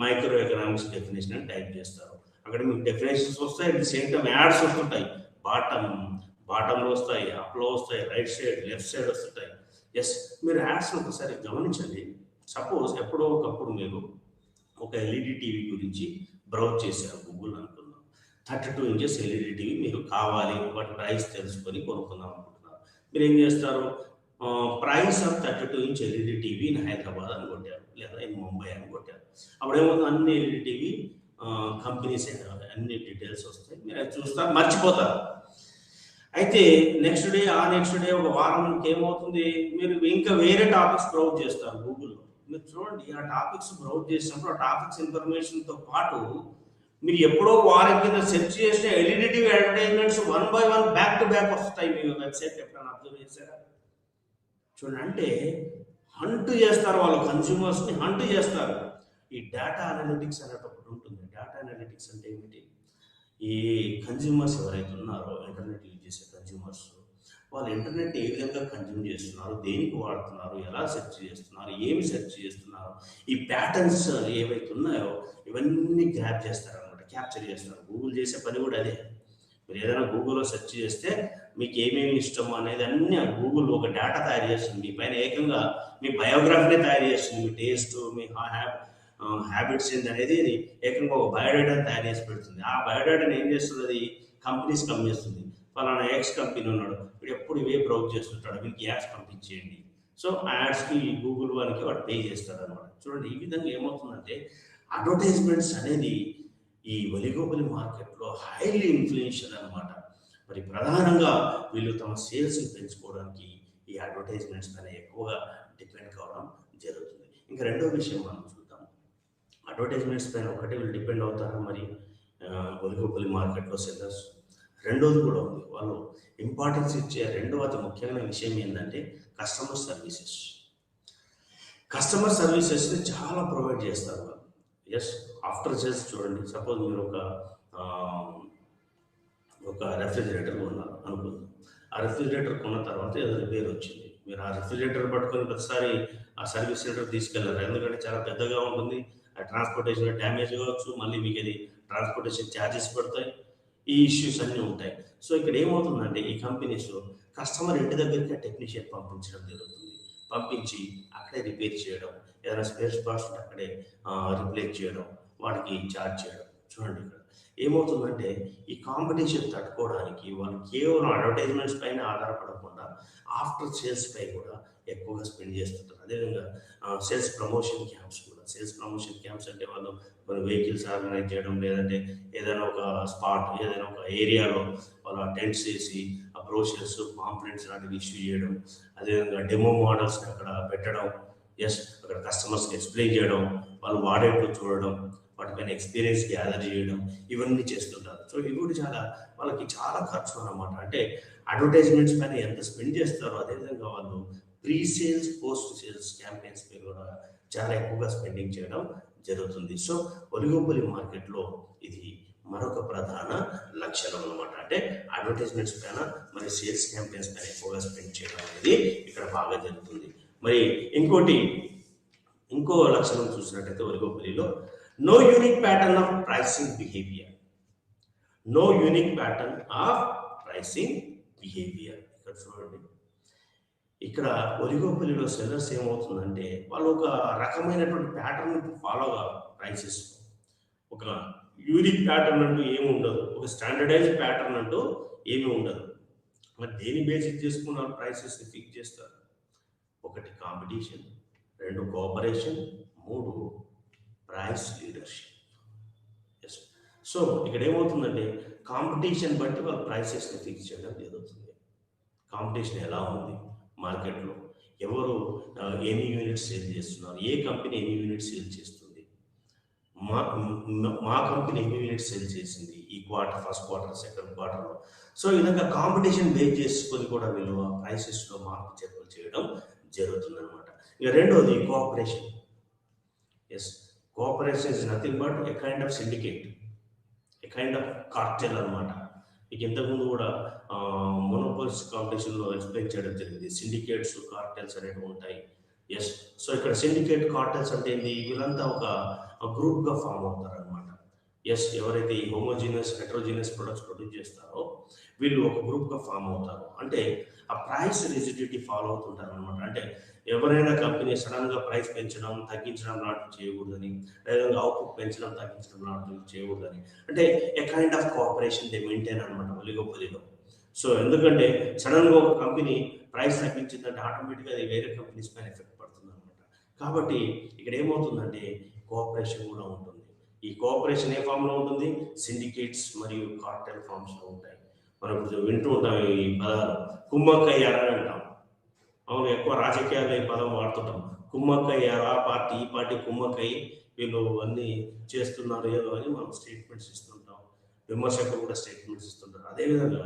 మైక్రో ఎకనామిక్స్ డెఫినేషన్ అని టైప్ చేస్తారు. అక్కడ మీకు డెఫినేషన్స్ వస్తాయి, at the same time ads వస్తుంటాయి. బాటంలో వస్తాయి, అప్లో వస్తాయి, రైట్ సైడ్, లెఫ్ట్ సైడ్ వస్తుంటాయి. ఎస్, మీరు యాడ్స్ ఒకసారి గమనించండి. సపోజ్ ఎప్పుడో ఒకప్పుడు మీరు ఒక ఎల్ఈడి టీవీ గురించి బ్రౌజ్ చేశారు గూగుల్ అనుకుందాం. 32 inches ఎల్ఈడి టీవీ మీకు కావాలి, వాటి ప్రైస్ తెలుసుకొని కొనుక్కుందాం అనుకుంటున్నారు. మీరు ఏం చేస్తారు, price of 32-inch LED TV in Hyderabad అని కొట్టారు, లేదా ఇన్ ముంబై అని కొట్టారు. అప్పుడు ఏమవుతుంది, అన్ని ఎల్ఈడి టీవీ కంపెనీస్ అన్ని డీటెయిల్స్ వస్తాయి, మీరు అది చూస్తారు, మర్చిపోతారు. అయితే నెక్స్ట్ డే ఒక వారంకి ఏమవుతుంది, మీరు ఇంకా వేరే టాపిక్స్ బ్రౌజ్ చేస్తారు గూగుల్లో. మీరు చూడండి, ఆ టాపిక్స్ బ్రౌజ్ చేసినప్పుడు ఆ టాపిక్స్ ఇన్ఫర్మేషన్తో పాటు మీరు ఎప్పుడో వారం కింద సెర్చ్ చేసిన LED TV advertisements 1 by 1 back to back వస్తాయి మీ వెబ్సైట్. ఎప్పుడైనా అబ్జర్వ్ చేశారా? చూడండి, అంటే హంట్ చేస్తారు, వాళ్ళు కన్స్యూమర్స్ని హంట్ చేస్తారు. ఈ డేటా అనలిటిక్స్ అనేటి ఒకటి ఉంటుంది. డేటా అనలిటిక్స్ అంటే ఏమిటి, ఈ కన్స్యూమర్స్ ఎవరైతే ఉన్నారో, ఇంటర్నెట్ యూజ్ చేసే కన్స్యూమర్స్, వాళ్ళు ఇంటర్నెట్ ఏ విధంగా కన్జ్యూమ్ చేస్తున్నారు, దేనికి వాడుతున్నారు, ఎలా సెర్చ్ చేస్తున్నారు, ఏమి సెర్చ్ చేస్తున్నారు, ఈ ప్యాటర్న్స్ ఏవైతే ఉన్నాయో ఇవన్నీ గ్రాప్ చేస్తారనమాట, క్యాప్చర్ చేస్తారు. గూగుల్ చేసే పని కూడా అదే. మీరు ఏదైనా గూగుల్లో సెర్చ్ చేస్తే మీకు ఏమేమి ఇష్టం అనేది అన్నీ ఆ గూగుల్ ఒక డేటా తయారు చేస్తుంది. మీ పైన ఏకంగా మీ బయోగ్రఫీనే తయారు చేస్తుంది. మీ టేస్ట్, మీ హ్యాబిట్స్ ఏంటి అనేది ఏకంగా ఒక బయోడేటాని తయారు చేసి పెడుతుంది. ఆ బయోడేటాని ఏం చేస్తున్నది, కంపెనీస్ కమ్మేస్తుంది. ఫలానా ఎక్స్ కంపెనీ ఉన్నాడు, వీడు ఎప్పుడు ఇవే బ్రౌజ్ చేస్తుంటాడు, వీరికి యాడ్స్ పంపించేయండి. సో ఆ యాడ్స్కి గూగుల్ వారికి వాడు పే చేస్తాడు అనమాట. చూడండి, ఈ విధంగా ఏమవుతుందంటే అడ్వర్టైజ్మెంట్స్ అనేది ఈ ఒలిగోపొలి మార్కెట్లో హైలీ ఇన్ఫ్లుయెన్షియల్ అనమాట. మరి ప్రధానంగా వీళ్ళు తమ సేల్స్ని పెంచుకోవడానికి ఈ అడ్వర్టైజ్మెంట్స్ పైన ఎక్కువగా డిపెండ్ కావడం జరుగుతుంది. ఇంకా రెండో విషయం మనం చూద్దాం. అడ్వర్టైజ్మెంట్స్ పైన ఒకటి వీళ్ళు డిపెండ్ అవుతారా మరి ఒలిగోపొలి మార్కెట్లో సెల్లర్స్? రెండోది కూడా ఉంది. వాళ్ళు ఇంపార్టెన్స్ ఇచ్చే రెండవ అతి ముఖ్యమైన విషయం ఏంటంటే కస్టమర్ సర్వీసెస్. కస్టమర్ సర్వీసెస్ని చాలా ప్రొవైడ్ చేస్తారు వాళ్ళు. ఎస్, ఆఫ్టర్ సేల్స్ చూడండి, సపోజ్ మీరు ఒక రెఫ్రిజిరేటర్ కొన్నారు అనుకుందాం. ఆ రెఫ్రిజిరేటర్ కొన్న తర్వాత ఏదో రిపేర్ వచ్చింది. మీరు ఆ రెఫ్రిజిరేటర్ పట్టుకొని ప్రతిసారి ఆ సర్వీస్ సెంటర్ తీసుకెళ్ళారు, ఎందుకంటే చాలా పెద్దగా ఉంటుంది. ఆ ట్రాన్స్పోర్టేషన్ డ్యామేజ్ కావచ్చు, మళ్ళీ మీకు అది ట్రాన్స్పోర్టేషన్ ఛార్జెస్ పడతాయి, ఈ ఇష్యూస్ అన్నీ ఉంటాయి. సో ఇక్కడ ఏమవుతుందంటే ఈ కంపెనీస్ కస్టమర్ ఇంటి దగ్గరికి ఆ టెక్నీషియన్ పంపించడం జరుగుతుంది. పంపించి అక్కడే రిపేర్ చేయడం, ఏదైనా స్పేర్ పార్ట్స్ ఉంటే అక్కడే రిప్లేస్ చేయడం, వాటికి ఛార్జ్ చేయడం. చూడండి ఇక్కడ ఏమవుతుందంటే ఈ కాంపిటీషన్ తట్టుకోవడానికి వాళ్ళు కేవలం అడ్వర్టైజ్మెంట్స్ పైన ఆధారపడకుండా ఆఫ్టర్ సేల్స్ పై కూడా ఎక్కువగా స్పెండ్ చేస్తుంటారు. అదేవిధంగా సేల్స్ ప్రమోషన్ క్యాంప్స్ కూడా. సేల్స్ ప్రమోషన్ క్యాంప్స్ అంటే వాళ్ళు కొన్ని వెహికల్స్ ఆర్గనైజ్ చేయడం, లేదంటే ఏదైనా ఒక స్పాట్, ఏదైనా ఒక ఏరియాలో వాళ్ళు టెంట్స్ వేసి ఆ బ్రోషర్స్, పాంప్లెంట్స్ లాంటివి ఇష్యూ చేయడం, అదేవిధంగా డెమో మోడల్స్ని అక్కడ పెట్టడం, ఎస్ అక్కడ కస్టమర్స్కి ఎక్స్ప్లెయిన్ చేయడం, వాళ్ళు వాడేట్టు చూడడం, వాటిపైన ఎక్స్పీరియన్స్ గ్యాదర్ చేయడం, ఇవన్నీ చేస్తుంటారు. సో ఇవి కూడా వాళ్ళకి చాలా ఖర్చు అన్నమాట. అంటే అడ్వర్టైజ్మెంట్స్ పైన ఎంత స్పెండ్ చేస్తారో అదేవిధంగా వాళ్ళు pre sales, post sales campaigns పై కూడా చాలా ఎక్కువగా స్పెండింగ్ చేయడం జరుగుతుంది. సో ఒలిగోపొలి మార్కెట్లో ఇది మరొక ప్రధాన లక్షణం అనమాట. అంటే అడ్వర్టైజ్మెంట్స్ పైన మరి సేల్స్ క్యాంపెయిన్స్ పైన ఎక్కువగా స్పెండ్ చేయడం అనేది ఇక్కడ బాగా జరుగుతుంది. మరి ఇంకో లక్షణం చూసినట్టయితే ఒలిగోపొలిలో no unique pattern of pricing behaviour. No unique pattern of pricing behaviour. ఇక్కడ చూడండి, ఇక్కడ ఒలిగోపొలిలో సెల్లర్స్ ఏమవుతుందంటే వాళ్ళు ఒక రకమైనటువంటి ప్యాటర్న్ ఫాలో కావాలి. ప్రైసెస్ ఒక యూనిక్ ప్యాటర్న్ అంటూ ఏమి ఉండదు, ఒక స్టాండర్డైజ్ ప్యాటర్న్ అంటూ ఏమి ఉండదు. మరి దేని బేసిక్ చేసుకున్నారు ప్రైసెస్ ఫిక్స్ చేస్తారు? ఒకటి కాంపిటీషన్, రెండు కోఆపరేషన్, మూడు ప్రైస్ లీడర్షిప్. ఎస్, సో ఇక్కడ ఏమవుతుందంటే కాంపిటీషన్ బట్టి వాళ్ళ ప్రైసెస్ని ఫిక్స్ చేయడం జరుగుతుంది. కాంపిటీషన్ ఎలా ఉంది మార్కెట్లో, ఎవరు ఎన్ని యూనిట్స్ సేల్ చేస్తున్నారు, ఏ కంపెనీ ఎన్ని యూనిట్స్ సేల్ చేస్తుంది, మా కంపెనీ ఎన్ని యూనిట్స్ సేల్ చేసింది ఈ క్వార్టర్, ఫస్ట్ క్వార్టర్, సెకండ్ క్వార్టర్లో. సో ఈ విధంగా కాంపిటీషన్ బేస్ చేసుకొని కూడా వీళ్ళు ఆ ప్రైసెస్లో మార్పు చేర్పులు చేయడం జరుగుతుంది అనమాట. ఇక రెండోది cooperation. Yes, cooperation is nothing but a kind of syndicate, a kind of cartel అనమాట. మీకు ఇంతకుముందు కూడా మోనోపోల్స్ కాంపిటీషన్లో ఎక్స్ప్లెయిన్ చేయడం జరిగింది. సిండికేట్స్, కార్టెల్స్ అనేవి ఉంటాయి. ఎస్, సో ఇక్కడ సిండికేట్, కార్టెల్స్ అంటే ఏంటి? వీళ్ళంతా ఒక గ్రూప్గా ఫామ్ అవుతారు అనమాట. ఎస్, ఎవరైతే ఈ హోమోజీనియస్, హెట్రోజీనియస్ ప్రొడక్ట్స్ ప్రొడ్యూస్ చేస్తారో వీళ్ళు ఒక గ్రూప్గా ఫామ్ అవుతారు. అంటే ఆ ప్రైస్ రిజిడిటీ ఫాలో అవుతుంటారు అనమాట. అంటే ఎవరైనా కంపెనీ సడన్గా ప్రైస్ పెంచడం, తగ్గించడం లాంటివి చేయకూడదని, లేదా అవుట్పుట్ పెంచడం, తగ్గించడం లాంటివి చేయకూడదని, అంటే a kind of cooperation they maintain అనమాట ఒలిగోపొలిలో. సో ఎందుకంటే సడన్గా ఒక కంపెనీ ప్రైస్ తగ్గించిందంటే ఆటోమేటిక్గా అది వేరే కంపెనీస్ పైన ఎఫెక్ట్ పడుతుంది అనమాట. కాబట్టి ఇక్కడ ఏమవుతుందంటే కోఆపరేషన్ కూడా ఉంటుంది. ఈ కోఆపరేషన్ ఏ ఫామ్లో ఉంటుంది? సిండికేట్స్ మరియు కార్టెల్ ఫామ్స్లో ఉంటాయి. మనం వింటూ ఉంటాం ఈ పదాలు, కుమ్మక్కయ్యారని అంటాం. అవును, ఎక్కువ రాజకీయాల్లో ఈ పదం వాడుతుంటాం. కుమ్మక్కయ్యారు, ఆ పార్టీ ఈ పార్టీ కుమ్మక్కయ్యి వీళ్ళు అన్నీ చేస్తున్నారు ఏదో అని మనం స్టేట్మెంట్స్ ఇస్తుంటాం. విమర్శకులు కూడా స్టేట్మెంట్స్ ఇస్తుంటారు. అదేవిధంగా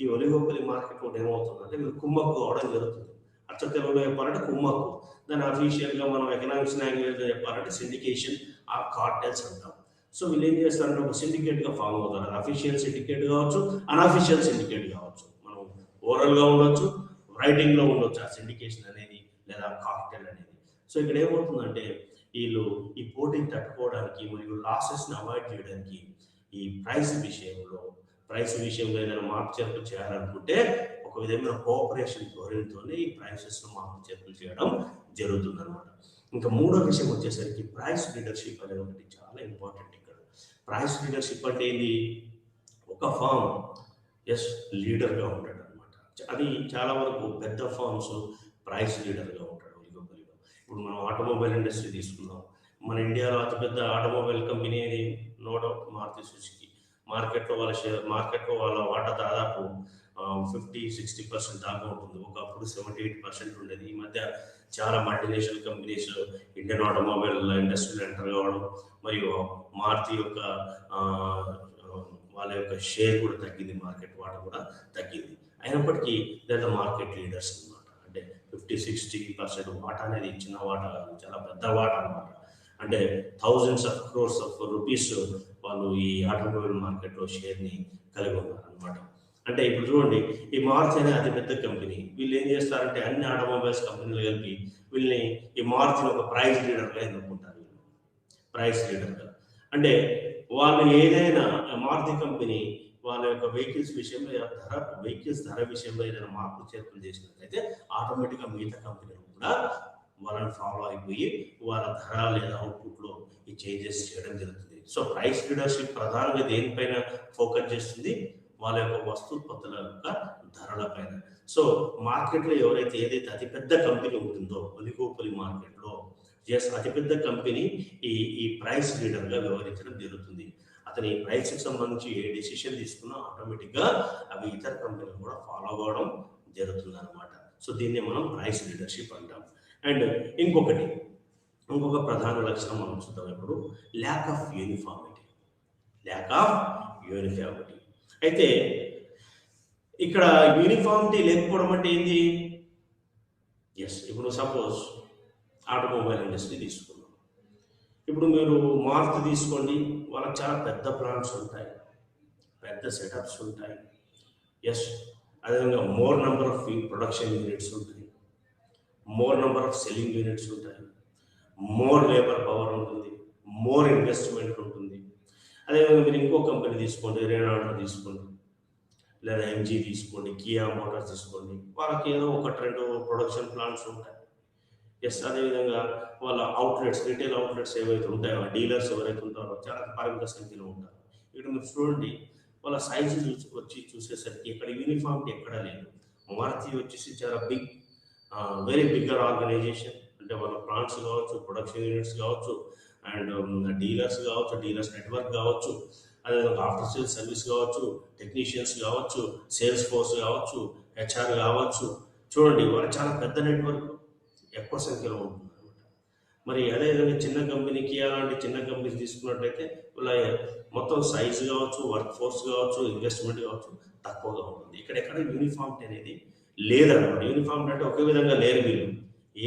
ఈ ఒలిగోపొలి మార్కెట్ కూడా ఏమవుతుందంటే వీళ్ళు కుమ్మక్కు అవడం జరుగుతుంది. అచ్చ తెలుగులో చెప్పాలంటే కుమ్మక్కు, దాన్ని అఫీషియల్గా మనం ఎకనామిక్స్ లాంగ్వేజ్లో చెప్పాలంటే సిండికేషన్ ఆర్ కార్టెల్స్ అంటాం. సో వీళ్ళు ఏం చేస్తారంటే ఒక సిండికేట్గా ఫామ్ అవుతారు. అది అఫీషియల్ సిండికేట్ కావచ్చు, అన్అఫీషియల్ సిండికేట్ కావచ్చు. మనం ఓరల్గా ఉండొచ్చు, రైటింగ్లో ఉండొచ్చు ఆ సిండికేషన్ అనేది లేదా కార్టెల్ అనేది. సో ఇక్కడ ఏమవుతుందంటే వీళ్ళు ఈ పోటీని తట్టుకోవడానికి మరియు లాసెస్ని అవాయిడ్ చేయడానికి ఈ ప్రైస్ విషయంలో ఏదైనా మార్పు చేర్పులు చేయాలనుకుంటే ఒక విధమైన కోఆపరేషన్ ధోరణితోనే ఈ ప్రైసెస్లో మార్పు చేర్పులు చేయడం జరుగుతుంది అనమాట. ఇంకా మూడో విషయం వచ్చేసరికి ప్రైస్ లీడర్షిప్ అనేది ఒకటి చాలా ఇంపార్టెంట్. ఇక్కడ ప్రైస్ లీడర్షిప్ అంటే ఏంటి? ఒక ఫామ్ ఎస్ లీడర్గా ఉంటాడు అనమాట. అది చాలా వరకు పెద్ద ఫార్మ్స్ ప్రైస్ లీడర్గా ఉంటాడు ఒలిగోపొలిలో. ఇప్పుడు మనం ఆటోమొబైల్ ఇండస్ట్రీ తీసుకుందాం. మన ఇండియాలో అతిపెద్ద ఆటోమొబైల్ కంపెనీ ఏది? No doubt Maruti Suzuki. మార్కెట్లో వాళ్ళ వాటా దాదాపు 50-60% దాకా ఉంటుంది. ఒకప్పుడు 78% ఉండేది. ఈ మధ్య చాలా మల్టీనేషనల్ కంపెనీస్ ఇండియన్ ఆటోమొబైల్ ఇండస్ట్రీలో ఎంటర్ కావడం, మరియు మారుతి యొక్క ఆ, వాళ్ళ యొక్క షేర్ కూడా తగ్గింది, మార్కెట్ వాటా కూడా తగ్గింది. అయినప్పటికీ లేదా మార్కెట్ లీడర్స్ అనమాట. అంటే 50-60% వాటా అనేది చిన్న వాటా కాదు, చాలా పెద్ద వాటా అనమాట. అంటే thousands of crores of rupees వాళ్ళు ఈ ఆటోమొబైల్ మార్కెట్లో షేర్ని కలిగి ఉన్నారు అనమాట. అంటే ఇప్పుడు చూడండి, ఈ మారుతి అనే అతిపెద్ద కంపెనీ, వీళ్ళు ఏం చేస్తారంటే అన్ని ఆటోమొబైల్స్ కంపెనీలు కలిపి వీళ్ళని ఈ మారుతిని ఒక ప్రైజ్ లీడర్గా ఎన్నుకుంటారు. ప్రైస్ లీడర్గా అంటే వాళ్ళు ఏదైనా మారుతి కంపెనీ వాళ్ళ యొక్క వెహికల్స్ విషయంలో వెహికల్స్ ధర విషయంలో ఏదైనా మార్పులు చేర్పులు చేసినట్లయితే ఆటోమేటిక్గా మిగతా కంపెనీలు కూడా వాళ్ళని ఫాలో అయిపోయి వాళ్ళ ధర లేదా అవుట్పుట్లో ఈ చేంజెస్ చేయడం జరుగుతుంది. సో ప్రైస్ లీడర్షిప్ ప్రధానంగా దేనిపైన ఫోకస్ చేస్తుంది? వాళ్ళ యొక్క వస్తుత్పత్తుల యొక్క ధరల పైన. సో మార్కెట్లో ఏదైతే అతిపెద్ద కంపెనీ ఉంటుందో ఒలిగోపొలి మార్కెట్లో అతిపెద్ద కంపెనీ ఈ ప్రైస్ లీడర్గా వ్యవహరించడం జరుగుతుంది. అతని ప్రైస్కి సంబంధించి ఏ డెసిషన్ తీసుకున్నా ఆటోమేటిక్గా అవి ఇతర కంపెనీలు కూడా ఫాలో అవ్వడం జరుగుతుంది అనమాట. సో దీన్ని మనం ప్రైస్ లీడర్షిప్ అంటాం. అండ్ ఇంకొక ప్రధాన లక్షణం మనం చూద్దాం ఇప్పుడు, ల్యాక్ ఆఫ్ యూనిఫార్మిటీ. అయితే ఇక్కడ యూనిఫార్మిటీ లేకపోవడం అంటే ఏంటి? ఇప్పుడు సపోజ్ ఆటోమొబైల్ ఇండస్ట్రీ తీసుకున్నాం. ఇప్పుడు మీరు మారుతి తీసుకోండి, వాళ్ళకి చాలా పెద్ద ప్లాంట్స్ ఉంటాయి, పెద్ద సెటప్స్ ఉంటాయి. అదేవిధంగా more number of production units ఉంటాయి, more number of selling units ఉంటాయి, మోర్ లేబర్ పవర్ ఉంటుంది, మోర్ ఇన్వెస్ట్మెంట్ ఉంటుంది. అదేవిధంగా మీరు ఇంకో కంపెనీ తీసుకోండి, రేనాల్డో తీసుకోండి, లేదా ఎంజీ తీసుకోండి, కియా మోటార్స్ తీసుకోండి, వాళ్ళకి ఏదో 1-2 ప్రొడక్షన్ ప్లాంట్స్ ఉంటాయి. అదేవిధంగా వాళ్ళ అవుట్లెట్స్, రిటైల్ అవుట్లెట్స్ ఏవైతే ఉంటాయో, డీలర్స్ ఎవరైతే ఉంటారో చాలా పరిమిత సంఖ్యలో ఉంటారు. ఇక్కడ మీరు చూడండి, వాళ్ళ సైజు చూసేసరికి ఇక్కడ యూనిఫామ్కి ఎక్కడా లేదు. మారుతి వచ్చేసి చాలా వెరీ బిగ్గర్ ఆర్గనైజేషన్. అంటే వాళ్ళ ప్లాంట్స్ కావచ్చు, ప్రొడక్షన్ యూనిట్స్ కావచ్చు, అండ్ డీలర్స్ కావచ్చు, డీలర్స్ నెట్వర్క్ కావచ్చు, అదేవిధంగా ఆఫ్టర్ సేల్స్ సర్వీస్ కావచ్చు, టెక్నీషియన్స్ కావచ్చు, సేల్స్ ఫోర్స్ కావచ్చు, హెచ్ఆర్ కావచ్చు. చూడండి, వాళ్ళు చాలా పెద్ద నెట్వర్క్ ఎక్కువ సంఖ్యలో ఉంటుంది అనమాట. మరి అదేవిధంగా చిన్న కంపెనీకి అలాంటి చిన్న కంపెనీస్ తీసుకున్నట్లయితే ఇలా మొత్తం సైజ్ కావచ్చు, వర్క్ ఫోర్స్ కావచ్చు, ఇన్వెస్ట్మెంట్ కావచ్చు తక్కువగా ఉంటుంది. ఇక్కడెక్కడ యూనిఫామిటీ అనేది లేదన్నమాట. యూనిఫామిటీ అంటే ఒకే విధంగా లేరు వీళ్ళు.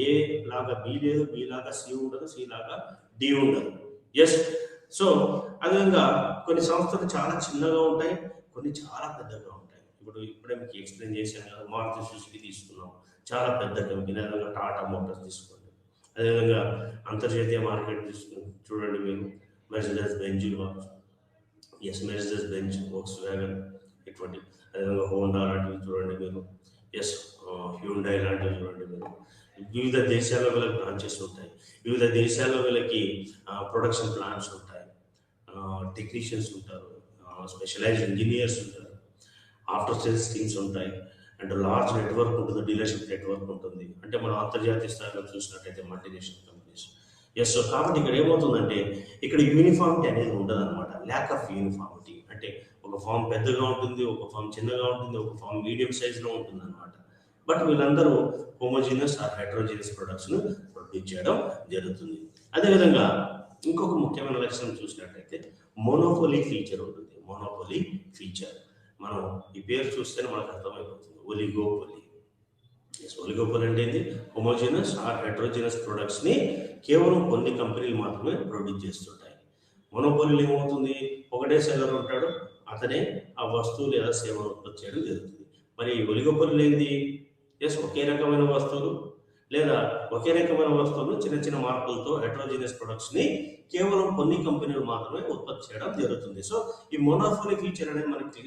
ఏ లాగా బి లేదు, బి లాగా సి ఉండదు, సి లాగా డి ఉండదు. సో అదేవిధంగా కొన్ని సంస్థలు చాలా చిన్నగా ఉంటాయి, కొన్ని చాలా పెద్దగా ఉంటాయి. ఇప్పుడే మీకు ఎక్స్ప్లెయిన్ చేశాను కదా, మారుతి సుజుకి తీసుకున్నాం, చాలా పెద్ద కంపెనీ. అదేవిధంగా టాటా మోటార్స్ తీసుకోండి, అదేవిధంగా అంతర్జాతీయ మార్కెట్ తీసుకుని చూడండి మీరు, మెర్సిడెస్ బెంజ్ కావచ్చు, మెర్సిడెస్ బెంజ్, వోక్స్ వ్యాగన్, ఇటువంటి. అదేవిధంగా హోండా లాంటివి చూడండి మీరు, హ్యూండాయ్ లాంటివి చూడండి మీరు. వివిధ దేశాల్లో వీళ్ళకి బ్రాంచెస్ ఉంటాయి, వివిధ దేశాల్లో వీళ్ళకి ప్రొడక్షన్ ప్లాంట్స్ ఉంటాయి, టెక్నీషియన్స్ ఉంటారు, స్పెషలైజ్డ్ ఇంజనీర్స్ ఉంటారు, ఆఫ్టర్ సేల్స్ టీమ్స్ ఉంటాయి, అండ్ లార్జ్ నెట్వర్క్ ఉంటుంది, డీలర్షిప్ నెట్వర్క్ ఉంటుంది. అంటే మనం అంతర్జాతీయ స్థాయిలో చూసినట్టయితే మల్టీనేషనల్ కంపెనీస్. సో కాబట్టి ఇక్కడ ఏమవుతుందంటే ఇక్కడ యూనిఫామిటీ అనేది ఉండదు అనమాట. ల్యాక్ ఆఫ్ యూనిఫామిటీ అంటే ఒక ఫామ్ పెద్దగా ఉంటుంది, ఒక ఫామ్ చిన్నగా ఉంటుంది, ఒక ఫామ్ మీడియం సైజ్లో ఉంటుంది అనమాట. బట్ వీళ్ళందరూ హోమోజీనియస్ ఆర్ హెట్రోజీనియస్ ప్రొడక్ట్స్ను ప్రొడ్యూస్ చేయడం జరుగుతుంది. అదేవిధంగా ఇంకొక ముఖ్యమైన లక్షణం చూసినట్టయితే మోనోపోలీ ఫీచర్ ఉంటుంది. మోనోపోలీ ఫీచర్ మనం ఈ పేరు చూస్తేనే మనకు అర్థమైపోతుంది. ఒలిగోపోలీ. ఒలిగోపోలీ అంటే ఏంటి? హోమోజీనియస్ ఆర్ హెట్రోజీనియస్ ప్రొడక్ట్స్ని కేవలం కొన్ని కంపెనీలు మాత్రమే ప్రొడ్యూస్ చేస్తుంటాయి. మోనోపోలీలో ఏమవుతుంది? ఒకటే సెల్లర్ ఉంటాడు, అతనే ఆ వస్తువు లేదా సేవను ఉత్పత్తి చేయడం జరుగుతుంది. మరి ఒలిగోపోలీలో ఏంటి? ఒకే రకమైన వస్తువులు లేదా ఒకే రకమైన వస్తువులు చిన్న చిన్న మార్పులతో హెట్రోజీనియస్ ప్రొడక్ట్స్ని కేవలం కొన్ని కంపెనీలు మాత్రమే ఉత్పత్తి చేయడం జరుగుతుంది. సో ఈ మోనోపోలీ ఫీచర్ అనేది మనకి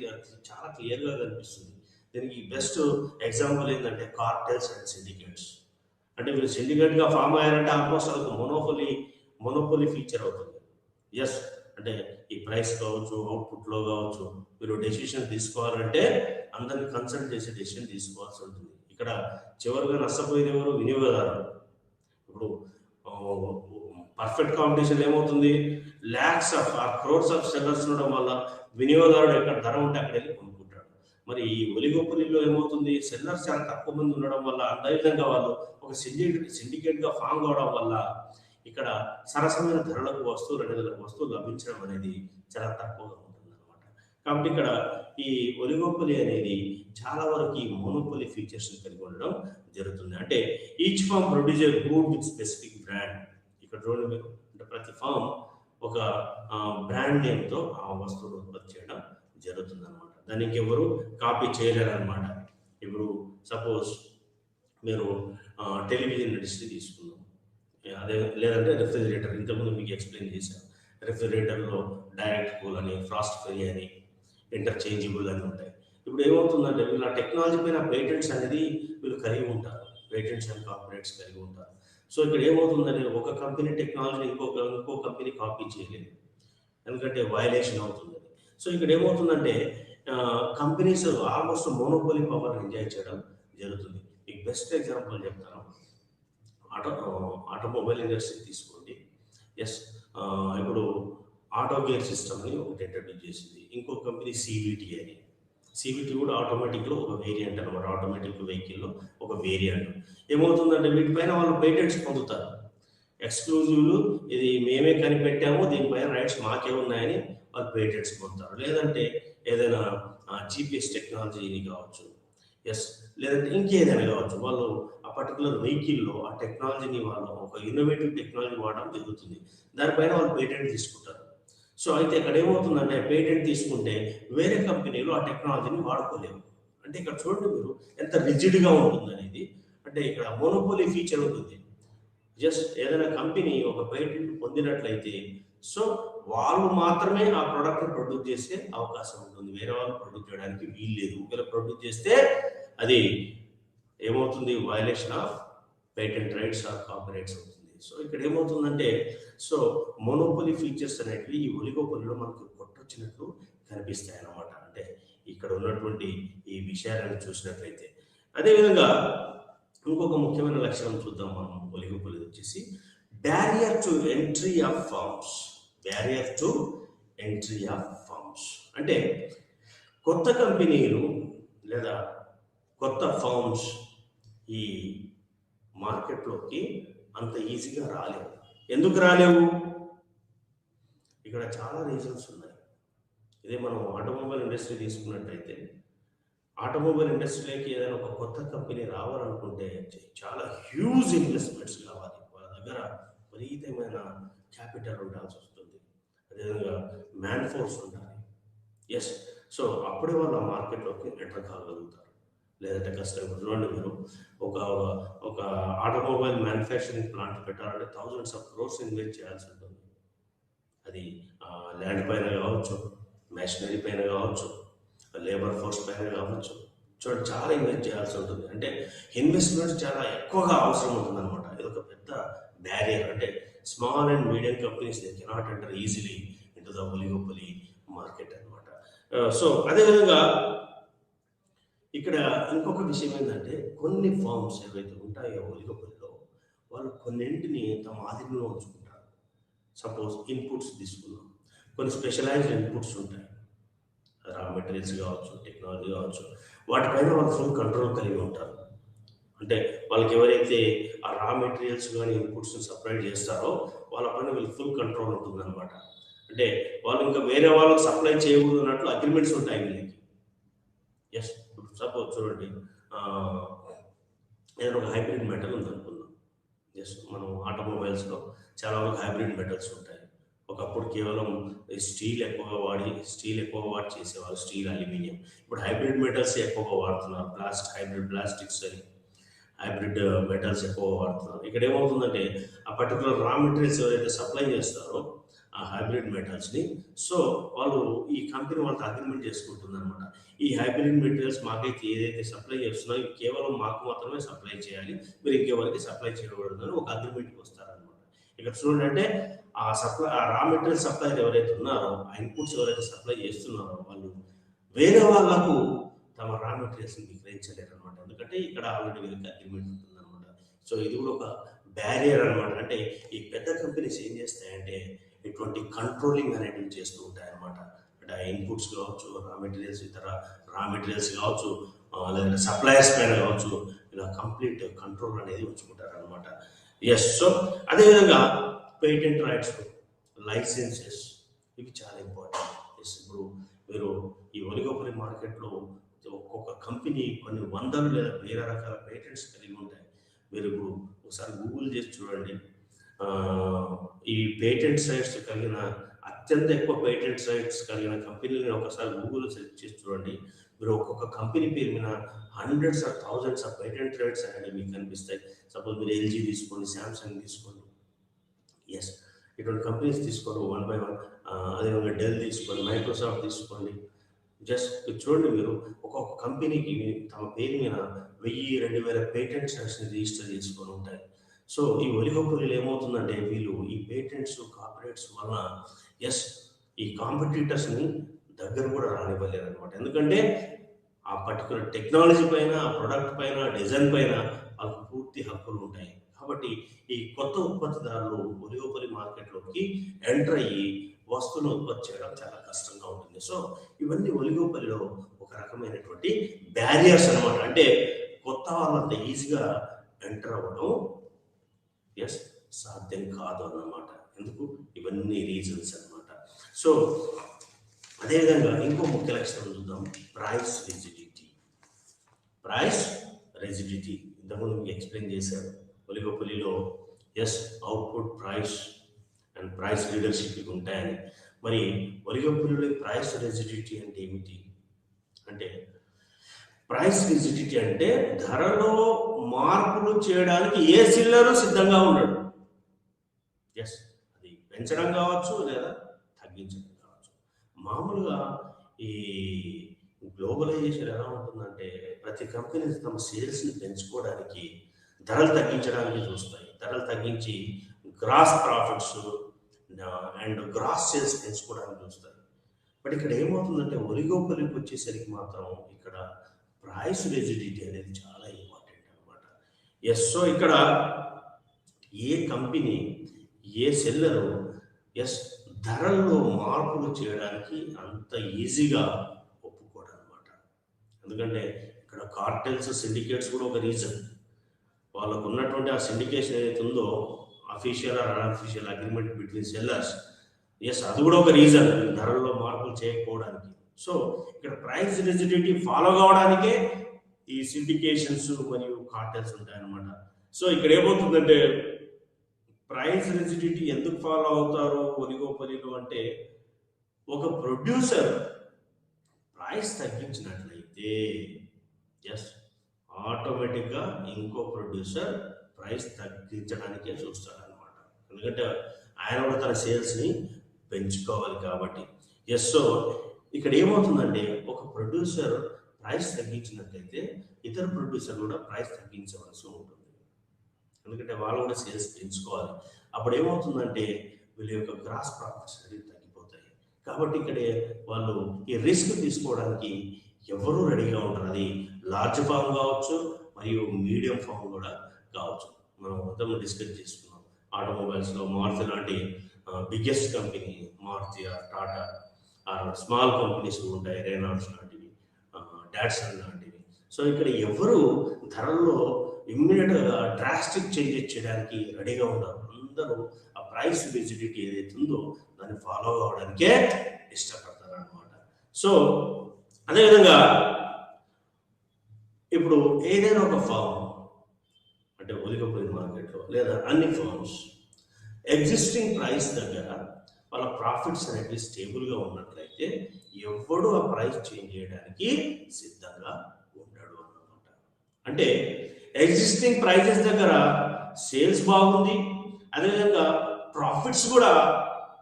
చాలా క్లియర్గా కనిపిస్తుంది. దీనికి బెస్ట్ ఎగ్జాంపుల్ ఏంటంటే కార్టెల్స్ అండ్ సిండికేట్స్. అంటే వీళ్ళు సిండికేట్గా ఫామ్ అయ్యారంటే ఆల్మోస్ట్ అది మోనోపోలీ ఫీచర్ అవుతుంది. అంటే ఈ ప్రైస్ కావచ్చు, అవుట్పుట్లో కావచ్చు, మీరు డెసిషన్ తీసుకోవాలంటే అందరిని కన్సల్ట్ చేసే డెసిషన్ తీసుకోవాల్సి ఉంటుంది. ఇక్కడ చివరిగా నష్టపోయేది ఎవరు? వినియోగదారులు. ఇప్పుడు పర్ఫెక్ట్ కాంపిటీషన్ ఏమవుతుంది? Lakhs of crores of sellers ఉండడం వల్ల వినియోగదారుడు ఎక్కడ ధర ఉంటే అక్కడ వెళ్ళి కొనుక్కుంటాడు. మరి ఈ ఒలిగోపొలిలో ఏమవుతుంది, సెల్లర్స్ చాలా తక్కువ మంది ఉండడం వల్ల, అదేవిధంగా వాళ్ళు ఒక సిండికేట్గా ఫామ్ కావడం వల్ల ఇక్కడ సరసమైన ధరలకు వస్తువులు అనేది వస్తువులు లభించడం అనేది చాలా తక్కువగా ఉంటుంది అనమాట. కాబట్టి ఇక్కడ ఈ ఒలిగోపొలి అనేది చాలా వరకు ఈ మోనోపొలి ఫీచర్స్ కలిగి ఉండడం జరుగుతుంది. అంటే each firm produce a good with specific brand. ఇక్కడ చూడండి మీరు, అంటే ప్రతి ఫామ్ ఒక బ్రాండ్ నేమ్తో ఆ వస్తువును ఉత్పత్తి చేయడం జరుగుతుంది అనమాట. దాన్ని ఇంకెవరు కాపీ చేయలేరు అనమాట. ఇప్పుడు సపోజ్ మీరు టెలివిజన్ ఇండస్ట్రీ తీసుకుందాం, అదే లేదంటే రెఫ్రిజిరేటర్, ఇంతకుముందు మీకు ఎక్స్ప్లెయిన్ చేశాను. రెఫ్రిజిరేటర్లో డైరెక్ట్ కూల్ అని, ఫ్రాస్ట్ ఫ్రీ అని, ఇంటర్చేంజబుల్ అని ఉంటాయి. ఇప్పుడు ఏమవుతుందంటే వీళ్ళు ఆ టెక్నాలజీ పైన పేటెంట్స్ అనేది వీళ్ళు కలిగి ఉంటారు, పేటెంట్స్ అండ్ కాపీరైట్స్ కలిగి ఉంటారు. సో ఇక్కడ ఏమవుతుందంటే ఒక కంపెనీ టెక్నాలజీని ఇంకో కంపెనీ కాపీ చేయలేదు, ఎందుకంటే వయలేషన్ అవుతుంది. సో ఇక్కడ ఏమవుతుందంటే companies almost monopoly power enjoy చేయడం జరుగుతుంది. మీకు బెస్ట్ ఎగ్జాంపుల్ చెప్తాను, ఆటోమొబైల్ ఇండస్ట్రీ తీసుకోండి. ఎస్, ఇప్పుడు ఆటో గేర్ సిస్టమ్ అని ఒకటి ఇంట్రడ్యూస్ చేసింది ఇంకో కంపెనీ, సివిటి అని. సివిటి కూడా ఆటోమేటిక్లో ఒక వేరియంట్ అనమాట, ఆటోమేటిక్ వెహికల్లో ఒక వేరియంట్. ఏమవుతుందంటే వీటిపైన వాళ్ళు పేటెంట్స్ పొందుతారు, ఎక్స్క్లూజివ్లు, ఇది మేమే కనిపెట్టాము, దీనిపైన రైట్స్ మాకే ఉన్నాయని వాళ్ళు పేటెంట్స్ పొందుతారు. లేదంటే ఏదైనా జీపీఎస్ టెక్నాలజీని కావచ్చు, ఎస్, లేదంటే ఇంకేదైనా కావచ్చు, వాళ్ళు ఆ పర్టికులర్ వెహికల్లో ఆ టెక్నాలజీని వాళ్ళు ఒక ఇన్నోవేటివ్ టెక్నాలజీ వాడడం జరుగుతుంది. దానిపైన వాళ్ళు పేటెంట్ తీసుకుంటారు. సో అయితే ఇక్కడ ఏమవుతుందంటే పేటెంట్ తీసుకుంటే వేరే కంపెనీలు ఆ టెక్నాలజీని వాడుకోలేవు. అంటే ఇక్కడ చూడండి మీరు ఎంత రిజిడ్గా ఉంటుంది అనేది. అంటే ఇక్కడ మోనోపోలీ ఫీచర్ ఉంటుంది. జస్ట్ ఏదైనా కంపెనీ ఒక పేటెంట్ పొందినట్లయితే సో వాళ్ళు మాత్రమే ఆ ప్రోడక్ట్ని ప్రొడ్యూస్ చేసే అవకాశం ఉంటుంది, వేరే వాళ్ళు ప్రొడ్యూస్ చేయడానికి వీలు లేదు. ఒకవేళ ప్రొడ్యూస్ చేస్తే అది ఏమవుతుంది, violation of patent rights or copyrights అవుతుంది. సో ఇక్కడ ఏమవుతుందంటే సో మోనోపోలీ ఫీచర్స్ అనేటివి ఈ ఒలిగోపోలీలో మనకు కొట్టొచ్చినట్లు కనిపిస్తాయి అన్నమాట. అంటే ఇక్కడ ఉన్నటువంటి ఈ విషయాలను చూసినట్లయితే. అదేవిధంగా ఇంకొక ముఖ్యమైన లక్షణం చూద్దాం మనం ఒలిగోపోలీ వచ్చేసి barrier to entry of firms. Barrier to entry of firms అంటే కొత్త కంపెనీలు లేదా కొత్త ఫార్మ్స్ ఈ మార్కెట్లోకి అంత ఈజీగా రాలేవు. ఎందుకు రాలేవు? ఇక్కడ చాలా రీజన్స్ ఉన్నాయి. ఇదే మనం ఆటోమొబైల్ ఇండస్ట్రీ తీసుకున్నట్టయితే ఆటోమొబైల్ ఇండస్ట్రీలోకి ఏదైనా ఒక కొత్త కంపెనీ రావాలనుకుంటే చాలా హ్యూజ్ ఇన్వెస్ట్మెంట్స్ కావాలి, వాళ్ళ దగ్గర విపరీతమైన క్యాపిటల్ ఉండాల్సి వస్తుంది, అదేవిధంగా మ్యాన్ ఫోర్స్ ఉండాలి. ఎస్, సో అప్పుడే వాళ్ళు ఆ మార్కెట్లోకి ఎంటర్ కాగలుగుతారు, లేదంటే కష్టం. చూడండి మీరు, ఒక ఒక ఆటోమొబైల్ మ్యానుఫ్యాక్చరింగ్ ప్లాంట్ పెట్టాలంటే థౌజండ్స్ ఆఫ్ క్రోర్స్ ఇన్వెస్ట్ చేయాల్సి ఉంటుంది. అది ల్యాండ్ పైన కావచ్చు, మెషినరీ పైన కావచ్చు, లేబర్ ఫోర్స్ పైన కావచ్చు. చూడండి చాలా ఇన్వెస్ట్ చేయాల్సి ఉంటుంది. అంటే ఇన్వెస్ట్మెంట్ చాలా ఎక్కువగా అవసరం ఉంటుంది అనమాట. ఇది ఒక పెద్ద బ్యారియర్. అంటే small and medium companies they cannot enter easily into the oligopoly market అనమాట. సో అదేవిధంగా ఇక్కడ ఇంకొక విషయం ఏంటంటే కొన్ని ఫార్మ్స్ ఏవైతే ఉంటాయో ఒలిగోపోలీలో వాళ్ళు కొన్నింటిని తమ ఆధీనంలో ఉంచుకుంటారు. సపోజ్ ఇన్పుట్స్ తీసుకుందాం, కొన్ని స్పెషలైజ్డ్ ఇన్పుట్స్ ఉంటాయి, రా మెటీరియల్స్ కావచ్చు, టెక్నాలజీ కావచ్చు, వాటిపైన వాళ్ళు ఫుల్ కంట్రోల్ కలిగి ఉంటారు. అంటే వాళ్ళకి ఎవరైతే ఆ రా మెటీరియల్స్ కానీ ఇన్పుట్స్ని సప్లై చేస్తారో వాళ్ళపైన వీళ్ళు ఫుల్ కంట్రోల్ ఉంటుంది అనమాట. అంటే వాళ్ళు ఇంకా వేరే వాళ్ళకి సప్లై చేయకూడదు అన్నట్లు అగ్రిమెంట్స్ ఉంటాయి వీళ్ళకి. ఎస్, సపోజ్ చూడండి, ఏదైనా ఒక హైబ్రిడ్ మెటల్ ఉంది అనుకుందాం. ఎస్, మనం ఆటోమొబైల్స్లో చాలా వరకు హైబ్రిడ్ మెటల్స్ ఉంటాయి. ఒకప్పుడు కేవలం స్టీల్ ఎక్కువగా వాడి చేసేవాళ్ళు, స్టీల్, అల్యూమినియం. ఇప్పుడు హైబ్రిడ్ మెటల్స్ ఎక్కువగా వాడుతున్నారు, హైబ్రిడ్ ప్లాస్టిక్స్ అని, హైబ్రిడ్ మెటల్స్ ఎక్కువగా వాడుతున్నారు. ఇక్కడ ఏమవుతుందంటే ఆ పర్టికులర్ రా మెటీరియల్స్ ఎవరైతే సప్లై చేస్తారో ఆ హైబ్రిడ్ మెటల్స్ని, సో వాళ్ళు ఈ కంపెనీ వాళ్ళతో అగ్రిమెంట్ చేసుకుంటుంది అనమాట. ఈ హైబ్రిడ్ మెటీరియల్స్ మాకైతే ఏదైతే సప్లై చేస్తున్నారో ఇవి కేవలం మాకు మాత్రమే సప్లై చేయాలి, మీరు ఇంకెవరికి సప్లై చేయకూడదు అని ఒక అగ్రిమెంట్కి వస్తారనమాట. ఇక్కడ చూడండి, అంటే ఆ రా మెటీరియల్ సప్లైర్ ఎవరైతే ఉన్నారో, ఆ ఇన్పుట్స్ ఎవరైతే సప్లై చేస్తున్నారో వాళ్ళు వేరే వాళ్ళకు తమ రా మెటీరియల్స్ని విక్రయించలేరు అనమాట. ఎందుకంటే ఇక్కడ ఆల్రెడీ వీళ్ళకి అగ్రిమెంట్ ఉంటుందన్నమాట. సో ఇది కూడా ఒక బ్యారియర్ అనమాట. అంటే ఈ పెద్ద కంపెనీస్ ఏం చేస్తాయంటే ఇటువంటి కంట్రోలింగ్ అనేటివి చేస్తూ ఉంటాయి అనమాట. అంటే అంటే ఆ ఇన్పుట్స్ కావచ్చు, ఇతర రా మెటీరియల్స్ కావచ్చు, లేదంటే సప్లయర్స్ పైన కావచ్చు, ఇలా కంప్లీట్ కంట్రోల్ అనేది ఉంచుకుంటారు అనమాట. ఎస్. సో అదేవిధంగా పేటెంట్ రైట్స్, లైసెన్సెస్, ఇవి చాలా ఇంపార్టెంట్. ఎస్. ఇప్పుడు మీరు ఈ ఒలిగోపొలి మార్కెట్లో ఒక్కొక్క కంపెనీ కొన్ని వందలు లేదా వేల రకాల పేటెంట్స్ కలిగి ఉంటాయి. మీరు ఇప్పుడు ఒకసారి గూగుల్ చేసి చూడండి. ఈ పేటెంట్ సైట్స్ కలిగిన అత్యంత ఎక్కువ పేటెంట్ సైట్స్ కలిగిన కంపెనీలను ఒకసారి గూగుల్ సెర్చ్ చేసి చూడండి. మీరు ఒక్కొక్క కంపెనీ పేరు మీద hundreds of thousands of patent rights అనేవి మీకు కనిపిస్తాయి. సపోజ్ మీరు ఎల్జీ తీసుకోండి, శాంసంగ్ తీసుకోండి, ఎస్, ఇటువంటి కంపెనీస్ తీసుకోండి వన్ బై వన్. అదేవిధంగా డెల్ తీసుకోండి, మైక్రోసాఫ్ట్ తీసుకోండి. జస్ట్ చూడండి, మీరు ఒక్కొక్క కంపెనీకి తమ పేరు మీద 1000-2000 పేటెంట్ సైట్స్ని రిజిస్టర్ చేసుకొని ఉంటాయి. సో ఈ ఒలిగోపొలీలు ఏమవుతుందంటే వీళ్ళు ఈ పేటెంట్స్, కాపీరైట్స్ వలన ఎస్ ఈ కాంపిటీటర్స్ని దగ్గర కూడా రానివ్వలేరు అనమాట. ఎందుకంటే ఆ పర్టికులర్ టెక్నాలజీ పైన, ఆ ప్రొడక్ట్ పైన, డిజైన్ పైన వాళ్ళకు పూర్తి హక్కులు ఉంటాయి. కాబట్టి ఈ కొత్త ఉత్పత్తిదారులు ఒలిగోపొలి మార్కెట్లోకి ఎంటర్ అయ్యి వస్తువులను ఉత్పత్తి చేయడం చాలా కష్టంగా ఉంటుంది. సో ఇవన్నీ ఒలిగోపొలిలో ఒక రకమైనటువంటి బ్యారియర్స్ అనమాట. అంటే కొత్త వాళ్ళంత ఈజీగా ఎంటర్ అవ్వడం ఎస్ సాధ్యం కాదు అన్నమాట. ఎందుకు? ఇవన్నీ రీజన్స్ అనమాట. సో అదేవిధంగా ఇంకో ముఖ్య లక్షణం చూద్దాం, ప్రైస్ రిజిడిటీ. ప్రైస్ రిజిడిటీ ఇంతకుముందు మీకు ఎక్స్ప్లెయిన్ చేశారు. ఒలిగోపొలిలో yes output, price and price leadership ఉంటాయని. మరి ఒలిగోపొలిలో ప్రైస్ రిజిడిటీ అంటే ఏమిటి అంటే, ప్రైస్ రిజిడిటీ అంటే ధరలో మార్పులు చేయడానికి ఏ సెల్లరు సిద్ధంగా ఉండడు. ఎస్, అది పెంచడం కావచ్చు లేదా తగ్గించడం కావచ్చు. మామూలుగా ఈ గ్లోబలైజేషన్ ఎలా ఉంటుందంటే ప్రతి కంపెనీ తమ సేల్స్ని పెంచుకోవడానికి ధరలు తగ్గించడానికి చూస్తాయి. ధరలు తగ్గించి gross profits and gross sales పెంచుకోవడానికి చూస్తాయి. బట్ ఇక్కడ ఏమవుతుందంటే ఒలిగోపొలికి వచ్చేసరికి మాత్రం ఇక్కడ ప్రైస్ రిజిడిటీ అనేది చాలా ఇంపార్టెంట్ అనమాట. ఎస్. సో ఇక్కడ ఏ కంపెనీ, ఏ సెల్లరు ఎస్ ధరల్లో మార్పులు చేయడానికి అంత ఈజీగా ఒప్పుకోడు అనమాట. ఎందుకంటే ఇక్కడ కార్టెల్స్, సిండికేట్స్ కూడా ఒక రీజన్. వాళ్ళకు ఉన్నటువంటి ఆ సిండికేషన్ ఏదైతే ఉందో, official or unofficial agreement between sellers, yes అది కూడా ఒక రీజన్ ధరల్లో మార్పులు చేయకపోవడానికి. సో ఇక్కడ ప్రైస్ రిజిడిటీ ఫాలో కావడానికే ఈ సిండికేషన్స్ మరియు కార్టెల్స్ ఉంటాయన్నమాట. సో ఇక్కడ ఏమవుతుందంటే ప్రైస్ రిజిడిటీ ఎందుకు ఫాలో అవుతారు ఒలిగోపొలిలో అంటే, ఒక ప్రొడ్యూసర్ ప్రైస్ తగ్గించినట్లయితే ఎస్ ఆటోమేటిక్గా ఇంకో ప్రొడ్యూసర్ ప్రైస్ తగ్గించడానికే చూస్తారనమాట. ఎందుకంటే ఆయన కూడా తన సేల్స్ని పెంచుకోవాలి కాబట్టి. ఎస్. సో ఇక్కడ ఏమవుతుందంటే ఒక ప్రొడ్యూసర్ ప్రైస్ తగ్గించినట్లయితే ఇతర ప్రొడ్యూసర్ కూడా ప్రైస్ తగ్గించవలసి ఉంటుంది. ఎందుకంటే వాళ్ళు కూడా సేల్స్ పెంచుకోవాలి. అప్పుడు ఏమవుతుందంటే వీళ్ళ యొక్క గ్రాస్ ప్రాఫిట్స్ అనేది తగ్గిపోతాయి. కాబట్టి ఇక్కడే వాళ్ళు ఈ రిస్క్ తీసుకోవడానికి ఎవరూ రెడీగా ఉంటారు. అది లార్జ్ ఫామ్ కావచ్చు మరియు మీడియం ఫామ్ కూడా కావచ్చు. మనం మొత్తం డిస్కస్ చేసుకున్నాం. ఆటోమొబైల్స్లో మారుతి లాంటి biggest company, Maruti or Tata or small companies ఉంటాయి, రేనాల్డ్స్ లాంటివి, డాట్సన్ లాంటివి. సో ఇక్కడ ఎవరు ధరల్లో ఇమ్మీడియట్గా డ్రాస్టిక్ చేంజెస్ చేయడానికి రెడీగా ఉంటారు. అందరూ ఆ ప్రైస్ విజిడిటీ ఏదైతే ఉందో దాన్ని ఫాలో అవ్వడానికే ఇష్టపడతారు అనమాట. సో అదేవిధంగా ఇప్పుడు ఏదైనా ఒక ఫామ్ అంటే ఒలిగోపొలి మార్కెట్లో లేదా అన్ని ఫార్మ్స్ ఎగ్జిస్టింగ్ ప్రైస్ దగ్గర వాళ్ళ ప్రాఫిట్స్ అనేవి స్టేబుల్గా ఉన్నట్లయితే ఎవడు ఆ ప్రైస్ చేంజ్ చేయడానికి సిద్ధంగా ఉండడు అన్నమాట. అంటే ఎగ్జిస్టింగ్ ప్రైజెస్ దగ్గర సేల్స్ బాగుంది, అదేవిధంగా ప్రాఫిట్స్ కూడా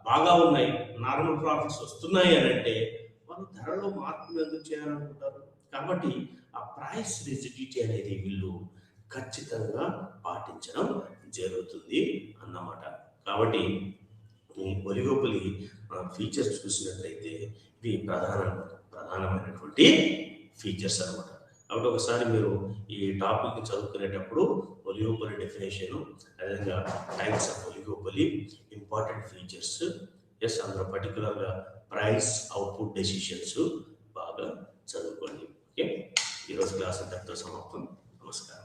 బాగా ఉన్నాయి, నార్మల్ ప్రాఫిట్స్ వస్తున్నాయి అని అంటే వాళ్ళు ధరలో మార్పులు ఎందుకు చేయాలనుకుంటారు. కాబట్టి ఆ ప్రైస్ రిజిడిటీ అనేది వీళ్ళు ఖచ్చితంగా పాటించడం జరుగుతుంది అన్నమాట. కాబట్టి ఈ ఒలిగోపొలి ఫీచర్స్ చూసినట్లయితే ఇవి ప్రధానమైనటువంటి ఫీచర్స్ అనమాట. కాబట్టి ఒకసారి మీరు ఈ టాపిక్ని చదువుకునేటప్పుడు ఒలిగోపొలి డెఫినేషన్, అదేవిధంగా types of oligopoly, important features yes, అందులో పర్టికులర్గా ప్రైస్ అవుట్పుట్ డెసిషన్స్ బాగా చదువుకోండి. ఓకే, ఈరోజు క్లాస్ ఇంతటితో సమాప్తం. నమస్కారం.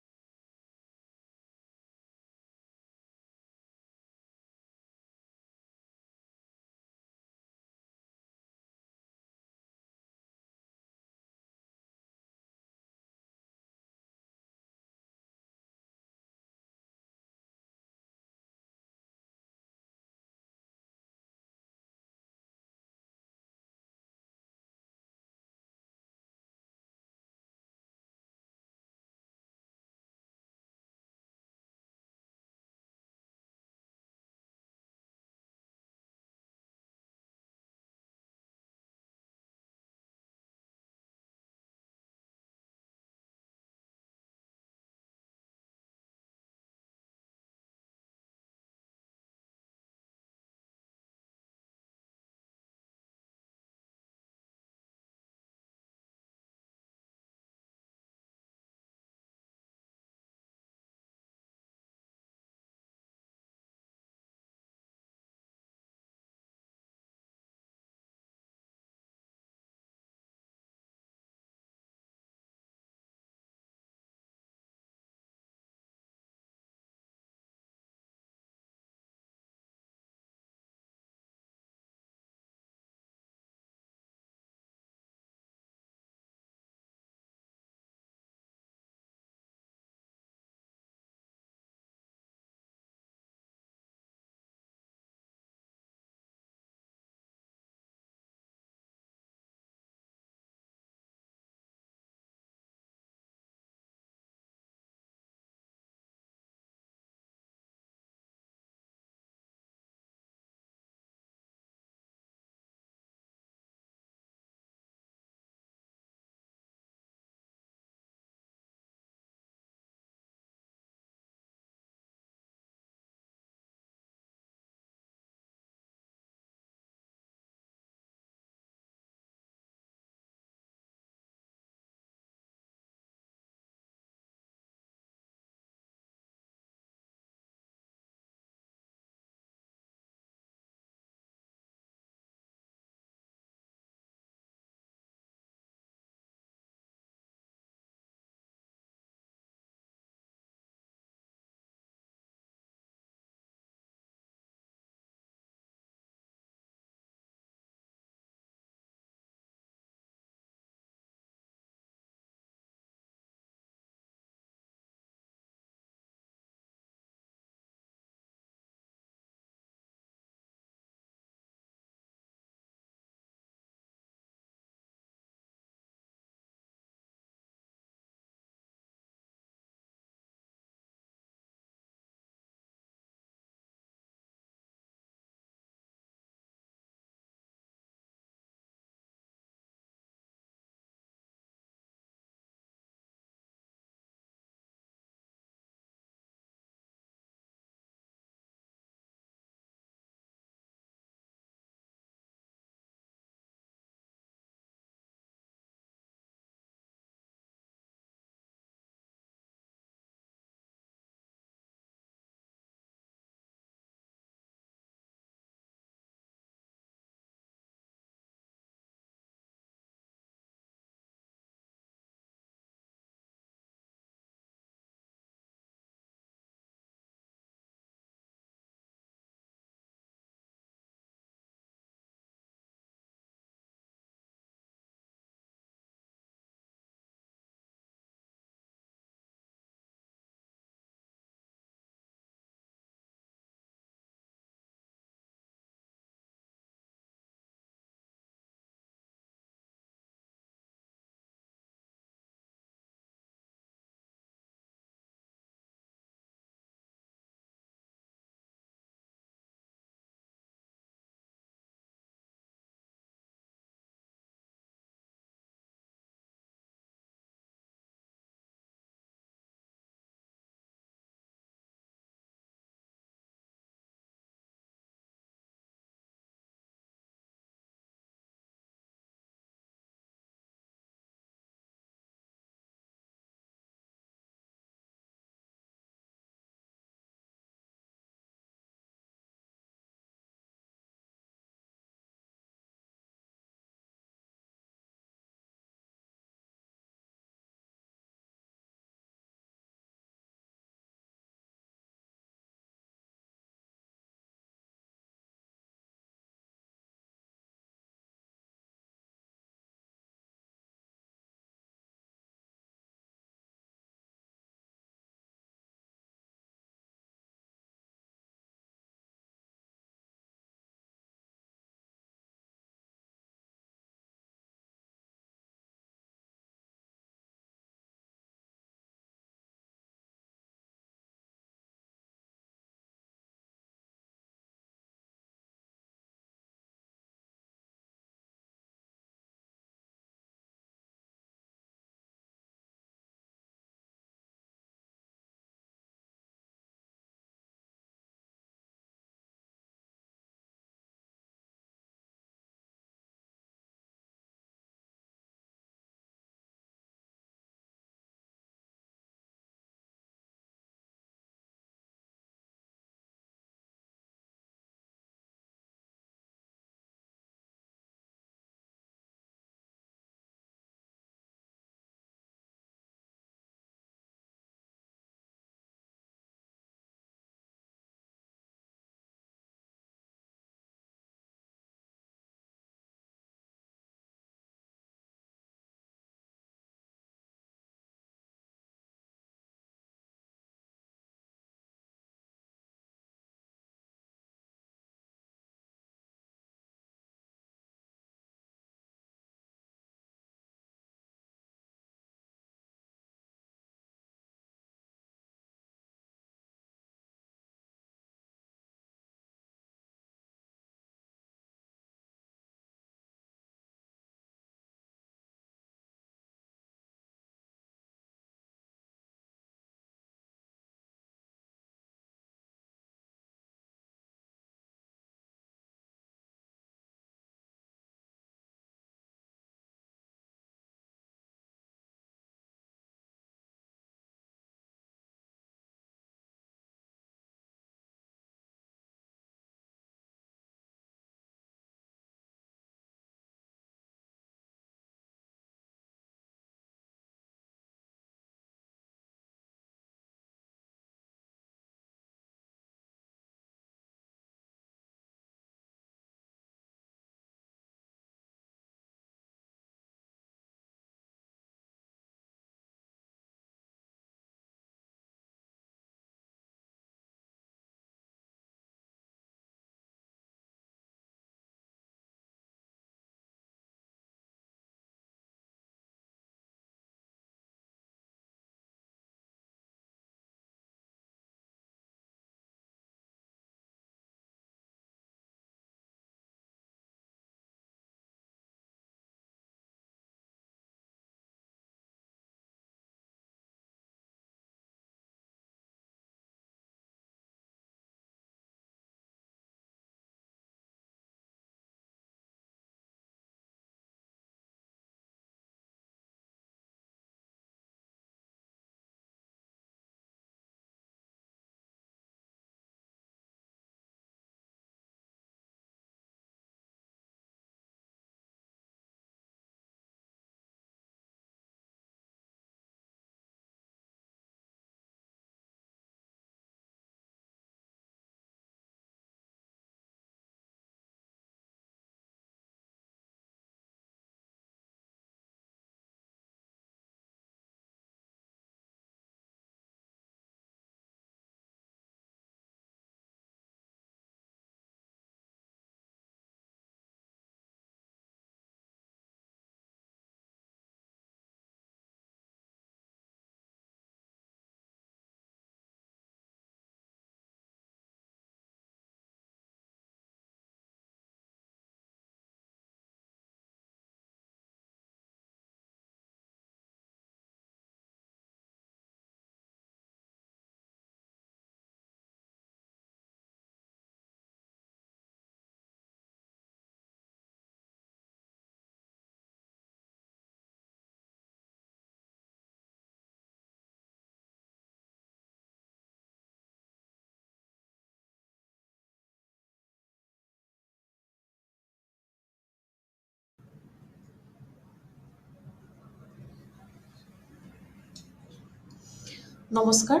নমস্কাৰ।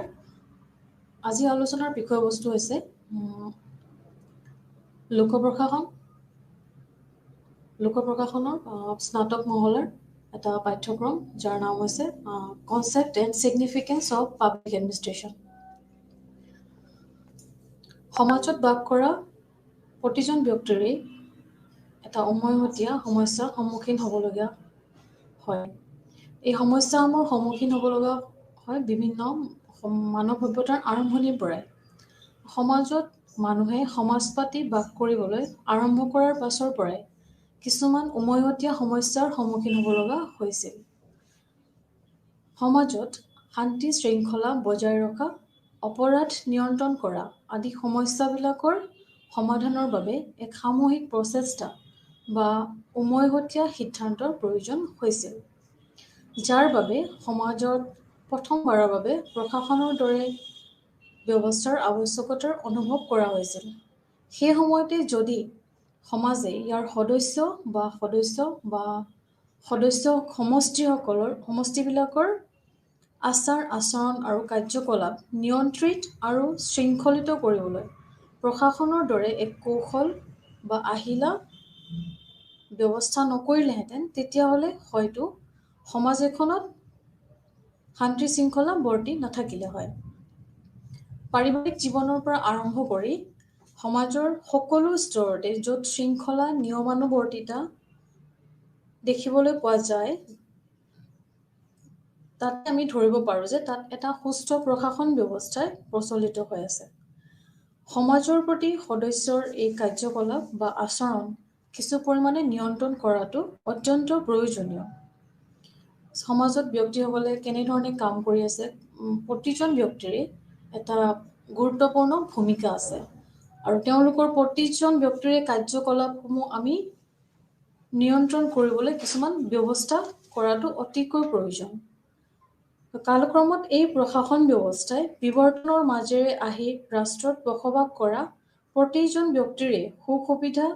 আজি আলোচনাৰ বিষয়বস্তু হৈছে লোকপ্ৰশাসন। লোকপ্ৰশাসনৰ স্নাতক মহলাৰ এটা পাঠ্যক্ৰম যাৰ নাম হৈছে concept and significance of public administration. সমাজত বাস কৰা প্ৰতিজন ব্যক্তিৰে এটা উমৈহতীয়া সমস্যাৰ সন্মুখীন হ'বলগীয়া হয়। এই সমস্যাসমূহৰ সন্মুখীন হ'ব লগা হয় বিভিন্ন মানৱ সভ্যতাৰ আৰম্ভণিৰ পৰাই। সমাজত মানুহে সমাজ পাতি বাস কৰিবলৈ আৰম্ভ কৰাৰ পাছৰ পৰাই কিছুমান উমৈহতীয়া সমস্যাৰ সন্মুখীন হ'ব লগা হৈছিল। সমাজত শান্তি শৃংখলা বজাই ৰখা, অপৰাধ নিয়ন্ত্ৰণ কৰা আদি সমস্যাবিলাকৰ সমাধানৰ বাবে এক সামূহিক প্ৰচেষ্টা বা উমৈহতীয়া সিদ্ধান্তৰ প্ৰয়োজন হৈছিল, যাৰ বাবে সমাজত প্ৰথমবাৰৰ বাবে প্ৰশাসনৰ দৰে ব্যৱস্থাৰ আৱশ্যকতাৰ অনুভৱ কৰা হৈছিল। সেই সময়তে যদি সমাজে ইয়াৰ সদস্য সমষ্টিবিলাকৰ আচাৰ আচৰণ আৰু কাৰ্যকলাপ নিয়ন্ত্ৰিত আৰু শৃংখলিত কৰিবলৈ প্ৰশাসনৰ দৰে এক কৌশল বা আহিলা ব্যৱস্থা নকৰিলেহেঁতেন, তেতিয়াহ'লে হয়তো সমাজ এখনত শান্তি শৃংখলা বৰ্তি নাথাকিলে হয়। পাৰিবাৰিক জীৱনৰ পৰা আৰম্ভ কৰি সমাজৰ সকলো স্তৰতে য'ত শৃংখলা নিয়মানুৱৰ্তিতা দেখিবলৈ পোৱা যায়, তাতে আমি ধৰিব পাৰোঁ যে তাত এটা সুস্থ প্ৰশাসন ব্যৱস্থাই প্ৰচলিত হৈ আছে। সমাজৰ প্ৰতি সদস্যৰ এই কাৰ্যকলাপ বা আচৰণ কিছু পৰিমাণে নিয়ন্ত্ৰণ কৰাটো অত্যন্ত প্ৰয়োজনীয়। সমাজত ব্যক্তিসকলে কেনেধৰণে কাম কৰি আছে, প্ৰতিজন ব্যক্তিৰে এটা গুৰুত্বপূৰ্ণ ভূমিকা আছে আৰু তেওঁলোকৰ প্ৰতিজন ব্যক্তিৰে কাৰ্যকলাপসমূহ আমি নিয়ন্ত্ৰণ কৰিবলৈ কিছুমান ব্যৱস্থা কৰাটো অতিকৈ প্ৰয়োজন। কালক্ৰমত এই প্ৰশাসন ব্যৱস্থাই বিৱৰ্তনৰ মাজেৰে আহি ৰাষ্ট্ৰত বসবাস কৰা প্ৰতিজন ব্যক্তিৰে সুবিধা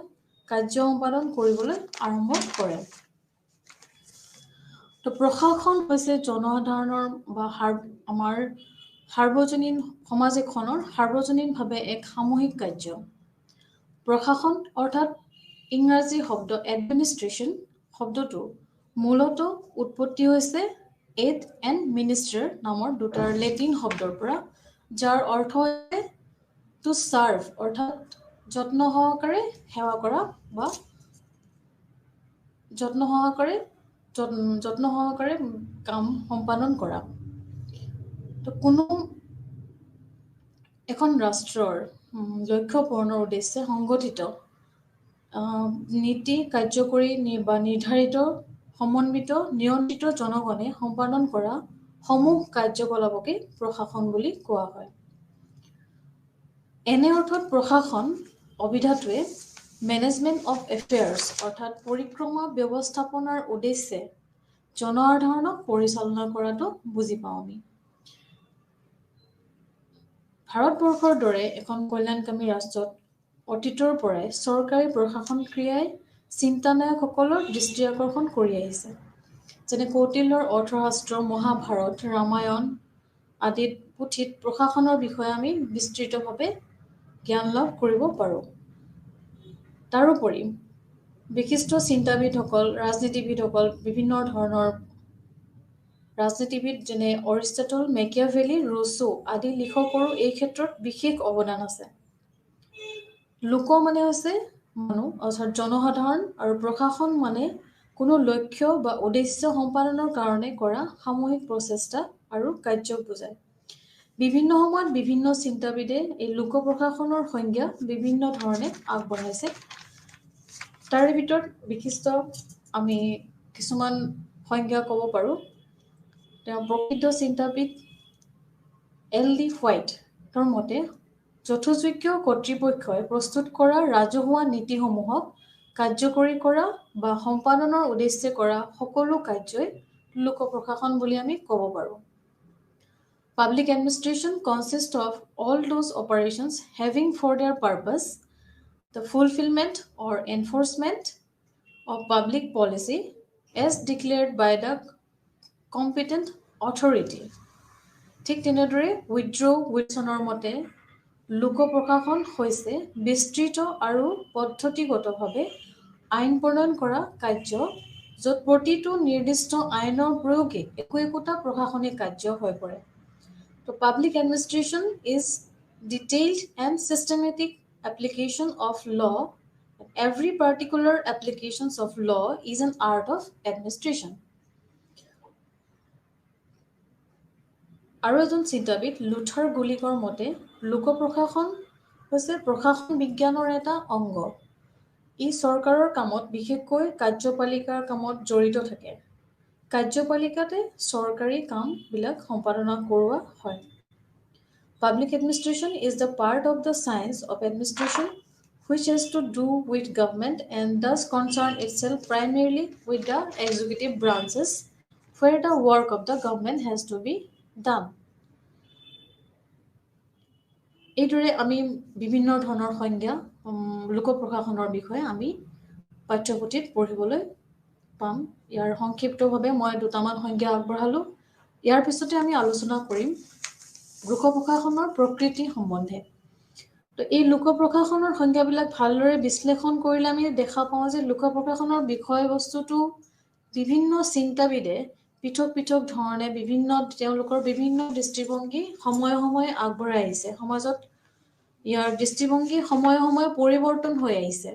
কাৰ্য সম্পাদন কৰিবলৈ আৰম্ভ কৰে। তো প্ৰশাসন হৈছে জনসাধাৰণৰ বা আমাৰ সাৰ্বজনীন সমাজ এখনৰ সাৰ্বজনীনভাৱে এক সামূহিক কাৰ্য। প্ৰশাসন অৰ্থাৎ ইংৰাজী শব্দ এডমিনিষ্ট্ৰেশ্যন শব্দটো মূলতঃ উৎপত্তি হৈছে এড এণ্ড মিনিষ্টাৰ নামৰ দুটাৰ লেটিন শব্দৰ পৰা, যাৰ অৰ্থ হৈছে টু চাৰ্ভ অৰ্থাৎ যত্ন সহকাৰে সেৱা কৰা বা যত্ন সহকাৰে কাম সম্পাদন কৰা। তো কোনো এখন ৰাষ্ট্ৰৰ লক্ষ্য পূৰণৰ উদ্দেশ্যে সংগঠিত নীতি কাৰ্যকৰী বা নিৰ্ধাৰিত সমন্বিত নিয়ন্ত্ৰিত জনগণে সম্পাদন কৰা সমূহ কাৰ্যকলাপকে প্ৰশাসন বুলি কোৱা হয়। এনে অৰ্থত প্ৰশাসন অভিধাটোৱে মেনেজমেণ্ট অফ এফেয়াৰ্ছ অৰ্থাৎ পৰিক্ৰমা ব্যৱস্থাপনাৰ উদ্দেশ্যে জনসাধাৰণক পৰিচালনা কৰাটো বুজি পাওঁ আমি। ভাৰতবৰ্ষৰ দৰে এখন কল্যাণকামী ৰাষ্ট্ৰত অতীতৰ পৰাই চৰকাৰী প্ৰশাসন ক্ৰিয়াই চিন্তানায়কসকলৰ দৃষ্টি আকৰ্ষণ কৰি আহিছে। যেনে কৌটিল্যৰ অৰ্থশাস্ত্ৰ, মহাভাৰত, ৰামায়ণ আদিত পুথিত প্ৰশাসনৰ বিষয়ে আমি বিস্তৃতভাৱে জ্ঞান লাভ কৰিব পাৰোঁ। তাৰোপৰি বিশিষ্ট চিন্তাবিদসকল, ৰাজনীতিবিদসকল, বিভিন্ন ধৰণৰ ৰাজনীতিবিদ যেনে অৰিষ্টটল, মেকিয়াভেলি, ৰুছো আদি লিখকৰো এই ক্ষেত্ৰত বিশেষ অৱদান আছে। লোক মানে হৈছে মানুহ অৰ্থাৎ জনসাধাৰণ, আৰু প্ৰশাসন মানে কোনো লক্ষ্য বা উদ্দেশ্য সম্পাদনৰ কাৰণে কৰা সামূহিক প্ৰচেষ্টা আৰু কাৰ্যক বুজায়। বিভিন্ন সময়ত বিভিন্ন চিন্তাবিদে এই লোক প্ৰশাসনৰ সংজ্ঞা বিভিন্ন ধৰণে আগবঢ়াইছে। তাৰে ভিতৰত বিশিষ্ট আমি কিছুমান সংজ্ঞা ক'ব পাৰোঁ। তেওঁ প্ৰসিদ্ধ চিন্তাবিদ এল.ডি. হোৱাইটৰ মতে যথোযোগ্য কৰ্তৃপক্ষই প্ৰস্তুত কৰা ৰাজহুৱা নীতিসমূহক কাৰ্যকৰী কৰা বা সম্পাদনৰ উদ্দেশ্যে কৰা সকলো কাৰ্যই লোক প্ৰশাসন বুলি আমি ক'ব পাৰোঁ। Public administration consists of all those operations having for their purpose the fulfillment or enforcement of public policy as declared by the competent authority. ঠিক তেনেদৰে উইড্ৰ উইলছনৰ মতে লোক প্ৰশাসন হৈছে বিস্তৃত আৰু পদ্ধতিগতভাৱে আইন প্ৰণয়ন কৰা কাৰ্য য'ত প্ৰতিটো নিৰ্দিষ্ট আইনৰ প্ৰয়োগে একোটা প্ৰশাসনিক কাৰ্য হৈ পৰে। তো public administration is detailed and systematic application of law. Every particular applications of law is an art of administration. আৰু এজন চিন্তাবিদ লুথাৰ গুলিকৰ মতে লোক প্ৰশাসন হৈছে প্ৰশাসন বিজ্ঞানৰ এটা অংগ। ই চৰকাৰৰ কামত বিশেষকৈ কাৰ্যপালিকাৰ কামত জড়িত থাকে। কাৰ্যপালিকাতে চৰকাৰী কামবিলাক সম্পাদনা কৰোৱা হয়। Public administration is the part of the science of administration which has to do with government and thus concern itself primarily with the executive branches where the work of the government has to be done. এইদৰে আমি বিভিন্ন ধৰণৰ সংজ্ঞা লোক প্ৰশাসনৰ বিষয়ে আমি পাঠ্যপুথিত পঢ়িবলৈ পাম। ইয়াৰ সংক্ষিপ্তভাৱে মই দুটামান সংজ্ঞা আগবঢ়ালোঁ। ইয়াৰ পিছতে আমি আলোচনা কৰিম লোক প্ৰশাসনৰ প্ৰকৃতি সম্বন্ধে। তো এই লোক প্ৰশাসনৰ সংজ্ঞাবিলাক ভালদৰে বিশ্লেষণ কৰিলে আমি দেখা পাওঁ যে লোক প্ৰশাসনৰ বিষয়বস্তুটো বিভিন্ন চিন্তাবিদে পৃথক পৃথক ধৰণে তেওঁলোকৰ বিভিন্ন দৃষ্টিভংগী সময়ে সময়ে আগবঢ়াই আহিছে। সমাজত ইয়াৰ দৃষ্টিভংগী সময়ে সময়ে পৰিৱৰ্তন হৈ আহিছে।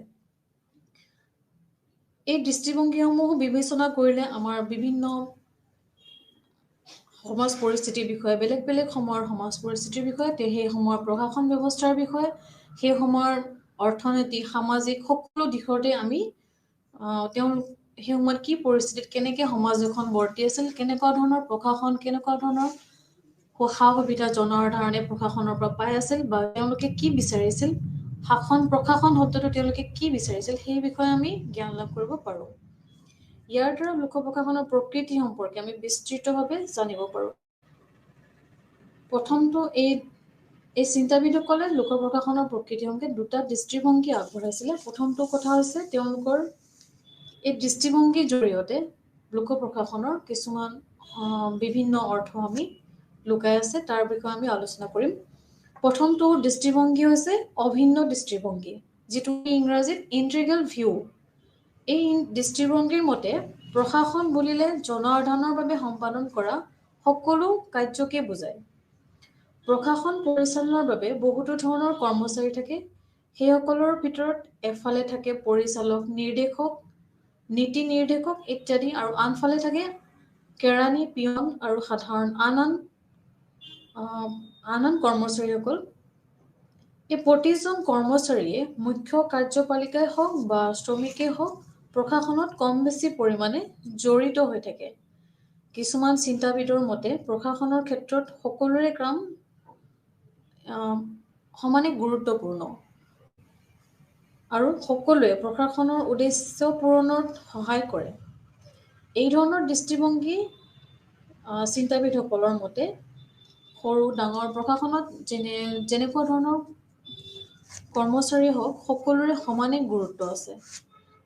এই দৃষ্টিভংগীসমূহ বিবেচনা কৰিলে আমাৰ বিভিন্ন সমাজ পৰিস্থিতিৰ বিষয়ে বেলেগ বেলেগ সময়ৰ সমাজ পৰিস্থিতিৰ বিষয়ে সেই সময়ৰ প্ৰশাসন ব্যৱস্থাৰ বিষয়ে সেই সময়ৰ অৰ্থনীতি সামাজিক সকলো দিশতে আমি সেই সময়ত কি পৰিস্থিতিত কেনেকৈ সমাজ এখন বৰ্তি আছিল, কেনেকুৱা ধৰণৰ প্ৰশাসন, কেনেকুৱা ধৰণৰ সা সুবিধা জনসাধাৰণে প্ৰশাসনৰ পৰা পাই আছিল বা তেওঁলোকে কি বিচাৰিছিল, প্ৰশাসন শব্দটো তেওঁলোকে কি বিচাৰিছিল সেই বিষয়ে আমি জ্ঞান লাভ কৰিব পাৰোঁ। ইয়াৰ দ্বাৰা লোক প্ৰশাসনৰ প্ৰকৃতি সম্পৰ্কে আমি বিস্তৃতভাৱে জানিব পাৰোঁ। প্ৰথমটো এই চিন্তাবিদসকলে লোক প্ৰশাসনৰ প্ৰকৃতি সম্পৰ্কে দুটা দৃষ্টিভংগী আগবঢ়াইছিলে। প্ৰথমটো কথা হৈছে তেওঁলোকৰ এই দৃষ্টিভংগীৰ জৰিয়তে লোক প্ৰশাসনৰ কিছুমান বিভিন্ন অৰ্থ আমি লুকাই আছে, তাৰ বিষয়ে আমি আলোচনা কৰিম। প্ৰথমটো দৃষ্টিভংগী হৈছে অভিন্ন দৃষ্টিভংগী, যিটো ইংৰাজীত ইন্টিগ্ৰেল ভিউ। এই দৃষ্টিভংগীৰ মতে প্ৰশাসন বুলিলে জনসাধাৰণৰ বাবে সম্পাদন কৰা সকলো কাৰ্যকে বুজায়। প্ৰশাসন পৰিচালনাৰ বাবে বহুতো ধৰণৰ কৰ্মচাৰী থাকে। সেইসকলৰ ভিতৰত এফালে থাকে পৰিচালক, নিৰ্দেশক, নীতি নিৰ্দেশক ইত্যাদি, আৰু আনফালে থাকে কেৰাণী, পিয়ন আৰু সাধাৰণ আন আন কৰ্মচাৰীসকল। এই প্ৰতিজন কৰ্মচাৰীয়ে মুখ্য কাৰ্যপালিকাই হওক বা শ্ৰমিকেই হওক প্ৰশাসনত কম বেছি পৰিমাণে জড়িত হৈ থাকে। কিছুমান চিন্তাবিদৰ মতে প্ৰশাসনৰ ক্ষেত্ৰত সকলোৰে কাম সমানে গুৰুত্বপূৰ্ণ আৰু সকলোৱে প্ৰশাসনৰ উদ্দেশ্য পূৰণত সহায় কৰে। এই ধৰণৰ দৃষ্টিভংগী চিন্তাবিদসকলৰ মতে সৰু ডাঙৰ প্ৰশাসনত যেনেকুৱা ধৰণৰ কৰ্মচাৰী হওক সকলোৰে সমানে গুৰুত্ব আছে।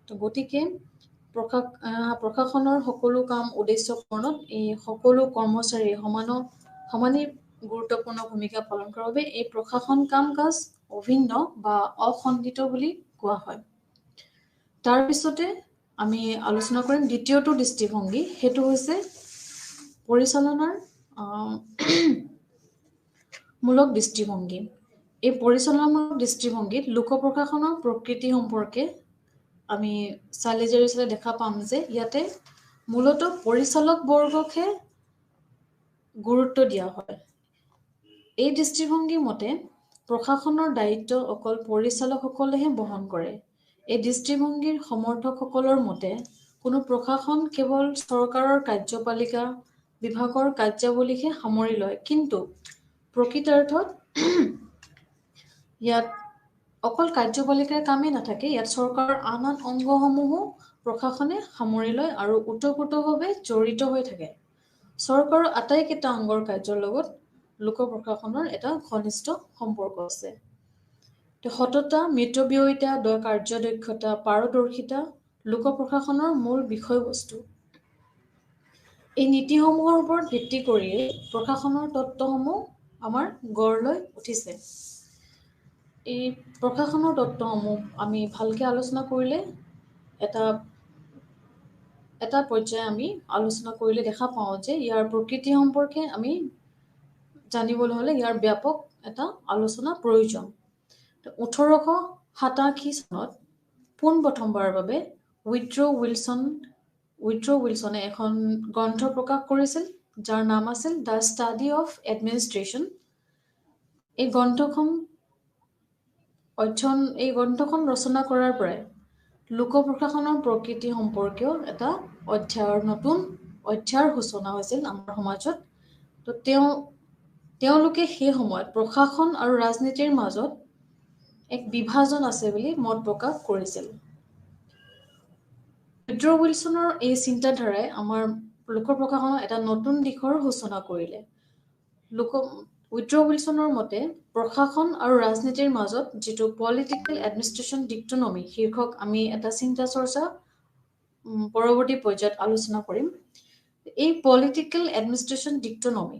তো গতিকে প্ৰশাসনৰ সকলো কাম উদ্দেশ্য পূৰণত এই সকলো কৰ্মচাৰী সমানেই গুৰুত্বপূৰ্ণ ভূমিকা পালন কৰাৰ বাবে এই প্ৰশাসন কাম কাজ অভিন্ন বা অখণ্ডিত বুলি কোৱা হয়। তাৰপিছতে আমি আলোচনা কৰিম দ্বিতীয়টো দৃষ্টিভংগী, সেইটো হৈছে পৰিচালনাৰ মূলক দৃষ্টিভংগী। এই পৰিচালনামূলক দৃষ্টিভংগীত লোক প্ৰশাসনৰ প্ৰকৃতি সম্পৰ্কে আমি চালি জাৰি চালে দেখা পাম যে ইয়াতে মূলতঃ পৰিচালক বৰ্গকহে গুৰুত্ব দিয়া হয়। এই দৃষ্টিভংগীৰ মতে প্ৰশাসনৰ দায়িত্ব অকল পৰিচালকসকলেহে বহন কৰে। এই দৃষ্টিভংগীৰ সমৰ্থকসকলৰ মতে কোনো প্ৰশাসন কেৱল চৰকাৰৰ কাৰ্যপালিকা বিভাগৰ কাৰ্যাৱলীহে সামৰি লয়, কিন্তু প্ৰকৃতাৰ্থত ইয়াত অকল কাৰ্যপালিকাৰ কামেই নাথাকে, ইয়াত চৰকাৰৰ আন আন অংগসমূহো প্ৰশাসনে সামৰি লয় আৰু ওতঃপ্ৰোতভাৱে জড়িত হৈ থাকে। চৰকাৰৰ আটাইকেইটা অংগৰ কাৰ্যৰ লগত লোক প্ৰশাসনৰ এটা ঘনিষ্ঠ সম্পৰ্ক আছে। সততা, মিতব্যয়িতা, কাৰ্যদক্ষতা, পাৰদৰ্শিতা লোক প্ৰশাসনৰ মূল বিষয়বস্তু। এই নীতিসমূহৰ ওপৰত ভিত্তি কৰিয়ে প্ৰশাসনৰ তত্ত্বসমূহ আমাৰ গঢ় লৈ উঠিছে। এই প্ৰশাসনৰ তত্ত্বসমূহ আমি ভালকৈ আলোচনা কৰিলে এটা পৰ্যায়ে আমি আলোচনা কৰিলে দেখা পাওঁ যে ইয়াৰ প্ৰকৃতি সম্পৰ্কে আমি জানিবলৈ হ'লে ইয়াৰ ব্যাপক এটা আলোচনা প্ৰয়োজন। 1887 চনত পোনপ্ৰথমবাৰৰ বাবে উইড্ৰ' উইলছনে এখন গ্ৰন্থ প্ৰকাশ কৰিছিল যাৰ নাম আছিল দ্য ষ্টাডি অফ এডমিনিষ্ট্ৰেশ্যন। এই গ্ৰন্থখন ৰচনা কৰাৰ পৰাই লোক প্ৰশাসনৰ প্ৰকৃতি সম্পৰ্কীয় এটা নতুন অধ্যায়ৰ সূচনা হৈছিল আমাৰ সমাজত। তো তেওঁলোকে সেই সময়ত প্ৰশাসন আৰু ৰাজনীতিৰ মাজত এক বিভাজন আছে বুলি মত প্ৰকাশ কৰিছিল। উইড্ৰ' উইলছনৰ এই চিন্তাধাৰাই আমাৰ লোক প্ৰশাসনৰ এটা নতুন দিশৰ সূচনা কৰিলে। উইড্ৰ' উইলছনৰ মতে প্ৰশাসন আৰু ৰাজনীতিৰ মাজত যিটো পলিটিকেল এডমিনিষ্ট্ৰেশ্যন ডিক্টনমি শীৰ্ষক আমি এটা চিন্তা চৰ্চা পৰৱৰ্তী পৰ্যায়ত আলোচনা কৰিম। এই পলিটিকেল এডমিনিষ্ট্ৰেশ্যন ডিক্টনমি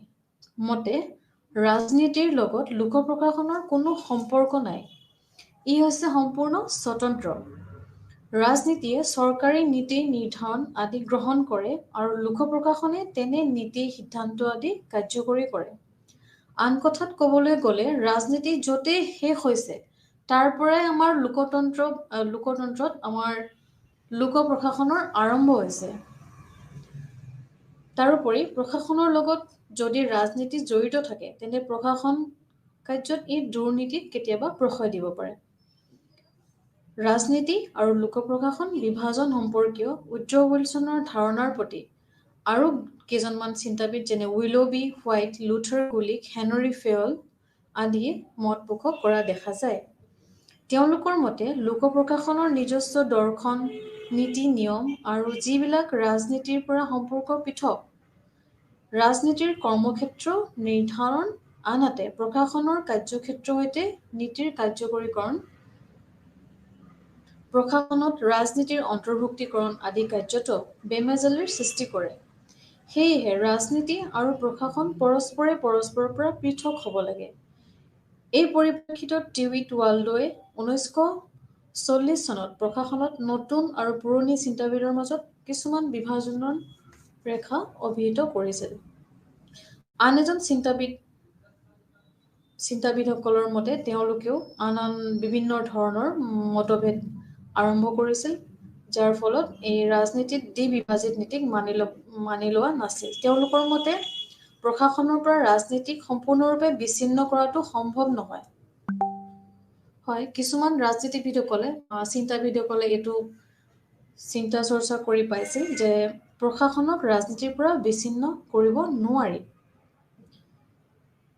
মতে ৰাজনীতিৰ লগত লোক প্ৰশাসনৰ কোনো সম্পৰ্ক নাই। ই হৈছে সম্পূৰ্ণ স্বতন্ত্ৰ। ৰাজনীতিয়ে চৰকাৰী নীতি নিৰ্ধাৰণ আদি গ্ৰহণ কৰে আৰু লোক প্ৰশাসনে তেনে নীতি সিদ্ধান্ত আদি কাৰ্যকৰী কৰে। আন কথাত ক'বলৈ গ'লে ৰাজনীতি য'তেই শেষ হৈছে তাৰ পৰাই আমাৰ লোকতন্ত্ৰত আমাৰ লোক প্ৰশাসনৰ আৰম্ভ হৈছে। তাৰোপৰি প্ৰশাসনৰ লগত যদি ৰাজনীতি জড়িত থাকে তেন্তে প্ৰশাসন কাৰ্যত ই দুৰ্নীতিক কেতিয়াবা প্ৰশ্ৰয় দিব পাৰে। ৰাজনীতি আৰু লোক প্ৰশাসন বিভাজন সম্পৰ্কীয় উইড্ৰ' উইলছনৰ ধাৰণাৰ প্ৰতি আৰু কেইজনমান চিন্তাবিদ যেনে Willoughby White, Luther Gulick, Henri Fayol আদিয়ে মত পোষণ কৰা দেখা যায়। তেওঁলোকৰ মতে লোক প্ৰশাসনৰ নিজস্ব দৰ্শন, নীতি নিয়ম আৰু যিবিলাক ৰাজনীতিৰ পৰা সম্পূৰ্ণ পৃথক। ৰাজনীতিৰ কৰ্মক্ষেত্ৰ নিৰ্ধাৰণ আনহাতে প্ৰশাসনৰ কাৰ্যক্ষেত্ৰৰ সৈতে নীতিৰ কাৰ্যকৰীকৰণ, প্ৰশাসনত ৰাজনীতিৰ অন্তৰ্ভুক্তিকৰণ আদি কাৰ্যত বেমেজালিৰ সৃষ্টি কৰে। সেয়েহে ৰাজনীতি আৰু প্ৰশাসন পৰস্পৰৰ পৰা পৃথক হ'ব লাগে। এই পৰিপ্ৰেক্ষিতত ডিউইট ৱাল্ডোৱে 1940 চনত প্ৰশাসনত নতুন আৰু পুৰণি চিন্তাবিদৰ মাজত কিছুমান বিভাজনৰ ৰেখা অভিহিত কৰিছিল। আন এজন চিন্তাবিদসকলৰ মতে তেওঁলোকেও আন বিভিন্ন ধৰণৰ মতভেদ আৰম্ভ কৰিছিল, যাৰ ফলত এই ৰাজনীতিত দ্বিবিভাজিত নীতিক মানি লোৱা নাছিল। তেওঁলোকৰ মতে প্ৰশাসনৰ পৰা ৰাজনীতিক সম্পূৰ্ণৰূপে বিচ্ছিন্ন কৰাটো সম্ভৱ নহয়। হয়, কিছুমান চিন্তাবিদসকলে এইটো চিন্তা চৰ্চা কৰি পাইছিল যে প্ৰশাসনক ৰাজনীতিৰ পৰা বিচ্ছিন্ন কৰিব নোৱাৰি।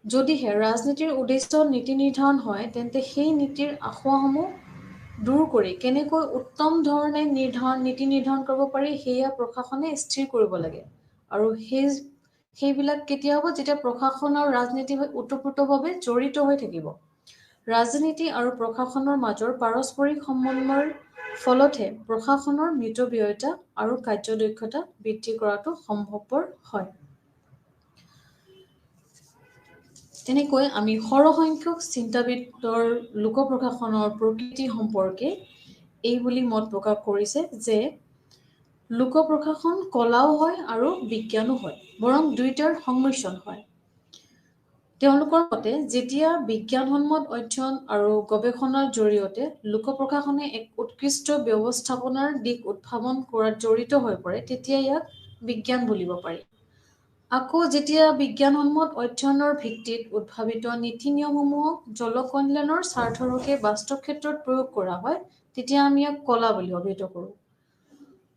যদিহে ৰাজনীতিৰ উদ্দেশ্য নীতি নিৰ্ধাৰণ হয় তেন্তে সেই নীতিৰ আসোঁৱাহসমূহ দূৰ কৰি কেনেকৈ উত্তম ধৰণে নীতি নিৰ্ধাৰণ কৰিব পাৰি সেয়া প্ৰশাসনে স্থিৰ কৰিব লাগে। আৰু সেইবিলাক কেতিয়া হ'ব যেতিয়া প্ৰশাসন আৰু ৰাজনীতি ওতঃপ্ৰোতভাৱে জড়িত হৈ থাকিব। ৰাজনীতি আৰু প্ৰশাসনৰ মাজৰ পাৰস্পৰিক সমন্বয়ৰ ফলতহে প্ৰশাসনৰ মিতব্যয়িতা আৰু কাৰ্যদক্ষতা বৃদ্ধি কৰাটো সম্ভৱপৰ হয়। তেনেকৈ আমি সৰহসংখ্যক চিন্তাবিদৰ লোক প্ৰশাসনৰ প্ৰকৃতি সম্পৰ্কে এই বুলি মত প্ৰকাশ কৰিছে যে লোক প্ৰশাসন কলাও হয় আৰু বিজ্ঞানো হয়, বৰং দুয়োটাৰ সংমিশ্ৰণ হয়। তেওঁলোকৰ মতে যেতিয়া বিজ্ঞানসন্মত অধ্যয়ন আৰু গৱেষণাৰ জৰিয়তে লোক প্ৰশাসনে এক উৎকৃষ্ট ব্যৱস্থাপনাৰ দিশ উদ্ভাৱন কৰাত জড়িত হৈ পৰে তেতিয়া ইয়াক বিজ্ঞান বুলিব পাৰি। আকৌ যেতিয়া বিজ্ঞানসন্মত অধ্যয়নৰ ভিত্তিত উদ্ভাৱিত নীতি নিয়মসমূহক জনকল্যাণৰ স্বাৰ্থৰ হকে বাস্তৱ ক্ষেত্ৰত প্ৰয়োগ কৰা হয় তেতিয়া আমি ইয়াক কলা বুলি অভিহিত কৰোঁ।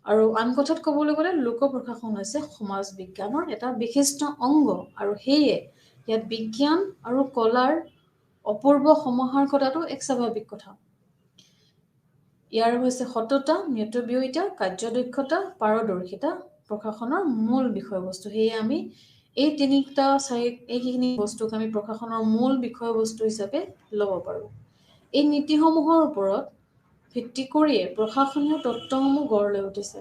আৰু আন কথাত ক'বলৈ গ'লে লোক প্ৰশাসন হৈছে সমাজ বিজ্ঞানৰ এটা বিশিষ্ট অংগ আৰু সেয়ে ইয়াত বিজ্ঞান আৰু কলাৰ অপূৰ্ব সমাহাৰ ঘটাটো এক স্বাভাৱিক কথা। ইয়াৰ হৈছে সততা, মিতব্যয়িতা, কাৰ্যদক্ষতা, পাৰদৰ্শিতা প্ৰশাসনৰ মূল বিষয়বস্তু। সেয়ে আমি এইখিনি বস্তুক আমি প্ৰশাসনৰ মূল বিষয়বস্তু হিচাপে ল'ব পাৰোঁ। এই নীতিসমূহৰ ওপৰত ভিত্তি কৰিয়ে প্ৰশাসনীয় তত্ত্বসমূহ গঢ় লৈ উঠিছে।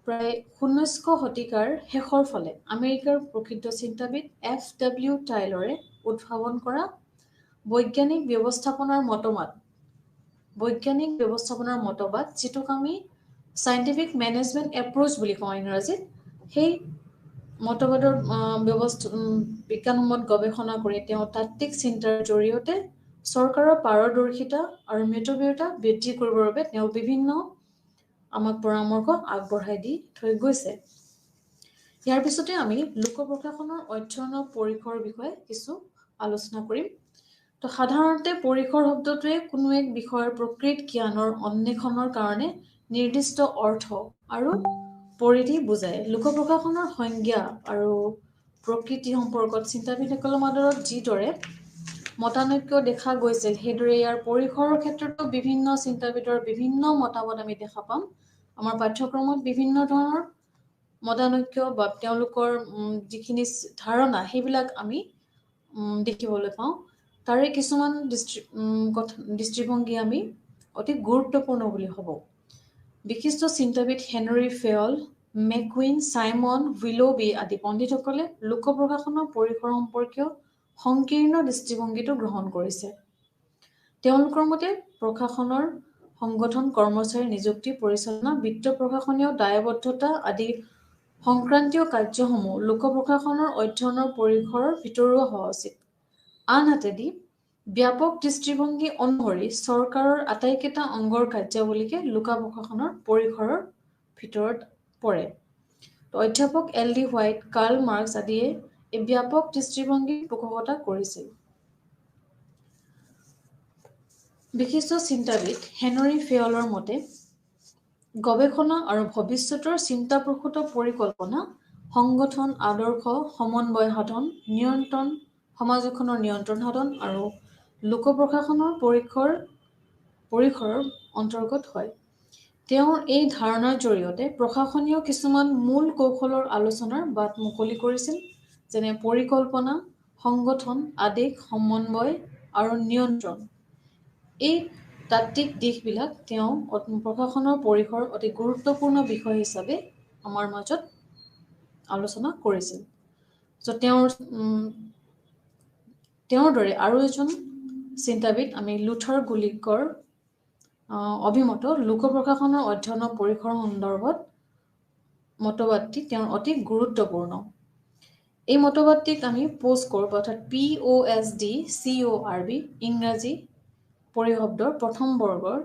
প্ৰায় 19শ শতিকাৰ শেষৰ ফালে আমেৰিকাৰ প্ৰসিদ্ধ চিন্তাবিদ F.W. টাইলৰে উদ্ভাৱন কৰা বৈজ্ঞানিক ব্যৱস্থাপনাৰ মতবাদ যিটোক আমি চাইণ্টিফিক মেনেজমেণ্ট এপ্ৰ'চ বুলি কওঁ ইংৰাজীত, সেই মতবাদৰ বিজ্ঞানসন্মত গৱেষণা কৰি তেওঁ তাত্ত্বিক চিন্তাৰ জৰিয়তে চৰকাৰৰ পাৰদৰ্শিতা আৰু মিতব্যয়িতা বৃদ্ধি কৰিবৰ বাবে তেওঁ বিভিন্ন আমাক পৰামৰ্শ আগবঢ়াই দি থৈ গৈছে। ইয়াৰ পিছতে আমি লোক প্ৰশাসনৰ অধ্যয়নৰ পৰিসৰৰ বিষয়ে কিছু আলোচনা কৰিম। তো সাধাৰণতে পৰিসৰ শব্দটোৱে কোনো এক বিষয়ৰ প্ৰকৃত জ্ঞানৰ অন্বেষণৰ কাৰণে নিৰ্দিষ্ট অৰ্থ আৰু পৰিধি বুজায়। লোক প্ৰশাসনৰ সংজ্ঞা আৰু প্ৰকৃতি সম্পৰ্কত চিন্তাবিদসকলৰ মাজত যিদৰে মতানৈক্য দেখা গৈছিল, সেইদৰে ইয়াৰ পৰিসৰৰ ক্ষেত্ৰতো বিভিন্ন চিন্তাবিদৰ বিভিন্ন মতামত আমি দেখা পাম। আমাৰ পাঠ্যক্ৰমত বিভিন্ন ধৰণৰ মতানৈক্য বা তেওঁলোকৰ যিখিনি ধাৰণা সেইবিলাক আমি দেখিবলৈ পাওঁ। তাৰে কিছুমান দৃষ্টিভংগী আমি অতি গুৰুত্বপূৰ্ণ বুলি ভাবোঁ। বিশিষ্ট চিন্তাবিদ হেনৰি ফেয়ল, মেকুইন, চাইমন, উইলবি আদি পণ্ডিতসকলে লোক প্ৰশাসনৰ পৰিসৰ সম্পৰ্কীয় সংকীৰ্ণ দৃষ্টিভংগীটো গ্ৰহণ কৰিছে। তেওঁলোকৰ মতে প্ৰশাসনৰ সংগঠন, কৰ্মচাৰী নিযুক্তি, পৰিচালনা, বিত্ত, প্ৰশাসনীয় দায়বদ্ধতা আদি সংক্ৰান্তীয় কাৰ্যসমূহ লোক প্ৰশাসনৰ অধ্যয়নৰ পৰিসৰৰ ভিতৰুৱা হোৱা উচিত। আনহাতেদি ব্যাপক দৃষ্টিভংগী অনুসৰি চৰকাৰৰ আটাইকেইটা অংগৰ কাৰ্যাৱলীকে লোক প্ৰশাসনৰ পৰিসৰৰ ভিতৰত পৰে। অধ্যাপক L.D. হোৱাইট, কাৰ্ল মাৰ্কছ আদিয়ে এই ব্যাপক দৃষ্টিভংগীৰ পোষকতা কৰিছিল। বিশিষ্ট চিন্তাবিদ হেনৰি ফেয়লৰ মতে গৱেষণা আৰু ভৱিষ্যতৰ চিন্তাপ্ৰসূত পৰিকল্পনা, সংগঠন, আদৰ্শ, সমন্বয় সাধন, নিয়ন্ত্ৰণ, সমাজ এখনৰ নিয়ন্ত্ৰণ সাধন আৰু লোক প্ৰশাসনৰ পৰিসৰৰ অন্তৰ্গত হয়। তেওঁৰ এই ধাৰণাৰ জৰিয়তে প্ৰশাসনীয় কিছুমান মূল কৌশলৰ আলোচনাৰ বাট মুকলি কৰিছিল, যেনে পৰিকল্পনা, সংগঠন, আদেশ, সমন্বয় আৰু নিয়ন্ত্ৰণ। এই তাত্ত্বিক দিশবিলাক তেওঁ প্ৰশাসনৰ পৰিসৰ অতি গুৰুত্বপূৰ্ণ বিষয় হিচাপে আমাৰ মাজত আলোচনা কৰিছিল। তেওঁৰ দৰে আৰু এজন চিন্তাবিদ আমি লুথাৰ গুলিকৰ অভিমত লোক প্ৰশাসনৰ অধ্যয়নৰ পৰিসৰ সন্দৰ্ভত মতবাদটি তেওঁৰ অতি গুৰুত্বপূৰ্ণ। এই মতবাদটিক আমি পোষ্টকৰ্প অৰ্থাৎ POSDCORB ইংৰাজী পৰিশব্দৰ প্ৰথম বৰ্গৰ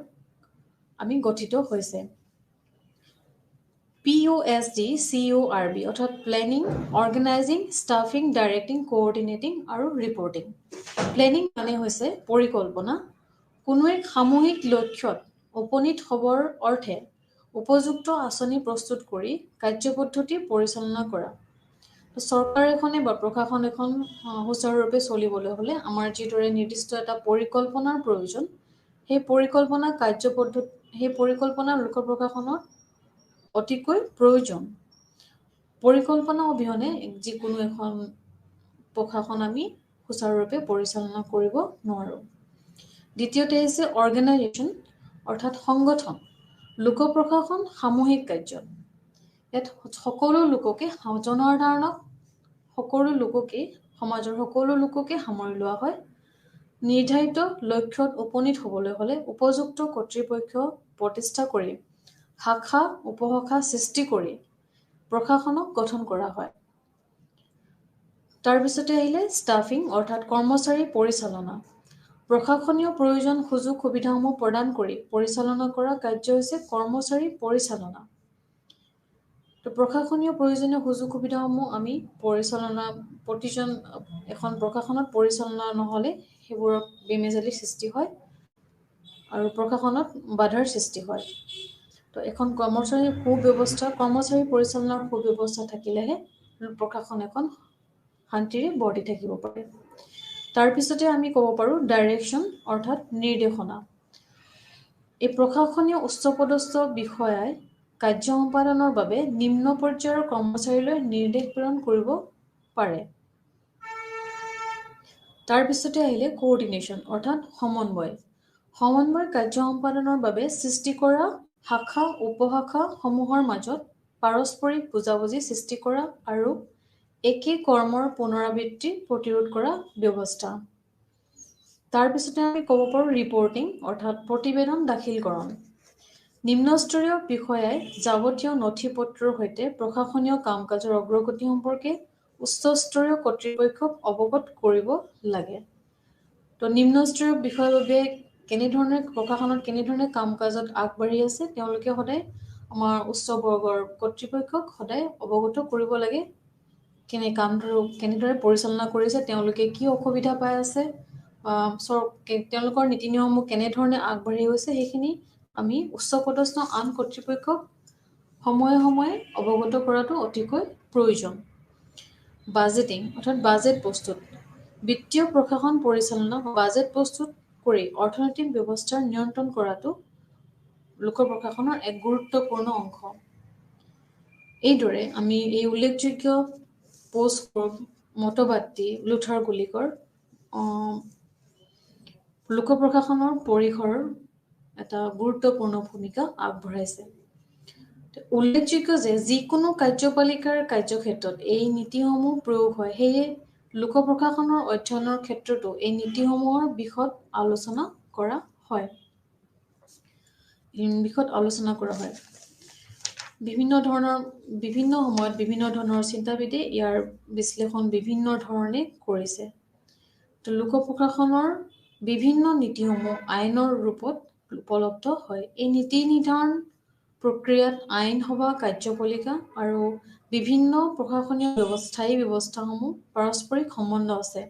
আমি গঠিত হৈছে। POSDCORB অৰ্থাৎ প্লেনিং, অৰ্গেনাইজিং, ষ্টাফিং, ডাইৰেক্টিং, কোঅৰ্ডিনেটিং আৰু ৰিপৰ্টিং। প্লেনিং মানে হৈছে পৰিকল্পনা। কোনো এক সামূহিক লক্ষ্যত উপনীত হ'বৰ অৰ্থে উপযুক্ত আঁচনি প্ৰস্তুত কৰি কাৰ্যপদ্ধতি পৰিচালনা কৰা। চৰকাৰ এখনে বা প্ৰশাসন এখন সুচাৰুৰূপে চলিবলৈ হ'লে আমাৰ যিদৰে নিৰ্দিষ্ট এটা পৰিকল্পনাৰ প্ৰয়োজন, সেই পৰিকল্পনা লোক প্ৰশাসনৰ অতিকৈ প্ৰয়োজন। পৰিকল্পনা অবিহনে যিকোনো এখন প্ৰশাসন আমি সুচাৰুৰূপে পৰিচালনা কৰিব নোৱাৰোঁ। দ্বিতীয়তে হৈছে অৰ্গেনাইজেশ্যন অৰ্থাৎ সংগঠন। লোক প্ৰশাসন সামূহিক কাৰ্য। ইয়াত সমাজৰ সকলো লোককে সামৰি লোৱা হয়। নিৰ্ধাৰিত লক্ষ্যত উপনীত হ'বলৈ হ'লে উপযুক্ত কৰ্তৃপক্ষ প্ৰতিষ্ঠা কৰি শাখা উপশাখা সৃষ্টি কৰি প্ৰশাসনক গঠন কৰা হয়। তাৰপিছতে আহিলে ষ্টাফিং অৰ্থাৎ কৰ্মচাৰী পৰিচালনা। প্ৰশাসনীয় প্ৰয়োজন সুযোগ সুবিধাসমূহ প্ৰদান কৰি পৰিচালনা কৰা কাৰ্য হৈছে কৰ্মচাৰী পৰিচালনা। তো প্ৰশাসনীয় প্ৰয়োজনীয় সুযোগ সুবিধাসমূহ আমি এখন প্ৰশাসনত পৰিচালনা নহ'লে সেইবোৰৰ বেমেজালিৰ সৃষ্টি হয় আৰু প্ৰশাসনত বাধাৰ সৃষ্টি হয়। তো এখন কৰ্মচাৰী পৰিচালনাৰ সুব্যৱস্থা থাকিলেহে প্ৰশাসন এখন শান্তিৰে বৰ্তি থাকিব পাৰে। তাৰপিছতে আমি ক'ব পাৰোঁ ডাইৰেকশ্যন অৰ্থাৎ নিৰ্দেশনা। এই প্ৰশাসনীয় উচ্চপদস্থ বিষয়াই কাৰ্য সম্পাদনৰ বাবে নিম্ন পৰ্যায়ৰ কৰ্মচাৰীলৈ নিৰ্দেশ প্ৰেৰণ কৰিব পাৰে। তাৰপিছতে আহিলে কোঅৰ্ডিনেশ্যন অৰ্থাৎ সমন্বয়। সমন্বয় কাৰ্য সম্পাদনৰ বাবে সৃষ্টি কৰা শাখা উপশাখা সমূহৰ মাজত পাৰস্পৰিক বুজাবুজি সৃষ্টি কৰা আৰু একে কৰ্মৰ পুনৰাবৃত্তি প্ৰতিৰোধ কৰা ব্যৱস্থা। তাৰপিছতে আমি ক'ব পাৰোঁ ৰিপৰ্টিং অৰ্থাৎ প্ৰতিবেদন দাখিলকৰণ। নিম্নস্তৰীয় বিষয়াই যাৱতীয় নথি-পত্ৰৰ সৈতে প্ৰশাসনীয় কাম-কাজৰ অগ্ৰগতি সম্পৰ্কে উচ্চস্তৰীয় কৰ্তৃপক্ষক অৱগত কৰিব লাগে। তো নিম্নস্তৰীয় বিষয়ৰ বাবে কেনেধৰণে প্ৰশাসনত কেনেধৰণে কাম-কাজত আগবাঢ়ি আছে তেওঁলোকে সদায় আমাৰ উচ্চ বৰ্গৰ কৰ্তৃপক্ষক সদায় অৱগত কৰিব লাগে। কেনেদৰে পৰিচালনা কৰিছে, তেওঁলোকে কি অসুবিধা পাই আছে, তেওঁলোকৰ নীতি নিয়মসমূহ কেনেধৰণে আগবাঢ়ি গৈছে, সেইখিনি আমি উচ্চপদস্থ আন কৰ্তৃপক্ষক সময়ে সময়ে অৱগত কৰাটো অতিকৈ প্ৰয়োজন। বাজেটিং অৰ্থাৎ বাজেট প্ৰস্তুত। বিত্তীয় প্ৰশাসন পৰিচালনা বাজেট প্ৰস্তুত কৰি অৰ্থনৈতিক ব্যৱস্থাৰ নিয়ন্ত্ৰণ কৰাটো লোক প্ৰশাসনৰ এক গুৰুত্বপূৰ্ণ অংশ। এইদৰে আমি এই উল্লেখযোগ্য পোষ্ট মতবাদী লুথাৰ গুলিকৰ লোক প্ৰশাসনৰ পৰিসৰৰ এটা গুৰুত্বপূৰ্ণ ভূমিকা আগবঢ়াইছে। উল্লেখযোগ্য যে যিকোনো কাৰ্যপালিকাৰ কাৰ্যক্ষেত্ৰত এই নীতিসমূহ প্ৰয়োগ হয়, সেয়ে লোক প্ৰশাসনৰ অধ্যয়নৰ ক্ষেত্ৰতো এই নীতিসমূহৰ বিশদ আলোচনা কৰা হয়। বিভিন্ন সময়ত বিভিন্ন ধৰণৰ চিন্তাবিদে ইয়াৰ বিশ্লেষণ বিভিন্ন ধৰণে কৰিছে। তো লোক প্ৰশাসনৰ বিভিন্ন নীতিসমূহ আইনৰ ৰূপত উপলব্ধ হয়। এই নীতি নিৰ্ধাৰণ প্ৰক্ৰিয়াত আইন সভা, কাৰ্যপালিকা আৰু বিভিন্ন প্ৰশাসনীয় স্থায়ী ব্যৱস্থাসমূহ পাৰস্পৰিক সম্বন্ধ আছে।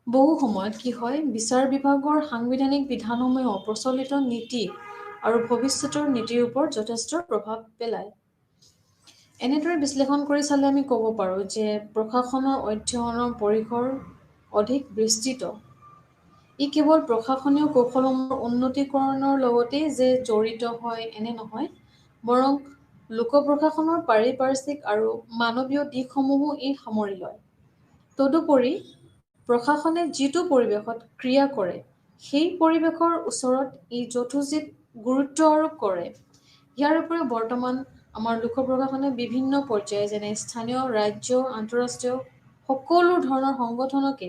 বহু সময়ত কি হয়, বিচাৰ বিভাগৰ সাংবিধানিক বিধানসমূহে প্ৰচলিত নীতি আৰু ভৱিষ্যতৰ নীতিৰ ওপৰত যথেষ্ট প্ৰভাৱ পেলায়। এনেদৰে বিশ্লেষণ কৰি চালে আমি ক'ব পাৰোঁ যে প্ৰশাসনৰ অধ্যয়নৰ পৰিসৰ অধিক বিস্তৃত। ই কেৱল প্ৰশাসনীয় কৌশলসমূহৰ উন্নতিকৰণৰ লগতেই যে জড়িত হয় এনে নহয়, বৰং লোক প্ৰশাসনৰ পাৰিপাৰ্শ্বিক আৰু মানৱীয় দিশসমূহো ই সামৰি লয়। তদুপৰি প্ৰশাসনে যিটো পৰিৱেশত ক্ৰিয়া কৰে, সেই পৰিৱেশৰ ওচৰত ই যথোচিত গুৰুত্ব আৰোপ কৰে। ইয়াৰ উপৰিও বৰ্তমান আমাৰ লোক প্ৰশাসনে বিভিন্ন পৰ্যায় যেনে স্থানীয়, ৰাজ্য, আন্তঃৰাষ্ট্ৰীয় সকলো ধৰণৰ সংগঠনকে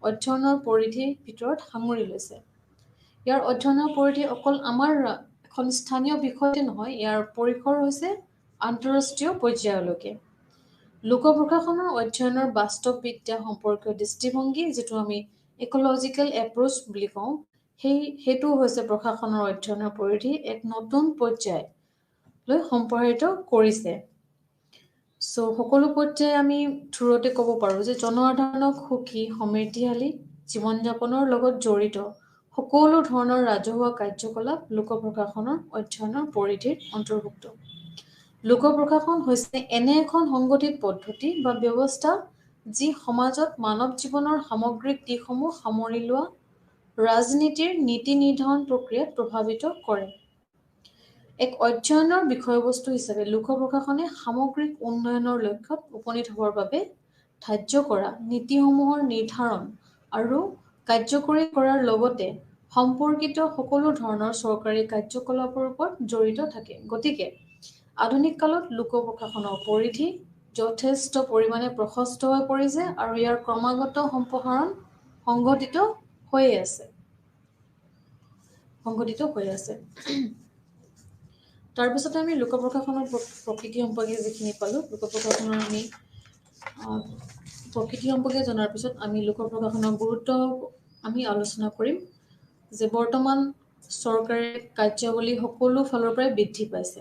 অধ্যয়নৰ পৰিধিৰ ভিতৰত সামৰি লৈছে। ইয়াৰ অধ্যয়নৰ পৰিধি অকল আমাৰ এখন স্থানীয় বিষয়তে নহয়, ইয়াৰ পৰিসৰ হৈছে আন্তঃৰাষ্ট্ৰীয় পৰ্যায়লৈকে। লোক প্ৰশাসনৰ অধ্যয়নৰ বাস্তৱবিদ্যা সম্পৰ্কীয় দৃষ্টিভংগী, যিটো আমি ইক'লজিকেল এপ্ৰ'চ বুলি কওঁ, সেইটো হৈছে প্ৰশাসনৰ অধ্যয়নৰ পৰিধি এক নতুন পৰ্যায়লৈ সম্প্ৰসাৰিত কৰিছে। সকলো পৰ্যায়ে আমি থ্ৰুতে ক'ব পাৰোঁ যে জনসাধাৰণক সুখী, সমৃদ্ধিশালী জীৱন-যাপনৰ লগত জড়িত সকলো ধৰণৰ ৰাজহুৱা কাৰ্যকলাপ লোক প্ৰশাসনৰ অধ্যয়নৰ পৰিধিৰ অন্তৰ্ভুক্ত। লোক প্ৰশাসন হৈছে এনে এখন সংগঠিত পদ্ধতি বা ব্যৱস্থা যি সমাজত মানৱ জীৱনৰ সামগ্ৰিক দিশসমূহ সামৰি লোৱা ৰাজনীতিৰ নীতি নিৰ্ধাৰণ প্ৰক্ৰিয়াত প্ৰভাৱিত কৰে। এক অধ্যয়নৰ বিষয়বস্তু হিচাপে লোক প্ৰশাসনে সামগ্ৰিক উন্নয়নৰ লক্ষ্যত উপনীত হ'বৰ বাবে ধাৰ্য কৰা নীতিসমূহৰ নিৰ্ধাৰণ আৰু কাৰ্যকৰী কৰাৰ লগতে সম্পৰ্কিত সকলো ধৰণৰ চৰকাৰী কাৰ্যকলাপৰ ওপৰত জড়িত থাকে। গতিকে আধুনিক কালত লোক প্ৰশাসনৰ পৰিধি যথেষ্ট পৰিমাণে প্ৰশস্ত হৈ পৰিছে আৰু ইয়াৰ ক্ৰমাগত সম্প্ৰসাৰণ সংঘটিত হৈ আছে। তাৰপিছতে আমি লোক প্ৰশাসনৰ প্ৰকৃতি সম্পৰ্কে যিখিনি পালোঁ, লোক প্ৰশাসনৰ আমি প্ৰকৃতি সম্পৰ্কে জনাৰ পিছত আমি লোক প্ৰশাসনৰ গুৰুত্ব আমি আলোচনা কৰিম যে বৰ্তমান চৰকাৰে কাৰ্যাৱলী সকলো ফালৰ পৰাই বৃদ্ধি পাইছে।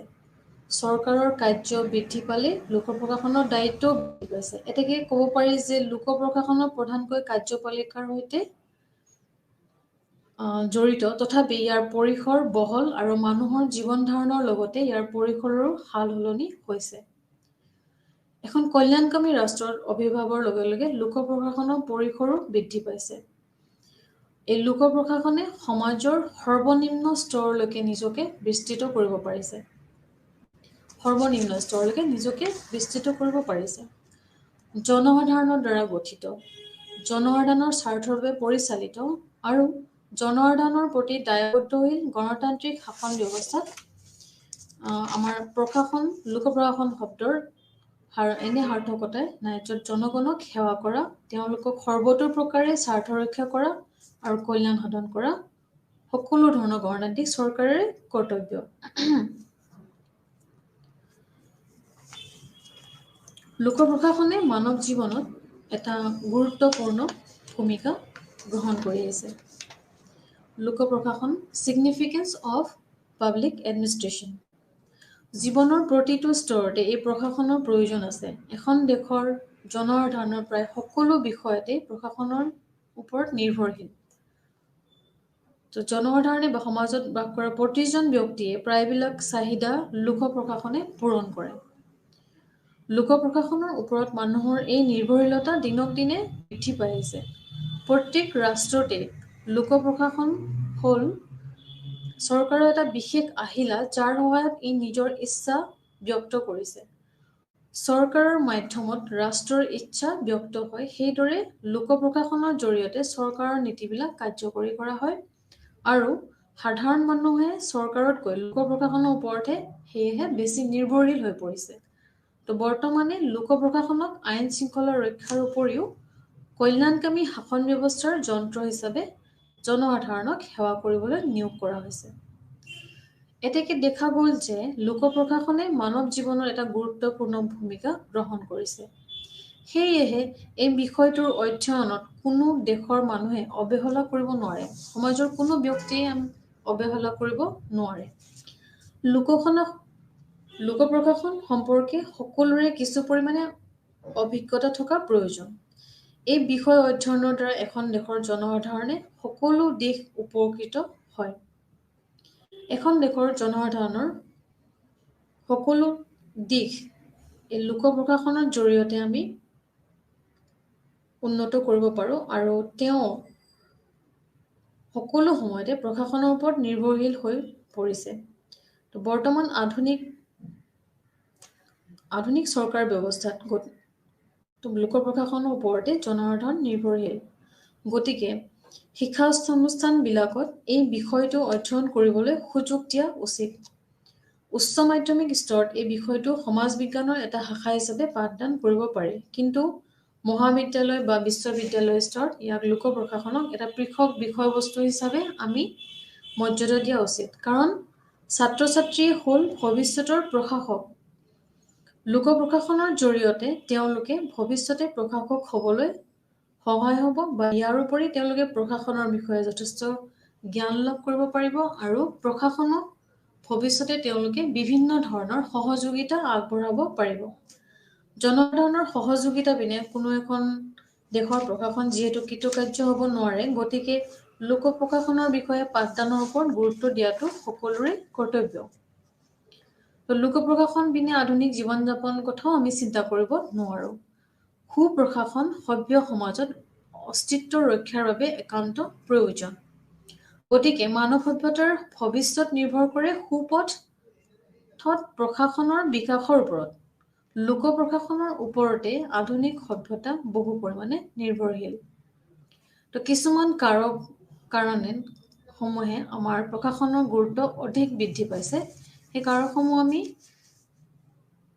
চৰকাৰৰ কাৰ্য বৃদ্ধি পালে লোক প্ৰশাসনৰ দায়িত্বও বৃদ্ধি পাইছে। এতেকে ক'ব পাৰি যে লোক প্ৰশাসনৰ প্ৰধানকৈ কাৰ্যপালিকাৰ সৈতে জড়িত, তথাপি ইয়াৰ পৰিসৰ বহল আৰু মানুহৰ জীৱন ধাৰণৰ লগতে ইয়াৰ পৰিসৰৰো সাল সলনি হৈছে। এখন কল্যাণকামী ৰাষ্ট্ৰৰ আৱিৰ্ভাৱৰ লগে লগে লোক প্ৰশাসনৰ পৰিসৰো বৃদ্ধি পাইছে। এই লোক প্ৰশাসনে সমাজৰ সৰ্বনিম্ন স্তৰলৈকে নিজকে বিস্তৃত কৰিব পাৰিছে। জনসাধাৰণৰ দ্বাৰা গঠিত, জনসাধাৰণৰ স্বাৰ্থৰ বাবে পৰিচালিত আৰু জনসাধাৰণৰ প্ৰতি দায়বদ্ধশীল গণতান্ত্ৰিক শাসন ব্যৱস্থাত আমাৰ প্ৰশাসন লোক প্ৰশাসন শব্দৰ এনে সাৰ্থকতাই নাই য'ত জনগণক সেৱা কৰা, তেওঁলোকক সৰ্বতো প্ৰকাৰে স্বাৰ্থ ৰক্ষা কৰা আৰু কল্যাণ সাধন কৰা সকলো ধৰণৰ গণতান্ত্ৰিক চৰকাৰেৰে কৰ্তব্য। লোক প্ৰশাসনে মানৱ জীৱনত এটা গুৰুত্বপূৰ্ণ ভূমিকা গ্ৰহণ কৰি আছে। লোক প্ৰশাসন চিগনিফিকেন্স অফ পাব্লিক এডমিনিষ্ট্ৰেশ্যন। জীৱনৰ প্ৰতিটো স্তৰতে এই প্ৰশাসনৰ প্ৰয়োজন আছে। এখন দেশৰ জনসাধাৰণৰ প্ৰায় সকলো বিষয়তে প্ৰশাসনৰ ওপৰত নিৰ্ভৰশীল। তো জনসাধাৰণে বা সমাজত বাস কৰা প্ৰতিজন ব্যক্তিয়ে প্ৰায়বিলাক চাহিদা লোক প্ৰশাসনে পূৰণ কৰে। লোক প্ৰশাসনৰ ওপৰত মানুহৰ এই নিৰ্ভৰশীলতা দিনক দিনে বৃদ্ধি পাই আছে। প্ৰত্যেক ৰাষ্ট্ৰতে লোক প্ৰশাসন হ'ল চৰকাৰৰ এটা বিশেষ আহিলা যাৰ সহায়ত ই নিজৰ ইচ্ছা ব্যক্ত কৰিছে। চৰকাৰৰ মাধ্যমত ৰাষ্ট্ৰৰ ইচ্ছা ব্যক্ত হয়, সেইদৰে লোক প্ৰশাসনৰ জৰিয়তে চৰকাৰৰ নীতিবিলাক কাৰ্যকৰী কৰা হয় আৰু সাধাৰণ মানুহে চৰকাৰতকৈ লোক প্ৰশাসনৰ ওপৰতহে সেয়েহে বেছি নিৰ্ভৰশীল হৈ পৰিছে। তো বৰ্তমানে লোক প্ৰশাসনক আইন শৃংখলা ৰক্ষাৰ উপৰিও কল্যাণকামী শাসন ব্যৱস্থাৰ যন্ত্ৰ হিচাপে জনসাধাৰণক সেৱা কৰিবলৈ নিয়োগ কৰা হৈছে। এতেকে দেখা গ'ল যে লোক প্ৰশাসনে মানৱ জীৱনৰ এটা গুৰুত্বপূৰ্ণ ভূমিকা গ্ৰহণ কৰিছে। সেয়েহে এই বিষয়টোৰ অধ্যয়নত কোনো দেশৰ মানুহে অৱহেলা কৰিব নোৱাৰে, সমাজৰ কোনো ব্যক্তিয়ে অৱহেলা কৰিব নোৱাৰে। লোক প্ৰশাসন সম্পৰ্কে সকলোৰে কিছু পৰিমাণে অভিজ্ঞতা থকা প্ৰয়োজন। এই বিষয় অধ্যয়নৰ দ্বাৰা এখন দেশৰ জনসাধাৰণে সকলো দিশ উপকৃত হয়। এখন দেশৰ জনসাধাৰণৰ সকলো দিশ এই লোক প্ৰশাসনৰ জৰিয়তে আমি উন্নত কৰিব পাৰোঁ আৰু তেওঁ সকলো সময়তে প্ৰশাসনৰ ওপৰত নিৰ্ভৰশীল হৈ পৰিছে। তো বৰ্তমান আধুনিক চৰকাৰ ব্যৱস্থাত লোক প্ৰশাসনৰ ওপৰতে জনসাধাৰণ নিৰ্ভৰশীল। গতিকে শিক্ষানুষ্ঠানবিলাকত এই বিষয়টো অধ্যয়ন কৰিবলৈ সুযোগ দিয়া উচিত। উচ্চ মাধ্যমিক স্তৰত এই বিষয়টো সমাজ বিজ্ঞানৰ এটা শাখা হিচাপে পাঠদান কৰিব পাৰি, কিন্তু মহাবিদ্যালয় বা বিশ্ববিদ্যালয় স্তৰত ইয়াক লোক প্ৰশাসনক এটা পৃথক বিষয়বস্তু হিচাপে আমি মৰ্যাদা দিয়া উচিত, কাৰণ ছাত্ৰ ছাত্ৰী হ'ল ভৱিষ্যতৰ প্ৰশাসক। লোক প্ৰশাসনৰ জৰিয়তে তেওঁলোকে ভৱিষ্যতে প্ৰশাসক হ'বলৈ সহায় হ'ব বা ইয়াৰ উপৰি তেওঁলোকে প্ৰশাসনৰ বিষয়ে যথেষ্ট জ্ঞান লাভ কৰিব পাৰিব আৰু প্ৰশাসনক ভৱিষ্যতে তেওঁলোকে বিভিন্ন ধৰণৰ সহযোগিতা আগবঢ়াব পাৰিব। জনসাধাৰণৰ সহযোগিতা বিনে কোনো এখন দেশৰ প্ৰশাসন যিহেতু কৃতকাৰ্য হ'ব নোৱাৰে, গতিকে লোক প্ৰশাসনৰ বিষয়ে পাঠদানৰ ওপৰত গুৰুত্ব দিয়াটো সকলোৰে কৰ্তব্য। লোক প্ৰশাসন বিনে আধুনিক জীৱন যাপন কথাও আমি চিন্তা কৰিব নোৱাৰোঁ। সুপ্ৰশাসন সভ্য সমাজত অস্তিত্ব ৰক্ষাৰ বাবে একান্ত প্ৰয়োজন। গতিকে মানৱ সভ্যতাৰ ভৱিষ্যত নিৰ্ভৰ কৰে সুপথত প্ৰশাসনৰ বিকাশৰ ওপৰত। লোক প্ৰশাসনৰ ওপৰতে আধুনিক সভ্যতা বহু পৰিমাণে নিৰ্ভৰশীল। তো কিছুমান কাৰণে সমূহে আমাৰ প্ৰশাসনৰ গুৰুত্ব অধিক বৃদ্ধি পাইছে। সেই কাৰকসমূহ আমি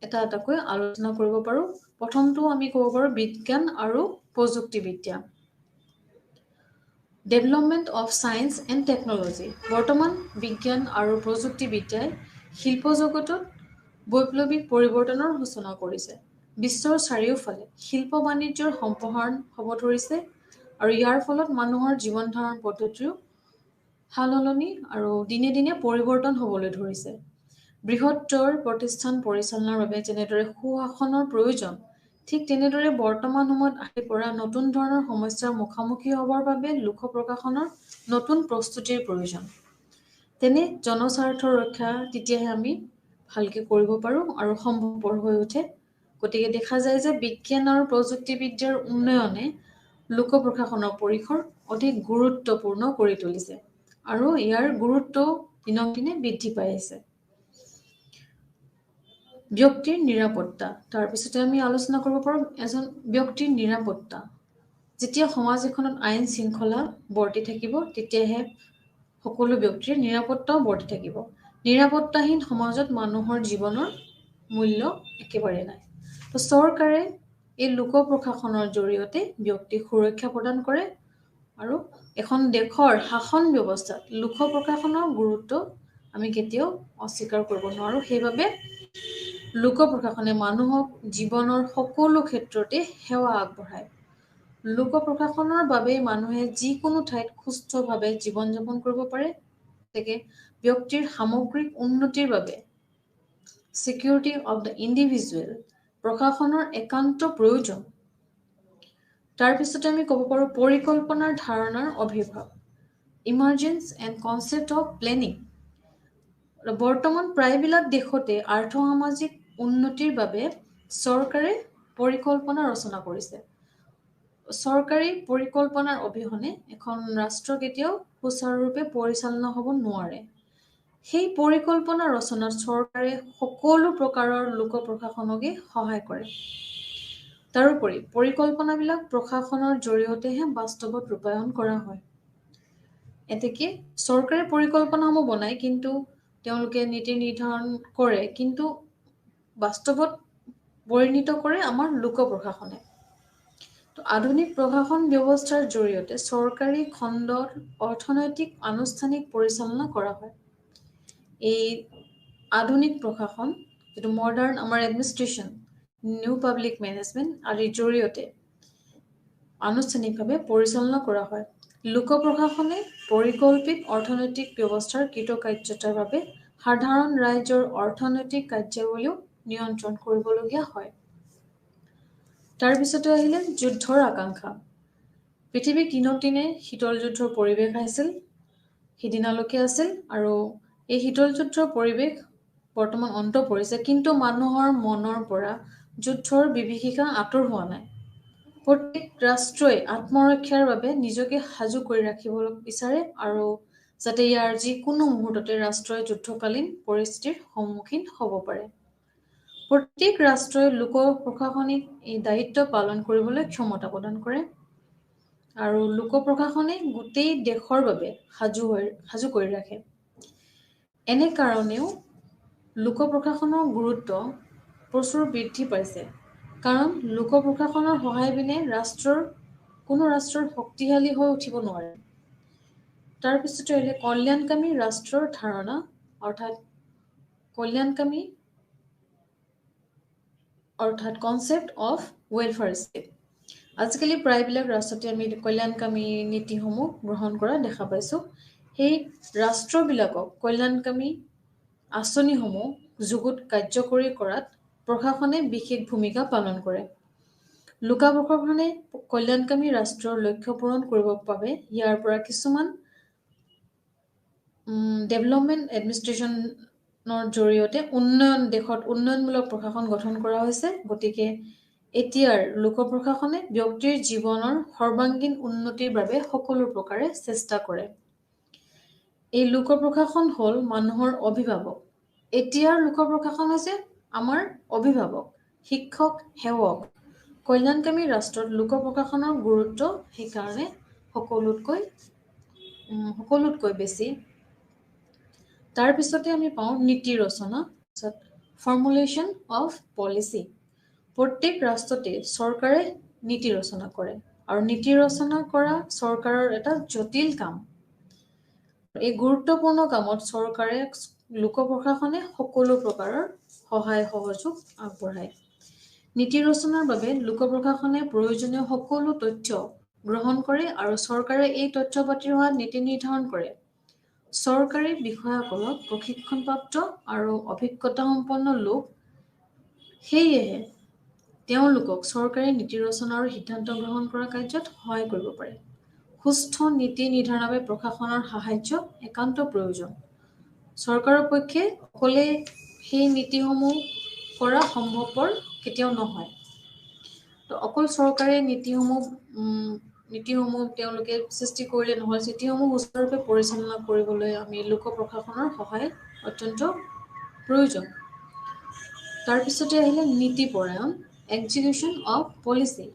এটা এটাকৈ আলোচনা কৰিব পাৰোঁ। প্ৰথমটো আমি ক'ব পাৰোঁ বিজ্ঞান আৰু প্ৰযুক্তিবিদ্যা। Development of science and technology. বৰ্তমান বিজ্ঞান আৰু প্ৰযুক্তিবিদ্যাই শিল্প জগতত বৈপ্লৱিক পৰিৱৰ্তনৰ সূচনা কৰিছে। বিশ্বৰ চাৰিওফালে শিল্প বাণিজ্যৰ সম্প্ৰসাৰণ হ'ব ধৰিছে আৰু ইয়াৰ ফলত মানুহৰ জীৱন ধাৰণ পদ্ধতিৰো সালসলনি আৰু দিনে দিনে পৰিৱৰ্তন হ'বলৈ ধৰিছে। বৃহত্তৰ প্ৰতিষ্ঠান পৰিচালনাৰ বাবে যেনেদৰে সুশাসনৰ প্ৰয়োজন, ঠিক তেনেদৰে বৰ্তমান সময়ত আহি পৰা নতুন ধৰণৰ সমস্যাৰ মুখামুখি হ'বৰ বাবে লোক প্ৰশাসনৰ নতুন প্ৰস্তুতিৰ প্ৰয়োজন। তেনে জনস্বাৰ্থ ৰক্ষা তেতিয়াহে আমি ভালকৈ কৰিব পাৰোঁ আৰু সম্ভৱপৰ হৈ উঠে। গতিকে দেখা যায় যে বিজ্ঞান আৰু প্ৰযুক্তিবিদ্যাৰ উন্নয়নে লোক প্ৰশাসনৰ পৰিসৰ অধিক গুৰুত্বপূৰ্ণ কৰি তুলিছে আৰু ইয়াৰ গুৰুত্ব দিনক দিনে বৃদ্ধি পাই আহিছে। ব্যক্তিৰ নিৰাপত্তা। তাৰপিছতে আমি আলোচনা কৰিব পাৰোঁ এজন ব্যক্তিৰ নিৰাপত্তা। যেতিয়া সমাজ এখনত আইন শৃংখলা বৰ্তি থাকিব, তেতিয়াহে সকলো ব্যক্তিৰ নিৰাপত্তাও বৰ্তি থাকিব। নিৰাপত্তাহীন সমাজত মানুহৰ জীৱনৰ মূল্য একেবাৰে নাই। তো চৰকাৰে এই লোক প্ৰশাসনৰ জৰিয়তে ব্যক্তিক সুৰক্ষা প্ৰদান কৰে আৰু এখন দেশৰ শাসন ব্যৱস্থাত লোক প্ৰশাসনৰ গুৰুত্ব আমি কেতিয়াও অস্বীকাৰ কৰিব নোৱাৰোঁ। সেইবাবে লোক প্ৰশাসনে মানুহক জীৱনৰ সকলো ক্ষেত্ৰতে সেৱা আগবঢ়ায়। লোক প্ৰশাসনৰ বাবেই মানুহে যিকোনো ঠাইত সুস্থভাৱে জীৱন যাপন কৰিব পাৰে। গতিকে ব্যক্তিৰ সামগ্ৰিক উন্নতিৰ বাবে চিকিউৰিটি অৱ দ্য ইণ্ডিভিজুৱেল প্ৰশাসনৰ একান্ত প্ৰয়োজন। তাৰপিছতে আমি ক'ব পাৰোঁ পৰিকল্পনাৰ ধাৰণাৰ অভিভাৱ, ইমাৰ্জেন্স এণ্ড কনচেপ্ট অফ প্লেনিং। বৰ্তমান প্ৰায়বিলাক দেশতে আৰ্থ-সামাজিক উন্নতিৰ বাবে চৰকাৰে পৰিকল্পনা ৰচনা কৰিছে। চৰকাৰী পৰিকল্পনাৰ অবিহনে এখন ৰাষ্ট্ৰ কেতিয়াও সুচাৰুৰূপে পৰিচালনা হ'ব নোৱাৰে। সেই পৰিকল্পনা ৰচনাত চৰকাৰে সকলো প্ৰকাৰৰ লোক প্ৰশাসনকে সহায় কৰে। তাৰোপৰি পৰিকল্পনাবিলাক প্ৰশাসনৰ জৰিয়তেহে বাস্তৱত ৰূপায়ণ কৰা হয়। এতেকে চৰকাৰে পৰিকল্পনাসমূহ বনায়, কিন্তু তেওঁলোকে নীতি নিৰ্ধাৰণ কৰে, কিন্তু বাস্তৱত পৰিণত কৰে আমাৰ লোক প্ৰশাসনে। তো আধুনিক প্ৰশাসন ব্যৱস্থাৰ জৰিয়তে চৰকাৰী খণ্ডৰ অৰ্থনৈতিক আনুষ্ঠানিক পৰিচালনা কৰা হয়। এই আধুনিক প্ৰশাসন, যিটো মডাৰ্ণ আমাৰ এডমিনিষ্ট্ৰেশ্যন, নিউ পাব্লিক মেনেজমেণ্ট আদিৰ জৰিয়তে আনুষ্ঠানিকভাৱে পৰিচালনা কৰা হয়। লোক প্ৰশাসনে পৰিকল্পিত অৰ্থনৈতিক ব্যৱস্থাৰ কৃতকাৰ্যতাৰ বাবে সাধাৰণ ৰাইজৰ অৰ্থনৈতিক কাৰ্যাৱলীও নিয়ন্ত্ৰণ কৰিবলগীয়া হয়। তাৰপিছতে আহিলে যুদ্ধৰ আকাংক্ষা। পৃথিৱীত দিনক দিনে শীতল যুদ্ধৰ পৰিৱেশ আহিছিল, সিদিনালৈকে আছিল, আৰু এই শীতল যুদ্ধৰ পৰিৱেশ বৰ্তমান অন্ত পৰিছে, কিন্তু মানুহৰ মনৰ পৰা যুদ্ধৰ বিভীষিকা আঁতৰ হোৱা নাই। প্ৰত্যেক ৰাষ্ট্ৰই আত্মৰক্ষাৰ বাবে নিজকে সাজু কৰি ৰাখিব বিচাৰে, আৰু যাতে ইয়াৰ যিকোনো মুহূৰ্ততে ৰাষ্ট্ৰই যুদ্ধকালীন পৰিস্থিতিৰ সন্মুখীন হ'ব পাৰে। প্ৰত্যেক ৰাষ্ট্ৰই লোক প্ৰশাসনিক এই দায়িত্ব পালন কৰিবলৈ ক্ষমতা প্ৰদান কৰে, আৰু লোক প্ৰশাসনে গোটেই দেশৰ বাবে সাজু কৰি ৰাখে। এনে কাৰণেও লোক প্ৰশাসনৰ গুৰুত্ব প্ৰচুৰ বৃদ্ধি পাইছে, কাৰণ লোক প্ৰশাসনৰ সহায় বিনে কোনো ৰাষ্ট্ৰৰ শক্তিশালী হৈ উঠিব নোৱাৰে। তাৰপিছতে আহিলে কল্যাণকামী ৰাষ্ট্ৰৰ ধাৰণা, অৰ্থাৎ কনচেপ্ট অফ ৱেলফেয়াৰ ষ্টেট। আজিকালি প্ৰায়বিলাক ৰাষ্ট্ৰতে আমি কল্যাণকামী নীতিসমূহ গ্ৰহণ কৰা দেখা পাইছোঁ। সেই ৰাষ্ট্ৰবিলাকক কল্যাণকামী আঁচনিসমূহ যুগুত কাৰ্যকৰী কৰাত প্ৰশাসনে বিশেষ ভূমিকা পালন কৰে। লোক প্ৰশাসনে কল্যাণকামী ৰাষ্ট্ৰৰ লক্ষ্য পূৰণ কৰিবৰ বাবে ইয়াৰ পৰা কিছুমান ডেভেলপমেণ্ট এডমিনিষ্ট্ৰেশ্যনৰ জৰিয়তে দেশত উন্নয়নমূলক প্ৰশাসন গঠন কৰা হৈছে। গতিকে এতিয়াৰ লোক প্ৰশাসনে ব্যক্তিৰ জীৱনৰ সৰ্বাংগীন উন্নতিৰ বাবে সকলো প্ৰকাৰে চেষ্টা কৰে। এই লোক প্ৰশাসন হ'ল মানুহৰ অভিভাৱক। এতিয়াৰ লোক প্ৰশাসন হৈছে আমাৰ অভিভাৱক, শিক্ষক, সেৱক। কল্যাণকামী ৰাষ্ট্ৰত লোক প্ৰশাসনৰ গুৰুত্ব সেইকাৰণে সকলোতকৈ বেছি। তাৰপিছতে আমি পাওঁ নীতি ৰচনা, ফৰ্মুলেশ্যন অফ পলিচি। প্ৰত্যেক ৰাষ্ট্ৰতে চৰকাৰে নীতি ৰচনা কৰে, আৰু নীতি ৰচনা কৰা চৰকাৰৰ এটা জটিল কাম। এই গুৰুত্বপূৰ্ণ কামত চৰকাৰে লোক প্ৰশাসনে সকলো প্ৰকাৰৰ সহায় সহযোগ আগবঢ়ায়। নীতি ৰচনাৰ বাবে লোক প্ৰশাসনে প্ৰয়োজনীয় সকলো তথ্য গ্ৰহণ কৰে, আৰু চৰকাৰে এই তথ্য পাতিৰ সহায়ত নীতি নিৰ্ধাৰণ কৰে। চৰকাৰী বিষয়াসকলক প্ৰশিক্ষণপ্ৰাপ্ত আৰু অভিজ্ঞতাসম্পন্ন লোক, সেয়েহে তেওঁলোকক চৰকাৰী নীতি ৰচনা আৰু সিদ্ধান্ত গ্ৰহণ কৰা কাৰ্যত সহায় কৰিব পাৰে। সুস্থ নীতি নিৰ্ধাৰণৰ বাবে প্ৰশাসনৰ সাহায্য একান্ত প্ৰয়োজন। চৰকাৰৰ পক্ষে অকলে সেই নীতিসমূহ কৰা সম্ভৱপৰ কেতিয়াও নহয়। তো অকল চৰকাৰে নীতিসমূহ তেওঁলোকে সৃষ্টি কৰিলে নহয়, নীতিসমূহ সুচাৰুৰূপে পৰিচালনা কৰিবলৈ আমি লোক প্ৰশাসনৰ সহায় অত্যন্ত প্ৰয়োজন। তাৰপিছতে আহিলে নীতিপৰায়ণ, এক্সিকিউশ্যন অফ পলিচি।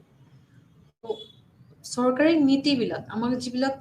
চৰকাৰী নীতিবিলাক আমাক যিবিলাক